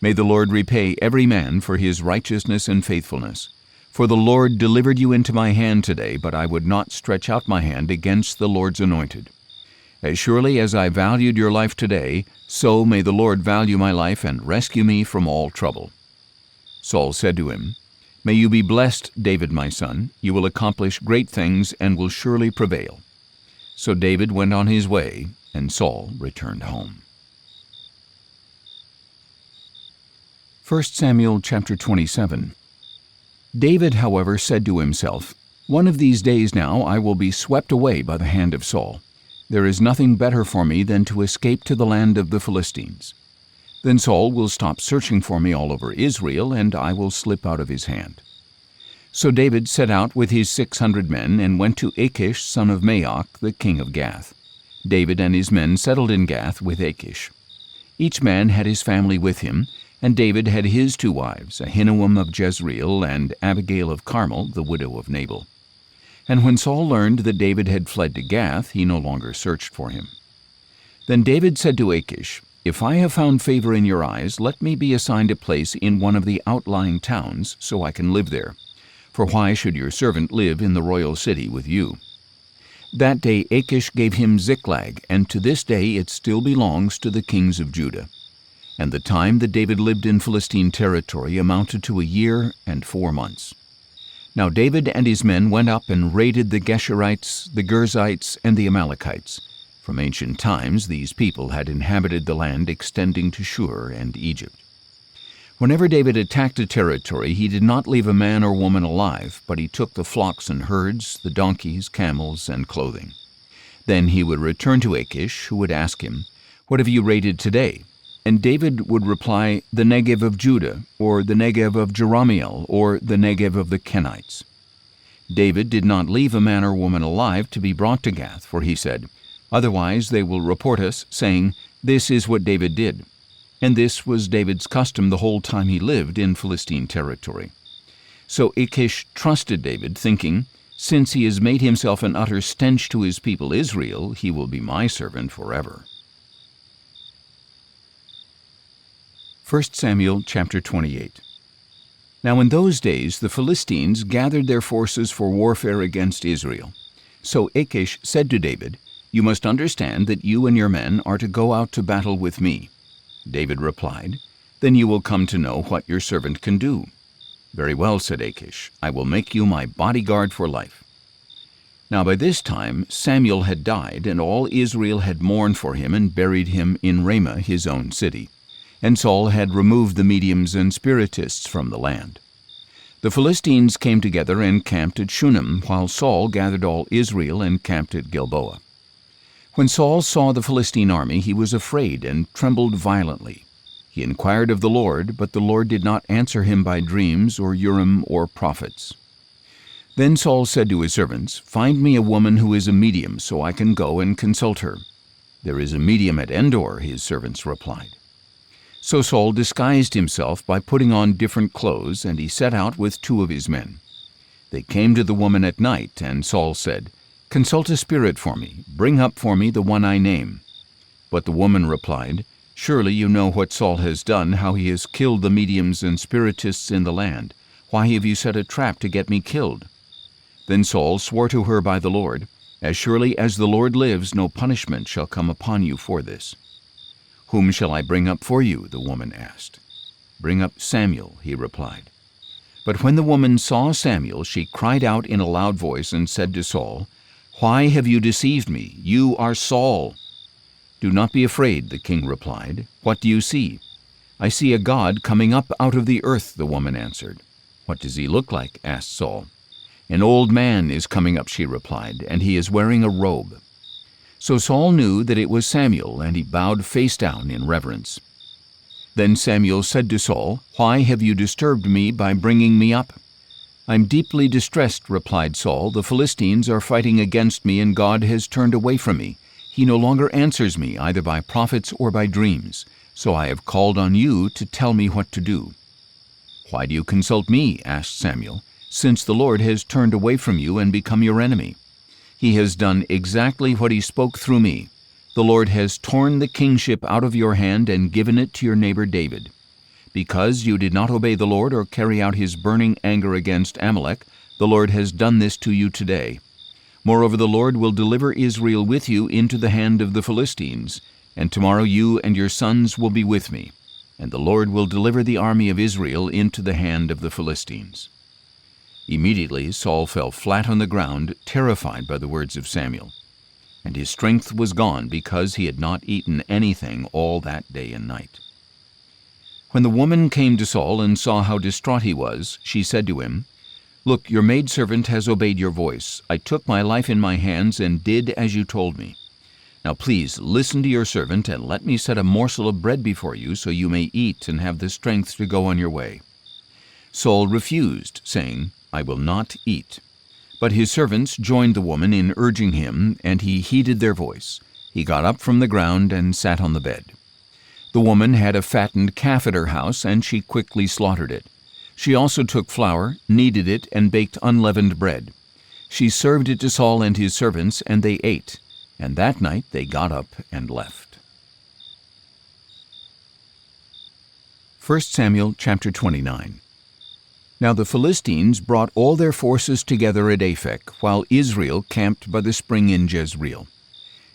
May the Lord repay every man for his righteousness and faithfulness. For the Lord delivered you into my hand today, but I would not stretch out my hand against the Lord's anointed. As surely as I valued your life today, so may the Lord value my life and rescue me from all trouble." Saul said to him, "May you be blessed, David my son. You will accomplish great things and will surely prevail." So David went on his way, and Saul returned home. 1 Samuel chapter 27. David, however, said to himself, "One of these days now I will be swept away by the hand of Saul. There is nothing better for me than to escape to the land of the Philistines. Then Saul will stop searching for me all over Israel, and I will slip out of his hand." So David set out with his 600 men and went to Achish son of Maoch, the king of Gath. David and his men settled in Gath with Achish. Each man had his family with him, and David had his 2 wives, Ahinoam of Jezreel and Abigail of Carmel, the widow of Nabal. And when Saul learned that David had fled to Gath, he no longer searched for him. Then David said to Achish, "If I have found favor in your eyes, let me be assigned a place in one of the outlying towns, so I can live there. For why should your servant live in the royal city with you?" That day Achish gave him Ziklag, and to this day it still belongs to the kings of Judah. And the time that David lived in Philistine territory amounted to 1 year and 4 months. Now David and his men went up and raided the Geshurites, the Girzites, and the Amalekites. From ancient times these people had inhabited the land extending to Shur and Egypt. Whenever David attacked a territory, he did not leave a man or woman alive, but he took the flocks and herds, the donkeys, camels, and clothing. Then he would return to Achish, who would ask him, "What have you raided today?" And David would reply, "The Negev of Judah, or the Negev of Jerahmeel, or the Negev of the Kenites." David did not leave a man or woman alive to be brought to Gath, for he said, "Otherwise they will report us, saying, 'This is what David did.'" And this was David's custom the whole time he lived in Philistine territory. So Achish trusted David, thinking, "Since he has made himself an utter stench to his people Israel, he will be my servant forever." 1 Samuel chapter 28. Now in those days the Philistines gathered their forces for warfare against Israel. So Achish said to David, "You must understand that you and your men are to go out to battle with me." David replied, "Then you will come to know what your servant can do." "Very well," said Achish, "I will make you my bodyguard for life." Now by this time Samuel had died, and all Israel had mourned for him and buried him in Ramah, his own city. And Saul had removed the mediums and spiritists from the land. The Philistines came together and camped at Shunem, while Saul gathered all Israel and camped at Gilboa. When Saul saw the Philistine army, he was afraid and trembled violently. He inquired of the Lord, but the Lord did not answer him by dreams or Urim or prophets. Then Saul said to his servants, "Find me a woman who is a medium, so I can go and consult her." "There is a medium at Endor," his servants replied. So Saul disguised himself by putting on different clothes, and he set out with 2 of his men. They came to the woman at night, and Saul said, "Consult a spirit for me. Bring up for me the one I name." But the woman replied, "Surely you know what Saul has done, how he has killed the mediums and spiritists in the land. Why have you set a trap to get me killed?" Then Saul swore to her by the Lord, "As surely as the Lord lives, no punishment shall come upon you for this." "Whom shall I bring up for you?" the woman asked. "Bring up Samuel," he replied. But when the woman saw Samuel, she cried out in a loud voice and said to Saul, "Why have you deceived me? You are Saul." "Do not be afraid," the king replied. "What do you see?" "I see a god coming up out of the earth," the woman answered. "What does he look like?" asked Saul. "An old man is coming up," she replied, "and he is wearing a robe." So Saul knew that it was Samuel, and he bowed face down in reverence. Then Samuel said to Saul, "Why have you disturbed me by bringing me up?" "I'm deeply distressed," replied Saul. "The Philistines are fighting against me, and God has turned away from me. He no longer answers me, either by prophets or by dreams. So I have called on you to tell me what to do." "Why do you consult me?" asked Samuel, "since the Lord has turned away from you and become your enemy? He has done exactly what he spoke through me. The Lord has torn the kingship out of your hand and given it to your neighbor David. Because you did not obey the Lord or carry out his burning anger against Amalek, the Lord has done this to you today. Moreover, the Lord will deliver Israel with you into the hand of the Philistines, and tomorrow you and your sons will be with me. and the Lord will deliver the army of Israel into the hand of the Philistines." Immediately Saul fell flat on the ground, terrified by the words of Samuel. And his strength was gone because he had not eaten anything all that day and night. When the woman came to Saul and saw how distraught he was, she said to him, "Look, your maidservant has obeyed your voice. I took my life in my hands and did as you told me. Now please listen to your servant and let me set a morsel of bread before you so you may eat and have the strength to go on your way." Saul refused, saying, "I will not eat." But his servants joined the woman in urging him, and he heeded their voice. He got up from the ground and sat on the bed. The woman had a fattened calf at her house, and she quickly slaughtered it. She also took flour, kneaded it, and baked unleavened bread. She served it to Saul and his servants, and they ate. And that night they got up and left. 1 Samuel chapter 29. Now the Philistines brought all their forces together at Aphek, while Israel camped by the spring in Jezreel.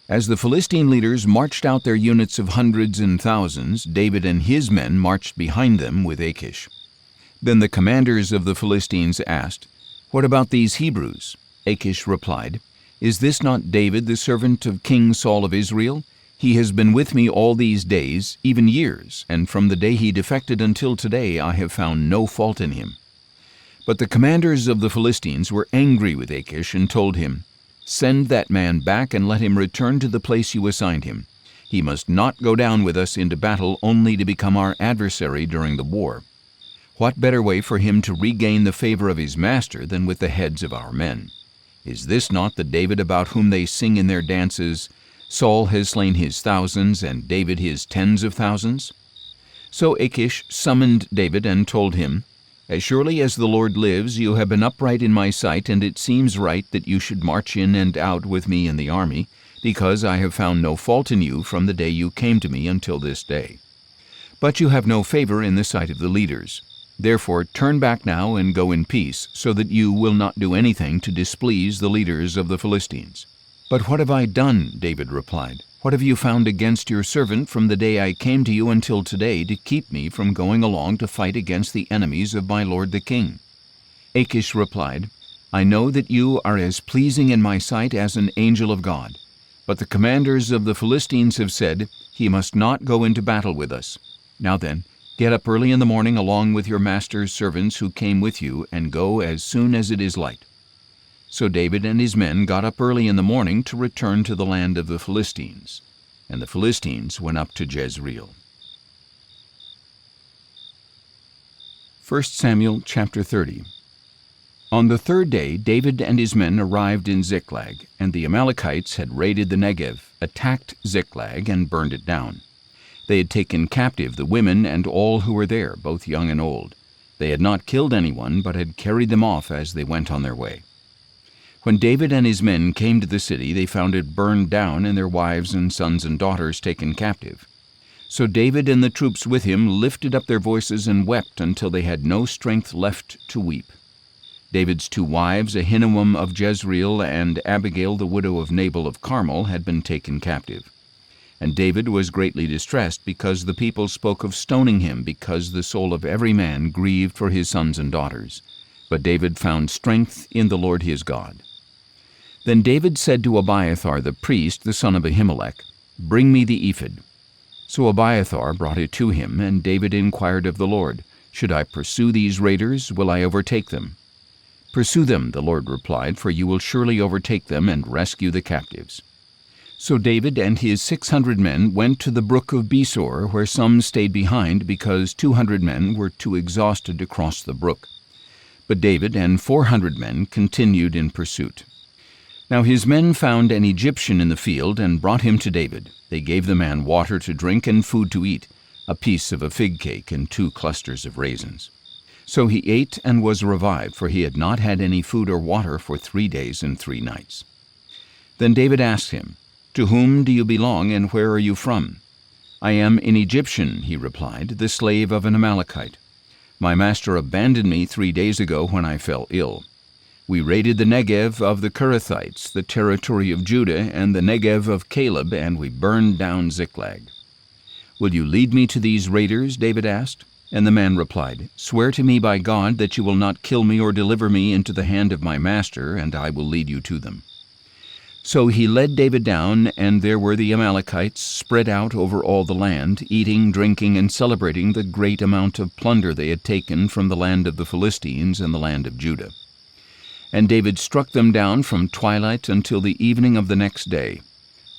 As the Philistine leaders marched out their units of hundreds and thousands, David and his men marched behind them with Achish. Then the commanders of the Philistines asked, "What about these Hebrews?" Achish replied, "Is this not David, the servant of King Saul of Israel? He has been with me all these days, even years, and from the day he defected until today I have found no fault in him." But the commanders of the Philistines were angry with Achish and told him, "Send that man back and let him return to the place you assigned him. He must not go down with us into battle only to become our adversary during the war. What better way for him to regain the favor of his master than with the heads of our men? Is this not the David about whom they sing in their dances, 'Saul has slain his thousands, and David his tens of thousands'?" So Achish summoned David and told him, "As surely as the Lord lives, you have been upright in my sight, and it seems right that you should march in and out with me in the army, because I have found no fault in you from the day you came to me until this day. But you have no favor in the sight of the leaders. Therefore turn back now and go in peace, so that you will not do anything to displease the leaders of the Philistines." "But what have I done?" David replied. "What have you found against your servant from the day I came to you until today to keep me from going along to fight against the enemies of my lord the king?" Achish replied, "I know that you are as pleasing in my sight as an angel of God. But the commanders of the Philistines have said, 'He must not go into battle with us.' Now then, get up early in the morning along with your master's servants who came with you, and go as soon as it is light." So David and his men got up early in the morning to return to the land of the Philistines. And the Philistines went up to Jezreel. 1 Samuel chapter 30. On the third day David and his men arrived in Ziklag, and the Amalekites had raided the Negev, attacked Ziklag, and burned it down. They had taken captive the women and all who were there, both young and old. They had not killed anyone, but had carried them off as they went on their way. When David and his men came to the city, they found it burned down and their wives and sons and daughters taken captive. So David and the troops with him lifted up their voices and wept until they had no strength left to weep. David's two wives, Ahinoam of Jezreel and Abigail the widow of Nabal of Carmel, had been taken captive. And David was greatly distressed because the people spoke of stoning him, because the soul of every man grieved for his sons and daughters. But David found strength in the Lord his God. Then David said to Abiathar the priest, the son of Ahimelech, "Bring me the ephod." So Abiathar brought it to him, and David inquired of the Lord, "Should I pursue these raiders? Will I overtake them?" "Pursue them," the Lord replied, "for you will surely overtake them and rescue the captives." So David and his 600 men went to the brook of Besor, where some stayed behind because 200 men were too exhausted to cross the brook. But David and 400 men continued in pursuit. Now his men found an Egyptian in the field and brought him to David. They gave the man water to drink and food to eat, a piece of a fig cake and 2 clusters of raisins. So he ate and was revived, for he had not had any food or water for 3 days and 3 nights. Then David asked him, "To whom do you belong, and where are you from?" "I am an Egyptian," he replied, "the slave of an Amalekite. My master abandoned me 3 days ago when I fell ill. We raided the Negev of the Kerethites, the territory of Judah, and the Negev of Caleb, and we burned down Ziklag. "Will you lead me to these raiders?" David asked. And the man replied, "Swear to me by God that you will not kill me or deliver me into the hand of my master, and I will lead you to them." So he led David down, and there were the Amalekites spread out over all the land, eating, drinking, and celebrating the great amount of plunder they had taken from the land of the Philistines and the land of Judah. And David struck them down from twilight until the evening of the next day.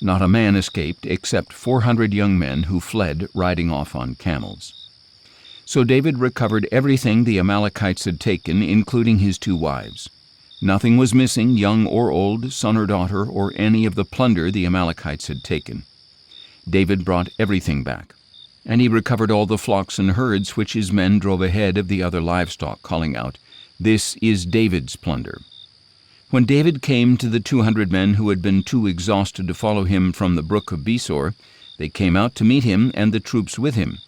Not a man escaped except 400 young men who fled riding off on camels. So David recovered everything the Amalekites had taken, including his 2 wives. Nothing was missing, young or old, son or daughter, or any of the plunder the Amalekites had taken. David brought everything back. And he recovered all the flocks and herds which his men drove ahead of the other livestock, calling out, "This is David's plunder." When David came to the 200 men who had been too exhausted to follow him from the brook of Besor, they came out to meet him and the troops with him.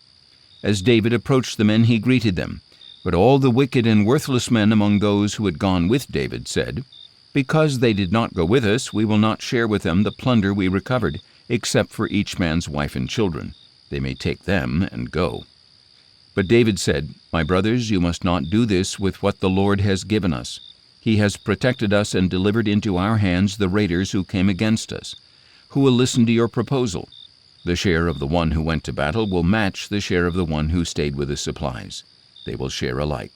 As David approached the men, he greeted them. But all the wicked and worthless men among those who had gone with David said, "Because they did not go with us, we will not share with them the plunder we recovered, except for each man's wife and children. They may take them and go." But David said, "My brothers, you must not do this with what the Lord has given us. He has protected us and delivered into our hands the raiders who came against us. Who will listen to your proposal? The share of the one who went to battle will match the share of the one who stayed with the supplies. They will share alike."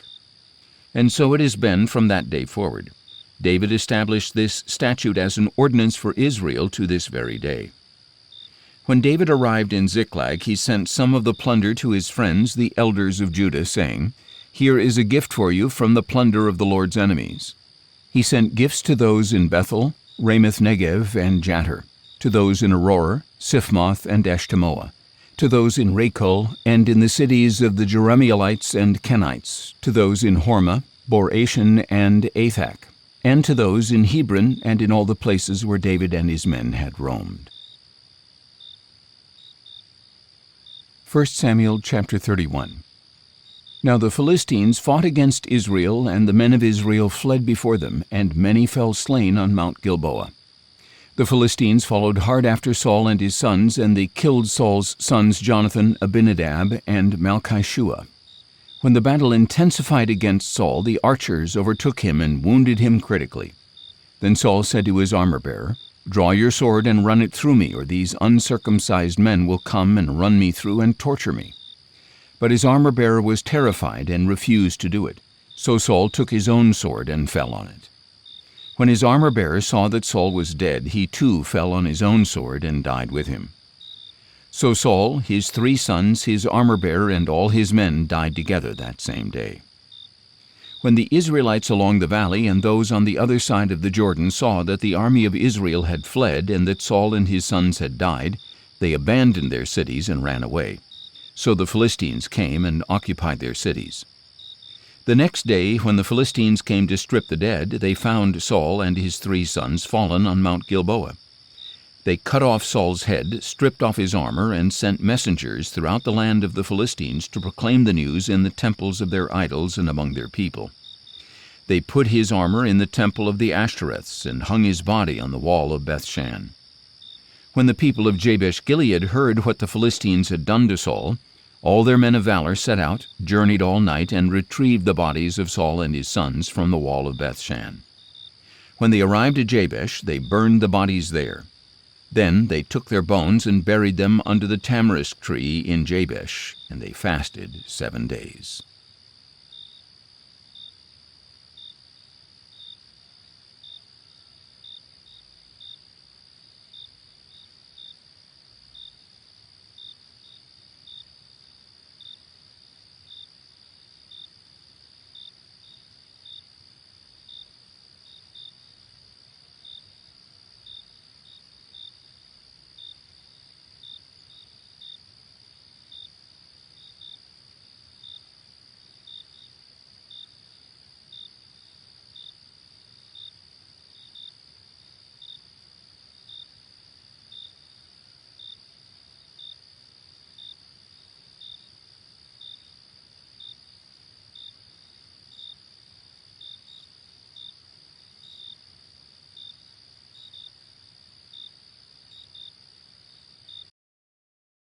And so it has been from that day forward. David established this statute as an ordinance for Israel to this very day. When David arrived in Ziklag, he sent some of the plunder to his friends, the elders of Judah, saying, "Here is a gift for you from the plunder of the Lord's enemies." He sent gifts to those in Bethel, Ramoth Negev, and Jattir, to those in Aurora, Siphmoth, and Eshtemoa, to those in Rachel, and in the cities of the Jerahmeelites and Kenites, to those in Hormah, Bor-Ashan, and Athak, and to those in Hebron and in all the places where David and his men had roamed. 1 Samuel chapter 31. Now the Philistines fought against Israel, and the men of Israel fled before them, and many fell slain on Mount Gilboa. The Philistines followed hard after Saul and his sons, and they killed Saul's sons Jonathan, Abinadab, and Malchishua. When the battle intensified against Saul, the archers overtook him and wounded him critically. Then Saul said to his armor-bearer, "Draw your sword and run it through me, or these uncircumcised men will come and run me through and torture me." But his armor-bearer was terrified and refused to do it. So Saul took his own sword and fell on it. When his armor-bearer saw that Saul was dead, he too fell on his own sword and died with him. So Saul, his 3 sons, his armor-bearer, and all his men died together that same day. When the Israelites along the valley and those on the other side of the Jordan saw that the army of Israel had fled and that Saul and his sons had died, they abandoned their cities and ran away. So the Philistines came and occupied their cities. The next day, when the Philistines came to strip the dead, they found Saul and his 3 sons fallen on Mount Gilboa. They cut off Saul's head, stripped off his armor, and sent messengers throughout the land of the Philistines to proclaim the news in the temples of their idols and among their people. They put his armor in the temple of the Ashtoreths and hung his body on the wall of Bethshan. When the people of Jabesh-Gilead heard what the Philistines had done to Saul, all their men of valor set out, journeyed all night, and retrieved the bodies of Saul and his sons from the wall of Bethshan. When they arrived at Jabesh, they burned the bodies there. Then they took their bones and buried them under the tamarisk tree in Jabesh, and they fasted 7 days.